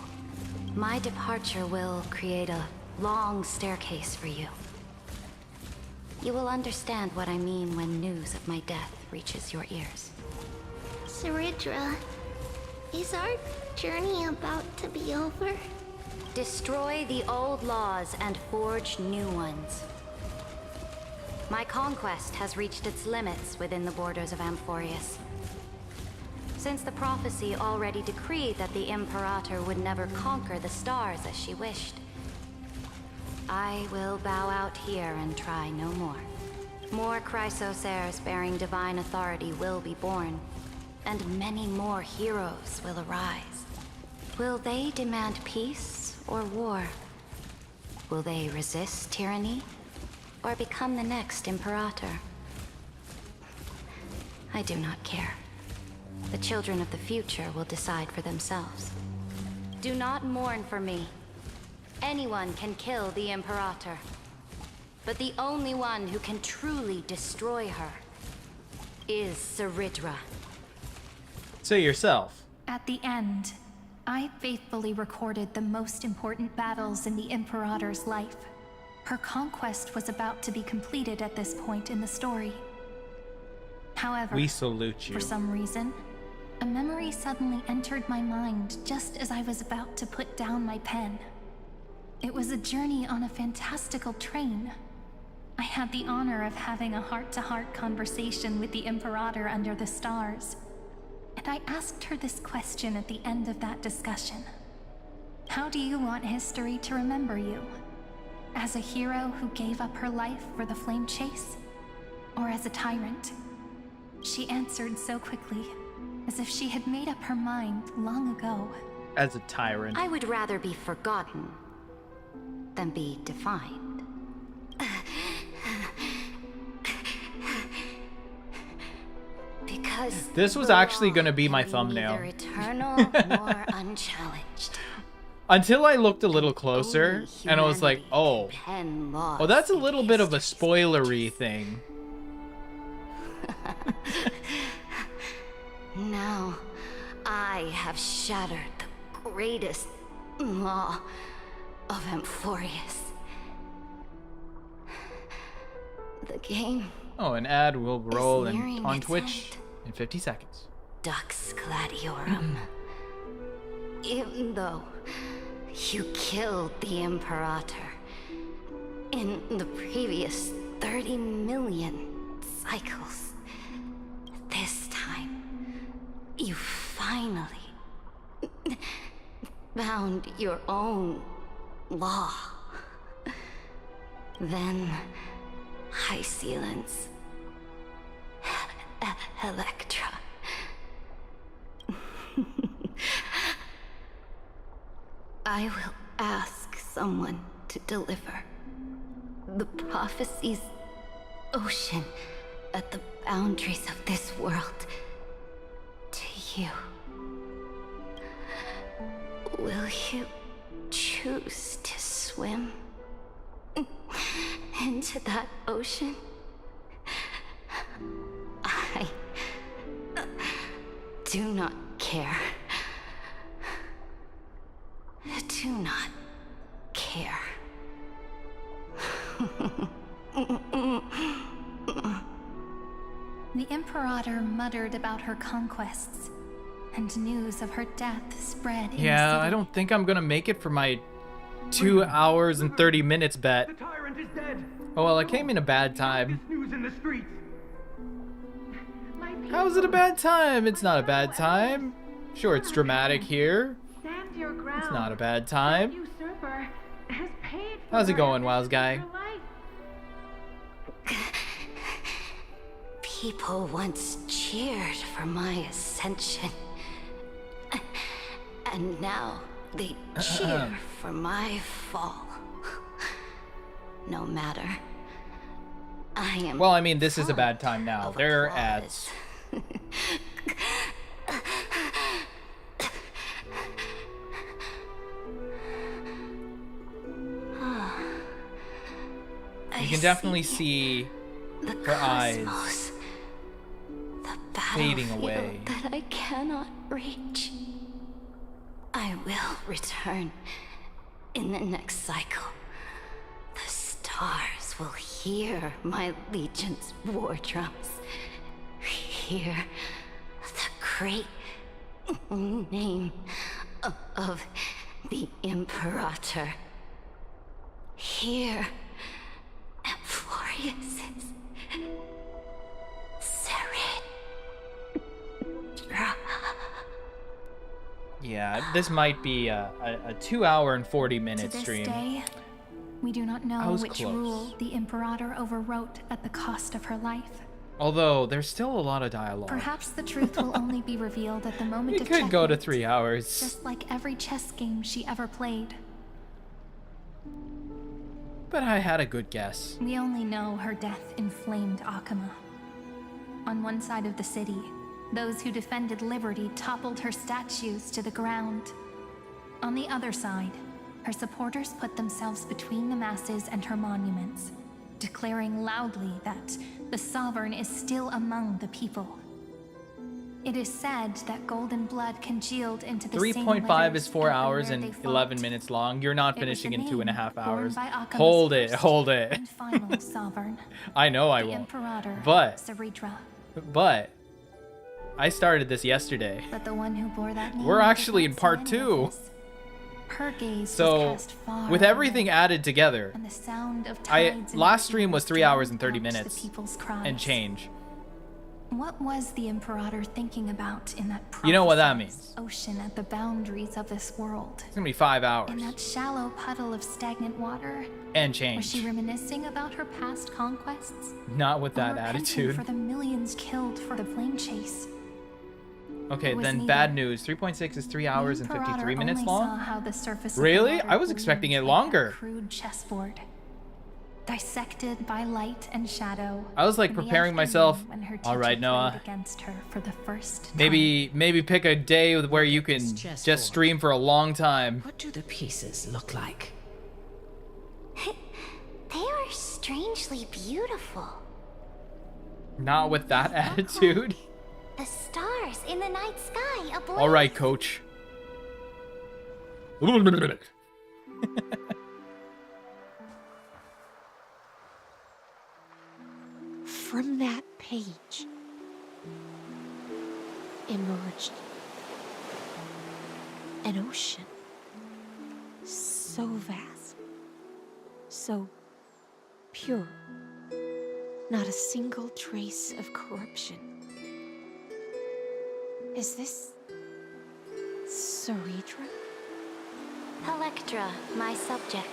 My departure will create a long staircase for you. You will understand what I mean when news of my death reaches your ears. Saridra, is our journey about to be over? Destroy the old laws and forge new ones. My conquest has reached its limits within the borders of Amphorius. Since the prophecy already decreed that the Imperator would never conquer the stars as she wished, I will bow out here and try no more. More Chrysos heirs bearing divine authority will be born, and many more heroes will arise. Will they demand peace or war? Will they resist tyranny or become the next Imperator? I do not care. The children of the future will decide for themselves. Do not mourn for me. Anyone can kill the Imperator, but the only one who can truly destroy her is Saridra. Say yourself. At the end, I faithfully recorded the most important battles in the Imperator's life. Her conquest was about to be completed at this point in the story. However, We salute you. for some reason, a memory suddenly entered my mind just as I was about to put down my pen. It was a journey on a fantastical train. I had the honor of having a heart-to-heart conversation with the Imperator under the stars, and I asked her this question at the end of that discussion. How do you want history to remember you? As a hero who gave up her life for the flame chase? Or as a tyrant? She answered so quickly, as if she had made up her mind long ago. As a tyrant. I would rather be forgotten than be defined. Because This was actually going to be my thumbnail. neither eternal nor unchallenged. Until I looked a little closer, and I was like, oh. Oh, that's a little bit of a spoilery thing. Now, I have shattered the greatest law of Amphorius. The game Oh, an ad will roll nearing on its Twitch in 50 seconds. Dux Gladiorum. Even though you killed the Imperator in the previous 30 million cycles, this time you finally found your own law. Then High Sealants, Electra. I will ask someone to deliver the prophecy's ocean at the boundaries of this world to you. Will you choose to swim into that ocean? I do not care. Do not care. The Imperator muttered about her conquests, and news of her death spread in the Yeah, city. I don't think I'm gonna make it for my 2 hours and 30 minutes bet. The tyrant is dead. Oh well, I came in a bad time. News in the streets. How is it a bad time? It's not a bad time. Sure, it's dramatic here. Stand your ground. It's not a bad time. Usurper has paid for How's it her going, Wiles Guy? your life. People once cheered for my ascension. And now they cheer for my fall. No matter. I am. Well, I mean, this is a bad time now. There are ads. You can definitely see her eyes fading away. That I cannot reach. I will return in the next cycle. The stars will hear my legion's war drums. Hear the great name of the Imperator. Hear Amphorius's Yeah, this might be a 2 hour and 40-minute stream. To this day, we do not know which close. rule the Imperator overwrote at the cost of her life. Although there's still a lot of dialogue. Perhaps the truth will only be revealed at the moment It of could go to checkmate, 3 hours. just like every chess game she ever played. But I had a good guess. We only know her death inflamed Akama. On one side of the city, those who defended liberty toppled her statues to the ground. On the other side, her supporters put themselves between the masses and her monuments, declaring loudly that the sovereign is still among the people. It is said that golden blood congealed into the same 3.5 letters is 4 hours everywhere and they 11 fought. minutes long. You're not It was finishing the in 2.5 name hours. borne by Akama's Hold it, first hold it. and final sovereign, I know I the won't. Imperator But Ceridra. I started this yesterday. But the one who bore that name We're was actually in not part so 2. envious. Her gaze was So cast far with everything added together, and the sound of I tides in last the stream was sea 3 hours and drowned 30 out minutes the people's cries. and change. What was the Imperator thinking about in that You know what that prophesied means. ocean at the boundaries of this world? It's gonna be 5 hours In that shallow puddle of stagnant water, and was change. she reminiscing about her past conquests? Not with Or that repenting attitude. for the millions killed for the plane chase? Okay, It was then neither. bad news. 3.6 is 3 hours and Imperator 53 minutes only saw long. how the surface of the Really? water I was expecting it gleamed like a longer. crude chessboard, dissected by light and shadow. I was like in the preparing afternoon myself. when her All teacher right, Noah. played against her for the first time. Maybe pick a day where you can just stream for a long time. What do the pieces look like? They are strangely beautiful. Not with that attitude. The stars in the night sky ablaze. All right, coach. From that page emerged an ocean so vast, so pure, not a single trace of corruption. Is this Ceridra? Electra, my subject.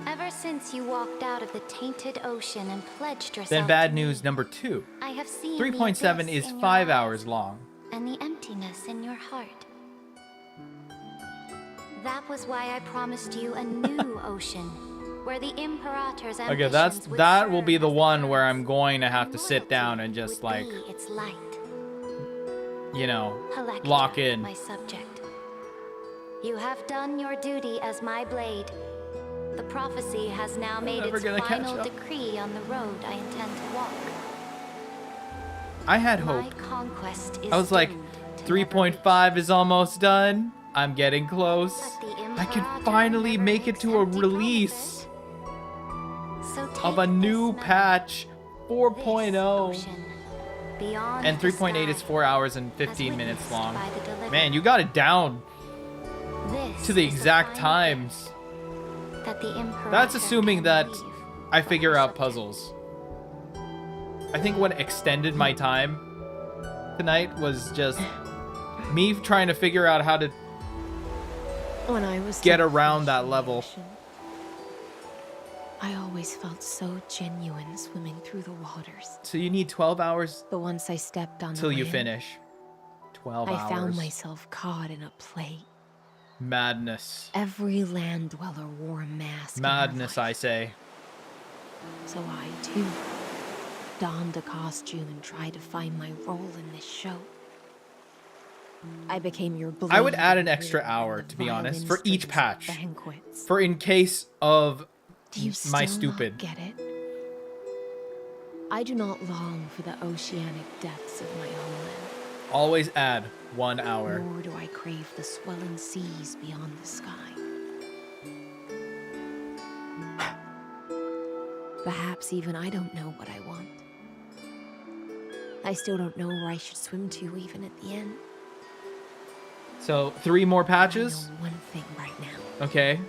Ever since you walked out of the tainted ocean and pledged yourself Then bad to me, news number 2. I have seen 3.7 the abyss is in 5 your hours eyes long. and the emptiness in your heart. That was why I promised you a new ocean, where the Imperator's Okay, ambitions would that will serve be the as one where I'm going to have to sit down and just like, be its light. you know, Electra, lock in. my subject. You have done your duty as my blade. The prophecy has now made never its gonna catch final up. decree on the road I intend to walk. I had My hope. conquest is I was like, doomed to 3.5 is almost done. I'm getting close. I can finally make it to a release of a new patch 4.0. beyond And the 3.8 is sky, 4 hours and 15 minutes long. by the deliverer. Man, you got it down This to the is exact final times. that the Imperator That's assuming can that leave. I figure out puzzles. I think what extended my time tonight was just me trying to figure out how to When I was get so around fresh that in level. ocean, I always felt so genuine swimming through the waters. So you need 12 hours But once I stepped on till the you land, finish. 12 I hours. found myself caught in a play. Madness. Every land dweller wore a mask. in her Madness, I say. So I, too, donned a costume and tried to find my role in this show. I became your blade. I would add an and extra rhythm hour, and to be violin honest, for each strings at patch. banquets. For in case of Do you my still stupid. not get it? I do not long for the oceanic depths of my homeland. Always add 1 hour. Nor do I crave the swelling seas beyond the sky. Perhaps even I don't know what I want. I still don't know where I should swim to even at the end. So 3 more patches? I know one thing right now. Okay.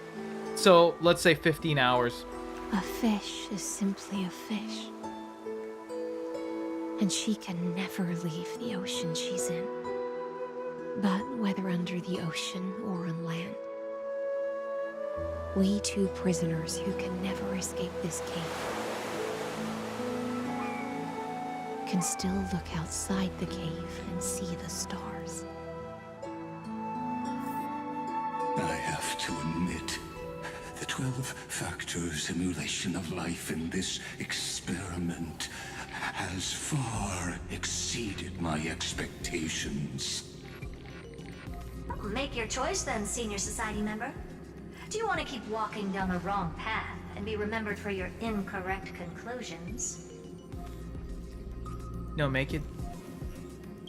So let's say 15 hours. A fish is simply a fish. And she can never leave the ocean she's in. But whether under the ocean or on land, we two prisoners who can never escape this cave can still look outside the cave and see the stars. I have to admit, the 12-factor simulation of life in this experiment has far exceeded my expectations. Make your choice then, senior society member. Do you want to keep walking down the wrong path and be remembered for your incorrect conclusions? No, make it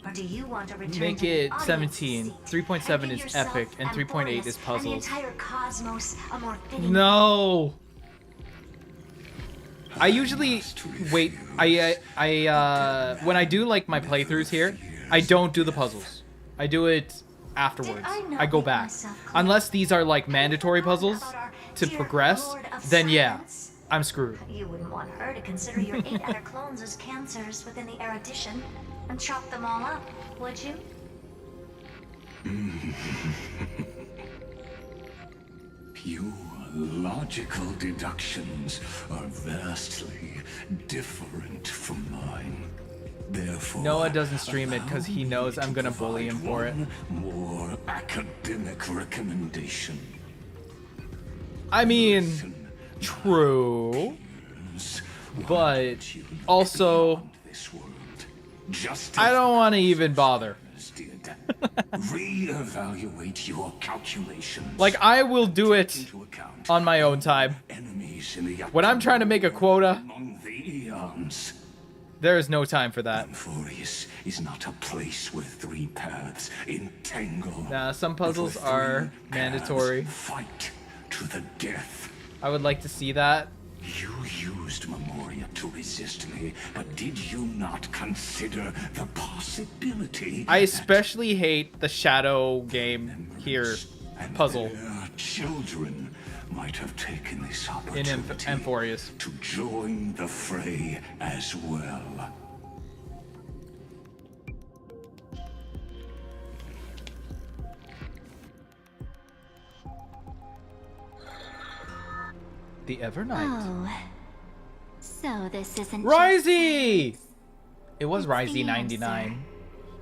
Or do you want to return make to it the audience 17. seat 3.7 and is give yourself epic and and 3.8 Boreas is and the puzzles. entire cosmos a more fitting No. I usually wait. When I do like my playthroughs here, I don't do the puzzles. I do it afterwards. I go back. Unless these are like mandatory puzzles to progress, then yeah, I'm screwed. You wouldn't want her to consider your 8 other clones as cancers within the erudition and chop them all up, would you? Your logical deductions are vastly different from mine. Therefore, Noah doesn't stream it because he knows I'm gonna bully him for it. More academic recommendation. I mean, true, but also, I don't want to even bother. Reevaluate your calculations. Like, I will do it on my own time. When I'm trying to make a quota, there is no time for that. Controversies is not a place where 3 paths entangle. Nah, some puzzles are mandatory. Fight to the death. I would like to see that. You used Memoria to resist me, but did you not consider the possibility? I especially hate the shadow game here puzzle. Their children might have taken this In opportunity Amphorius. to join the fray as well. The Evernight. Oh. So this isn't Risey! It was Risey 99.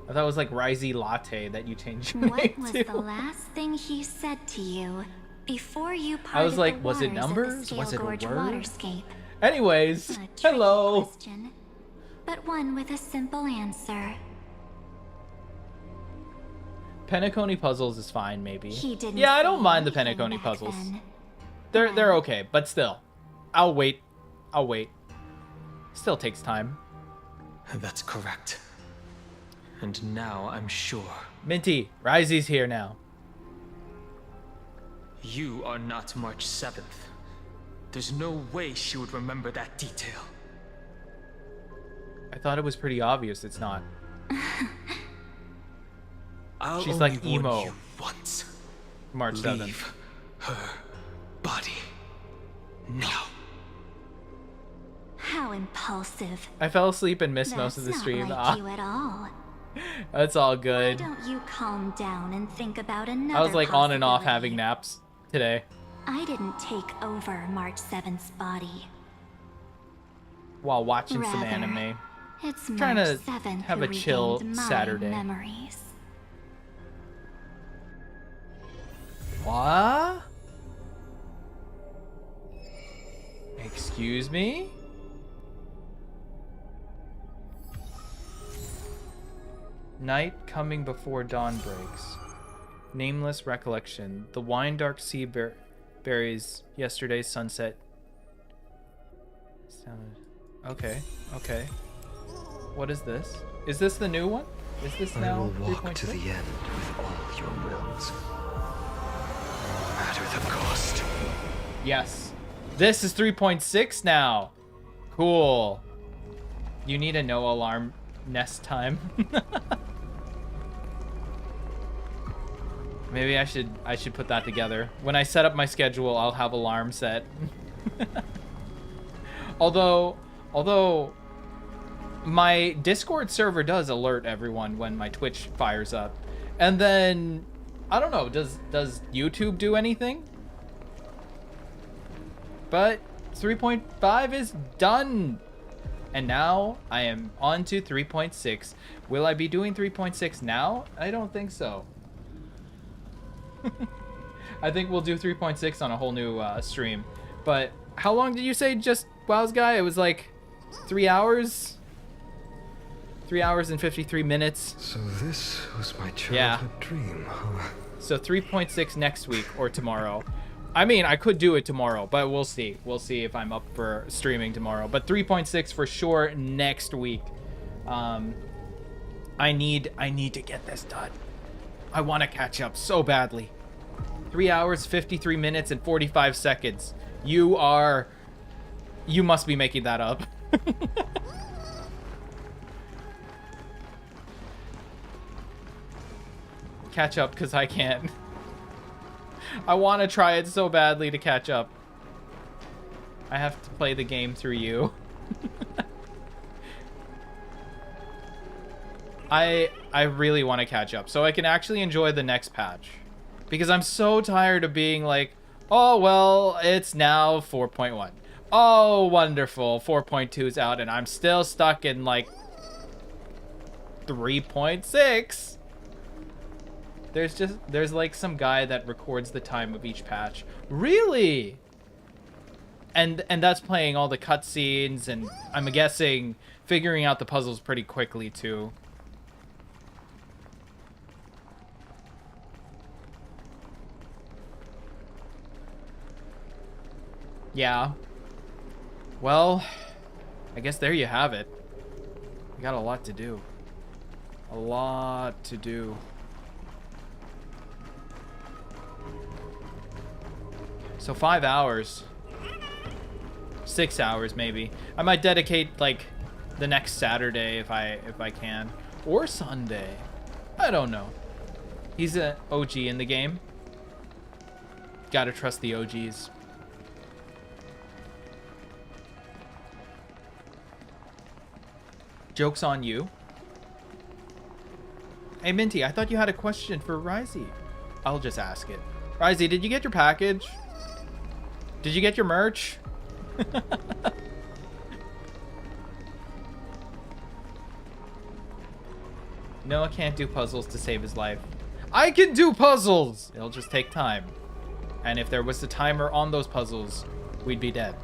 I thought it was like Risey Latte that you changed your What name was to. the last thing he said to you before you parted I was like, the was it waters of the numbers? Was it a Scale Gorge word? waterscape? Anyways, A tricky hello. question, but one with a simple answer. Penacony puzzles is fine, maybe. He didn't Yeah, I don't say mind the anything Penacony back puzzles. then. They're okay, but still. I'll wait. I'll wait. Still takes time. That's correct. And now I'm sure. Minty, Risey's here now. You are not March 7th. There's no way she would remember that detail. I thought it was pretty obvious it's not. I'll She's only like warn emo. you once. March 7th. Leave her body now. How impulsive. I fell asleep and missed most of the That's stream. not Ah, like you at all. that's all Why good. don't you calm down and think about another I was like on and off possibility? having naps today I didn't take over March 7th's body. while watching some Rather, anime. It's Trying March to 7th have who a chill regained my Saturday. memories. What? Excuse me? Night coming before dawn breaks. Nameless recollection. The wine dark sea buries yesterday's sunset Okay, okay. What is this? Is this the new one? Is this now? I will walk 3.6? to the end with all your wills, no matter the cost. Yes. This is 3.6 now. Cool. You need a no alarm nest time. Maybe I should put that together. When I set up my schedule, I'll have alarm set. Although my Discord server does alert everyone when my Twitch fires up. And then I don't know, does YouTube do anything? But 3.5 is done. And now I am on to 3.6. Will I be doing 3.6 now? I don't think so. I think we'll do 3.6 on a whole new stream. But how long did you say just WoW's guy? It was like 3 hours? 3 hours and 53 minutes. So this was my childhood dream, huh? So 3.6 next week or tomorrow. I mean, I could do it tomorrow, but we'll see. We'll see if I'm up for streaming tomorrow. But 3.6 for sure next week. I need to get this done. I want to catch up so badly. 3 hours, 53 minutes, and 45 seconds. You must be making that up. Catch up, because I can't. I want to try it so badly to catch up. I have to play the game through you. I really want to catch up so I can actually enjoy the next patch. Because I'm so tired of being like, oh, well, it's now 4.1. Oh, wonderful. 4.2 is out and I'm still stuck in like 3.6. There's like some guy that records the time of each patch. Really? And that's playing all the cutscenes, and I'm guessing figuring out the puzzles pretty quickly too. Yeah. Well, I guess there you have it. We got a lot to do. A lot to do. So 5 hours. 6 hours maybe. I might dedicate like the next Saturday if I can. Or Sunday. I don't know. He's an OG in the game. Gotta trust the OGs. Joke's on you. Hey Minty, I thought you had a question for Ryzie. I'll just ask it. Ryzie, did you get your package? Did you get your merch? Noah can't do puzzles to save his life. I can do puzzles! It'll just take time. And if there was a timer on those puzzles, we'd be dead.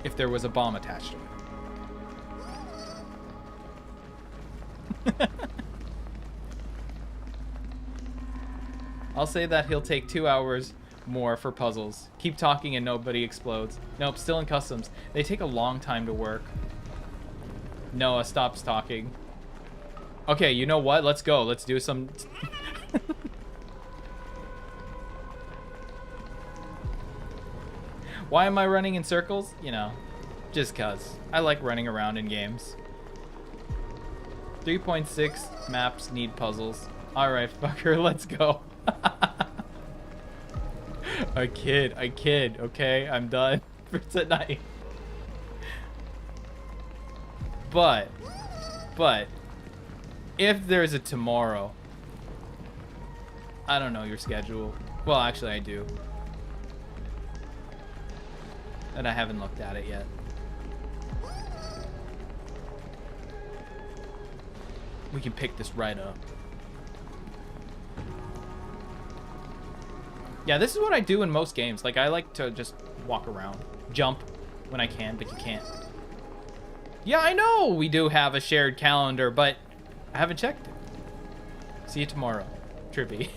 If there was a bomb attached to it. I'll say that he'll take 2 hours more for puzzles. Keep talking and nobody explodes. Nope, still in customs. They take a long time to work. Noah stops talking. Okay, you know what? Let's go. Let's do some... Why am I running in circles? You know, just cuz. I like running around in games. 3.6 maps need puzzles. Alright, fucker, let's go. I kid, okay? I'm done for tonight. But, if there's a tomorrow, I don't know your schedule. Well, actually I do. And I haven't looked at it yet. We can pick this right up. Yeah, this is what I do in most games. Like, I like to just walk around. Jump when I can, but you can't. Yeah, I know we do have a shared calendar, but I haven't checked it. See you tomorrow. Trippy.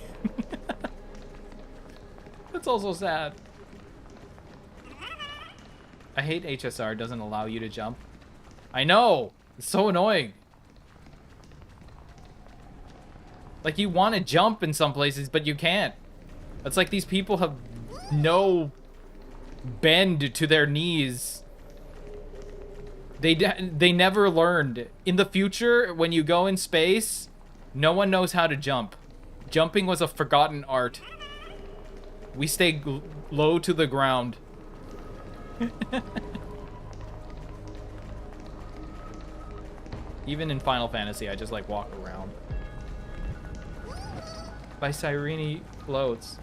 That's also sad. I hate HSR doesn't allow you to jump. I know! It's so annoying. Like, you want to jump in some places, but you can't. It's like these people have no bend to their knees. They never learned. In the future, when you go in space, no one knows how to jump. Jumping was a forgotten art. We stay low to the ground. Even in Final Fantasy, I just like walk around. By Cyrene floats.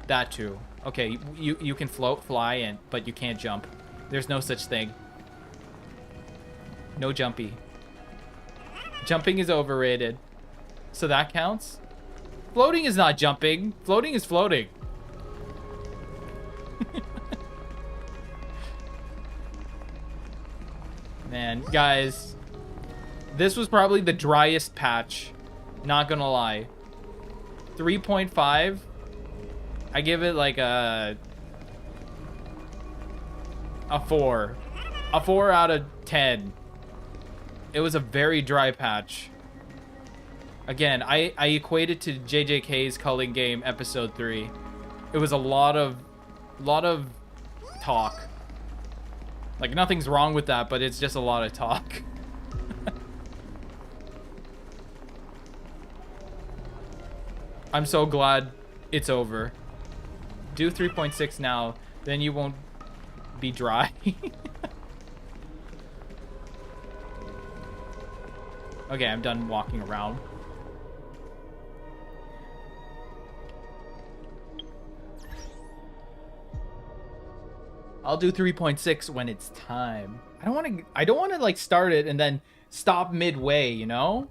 That too. Okay, you can fly, but you can't jump. There's no such thing. No jumpy. Jumping is overrated. So that counts? Floating is not jumping. Floating is floating. Man, guys. This was probably the driest patch. Not gonna lie. 3.5. I give it like a 4. A 4 out of 10. It was a very dry patch. Again, I equate it to JJK's Culling Game episode 3. It was a lot of talk. Like, nothing's wrong with that, but it's just a lot of talk. I'm so glad it's over. Do 3.6 now, then you won't be dry. Okay, I'm done walking around. I'll do 3.6 when it's time. I don't want to like start it and then stop midway, you know?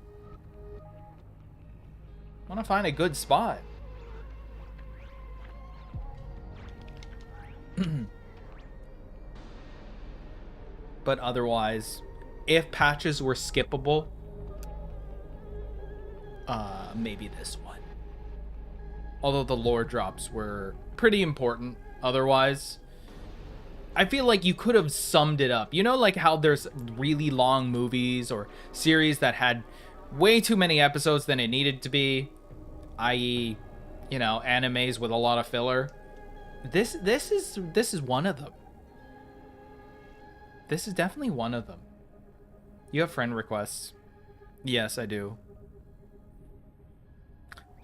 I want to find a good spot. But otherwise, if patches were skippable, maybe this one. Although the lore drops were pretty important otherwise. I feel like you could have summed it up. You know, like how there's really long movies or series that had way too many episodes than it needed to be, i.e., you know, animes with a lot of filler. This is one of them. This is definitely one of them. You have friend requests. Yes, I do.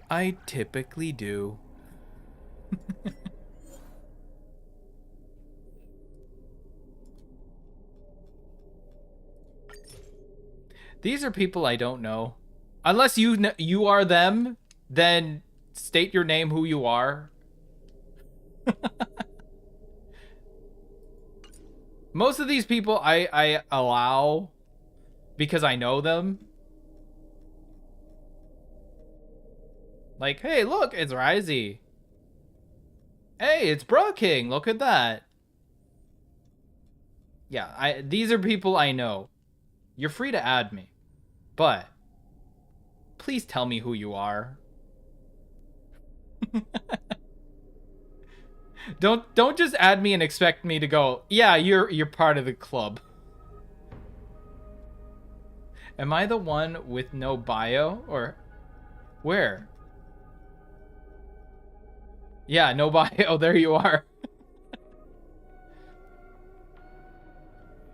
I typically do. These are people I don't know. Unless you are them, then state your name, who you are. Most of these people I allow because I know them. Like, hey, look, it's Risey. Hey, it's Bro King. Look at that. Yeah, these are people I know. You're free to add me. But please tell me who you are. Don't just add me and expect me to go, yeah, you're part of the club. Am I the one with no bio? Or where? Yeah, no bio. There you are.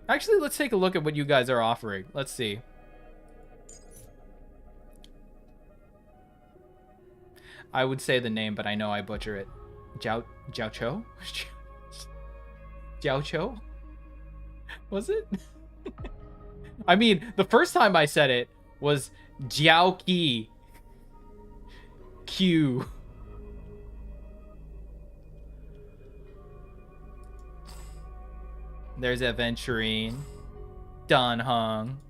Actually, let's take a look at what you guys are offering. Let's see. I would say the name, but I know I butcher it. Jiao Cho? Jiao Cho? Was it? I mean, the first time I said it was Jiao Ki. Q. There's Aventurine. Don Hung.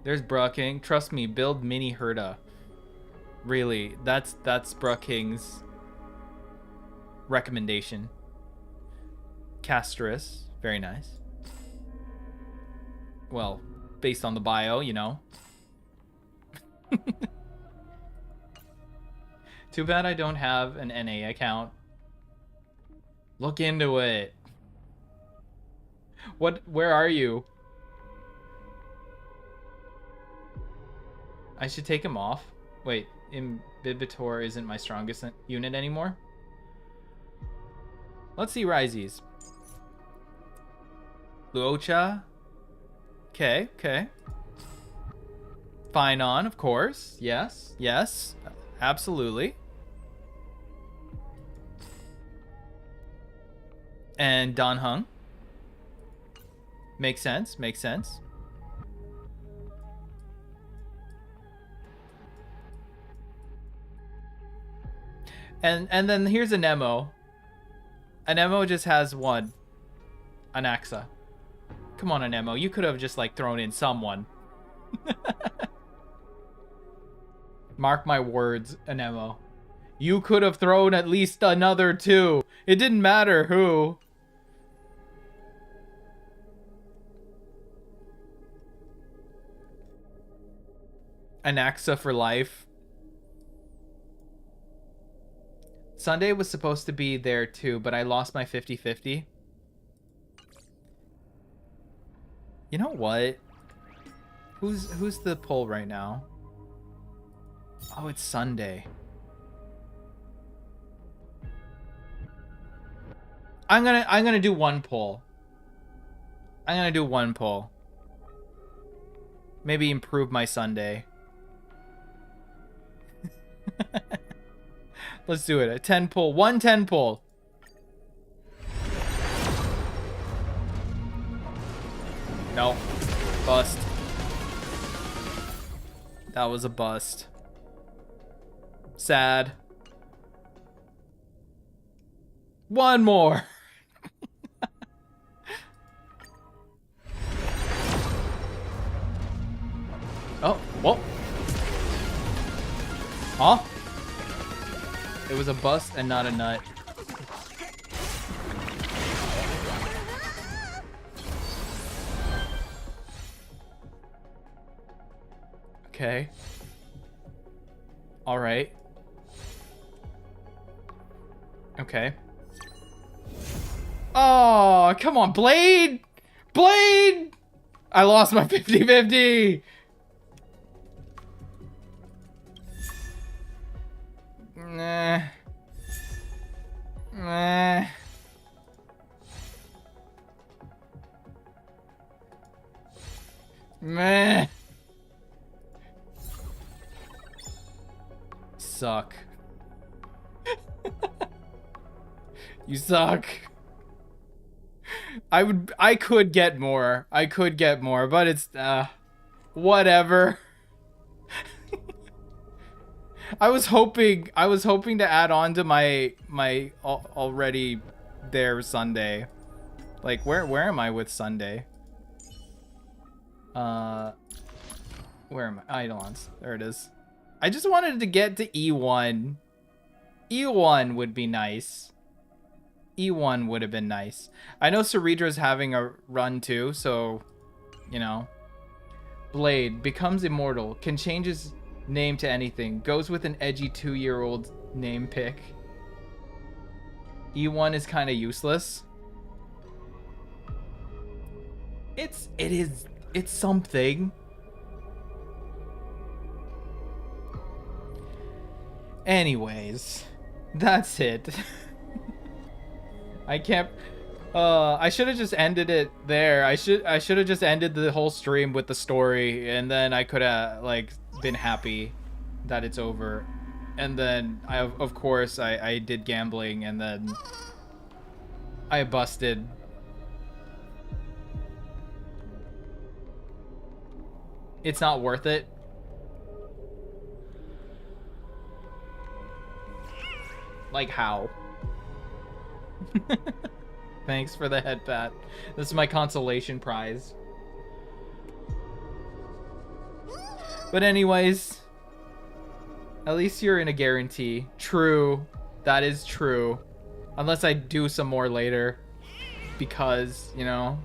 There's Brucking. Trust me, build Mini Herda. Really, that's Brucking's recommendation. Castris. Very nice. Well, based on the bio, you know. Too bad I don't have an NA account. Look into it. Where are you? I should take him off. Wait, Imbibitor isn't my strongest unit anymore? Let's see Ryzies. Luocha. Okay, okay. Finon, of course. Yes, yes. Absolutely. And Dan Heng. Makes sense, makes sense. And then here's a Nemo. A Nemo just has one. An Axa. Come on, Anemo. You could have just like thrown in someone. Mark my words, Anemo. You could have thrown at least another two. It didn't matter who. Anaxa for life. Sunday was supposed to be there too, but I lost my 50-50. You know what? Who's the poll right now? Oh, it's Sunday. I'm gonna do one poll. I'm gonna do one poll. Maybe improve my Sunday. Let's do it. A 10 pull. 110 pull. No. Bust. That was a bust. Sad. One more. Oh, whoa. Huh? It was a bust and not a nut. Okay. All right. Okay. Oh, come on, Blade! Blade! I lost my 50-50! Nah. Nah. Meh. Suck. You suck. I could get more. I could get more, but it's whatever. I was hoping to add on to my already there Sunday. Like where am I with Sunday? Where am I? Eidolons. There it is. I just wanted to get to E1. E1 would be nice. E1 would have been nice. I know Ceredra's having a run too, so you know. Blade becomes immortal, can change his name to anything, goes with an edgy 2-year-old name pick. E1 is kind of useless. It's something. Anyways, that's it. I can't. I should have just ended it there. I should have just ended the whole stream with the story, and then I could have like been happy that it's over. And then of course I did gambling, and then I busted. It's not worth it. Like how? Thanks for the head pat. This is my consolation prize. But anyways, at least you're in a guarantee. True. That is true. Unless I do some more later. Because, you know,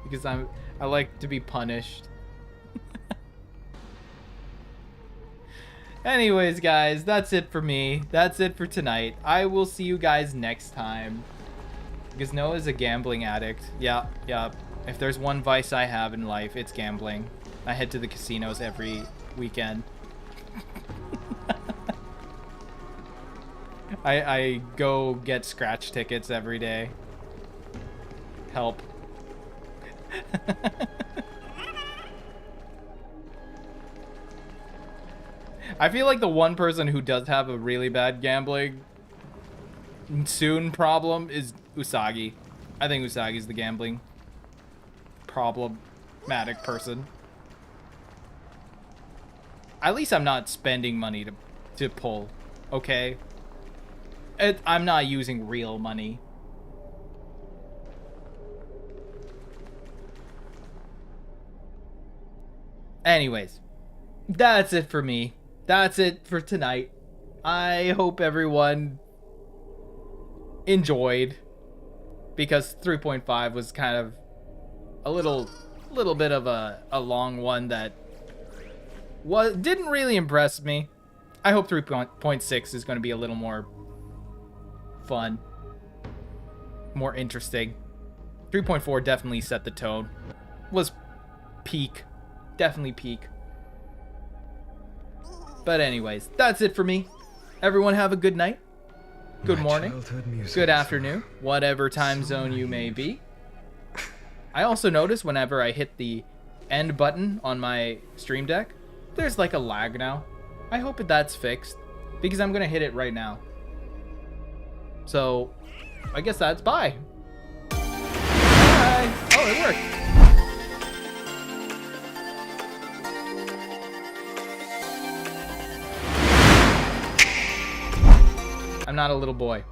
because I like to be punished. Anyways, guys, that's it for me. That's it for tonight. I will see you guys next time. Because Noah's a gambling addict. Yeah. If there's one vice I have in life, it's gambling. I head to the casinos every weekend. I go get scratch tickets every day. Help. I feel like the one person who does have a really bad gambling soon problem is Usagi. I think Usagi's the gambling problematic person. At least I'm not spending money to pull, okay? I'm not using real money. Anyways, that's it for me. That's it for tonight. I hope everyone enjoyed, because 3.5 was kind of a little bit of a long one that didn't really impress me. I hope 3.6 is going to be a little more fun, more interesting. 3.4 definitely set the tone. Was peak. Definitely peak. But anyways, that's it for me. Everyone have a good night, good morning, good afternoon, whatever time zone you may be. I also notice whenever I hit the end button on my stream deck, there's like a lag now. I hope that's fixed, because I'm gonna hit it right now. So, I guess that's bye. Bye. Oh, it worked. I'm not a little boy.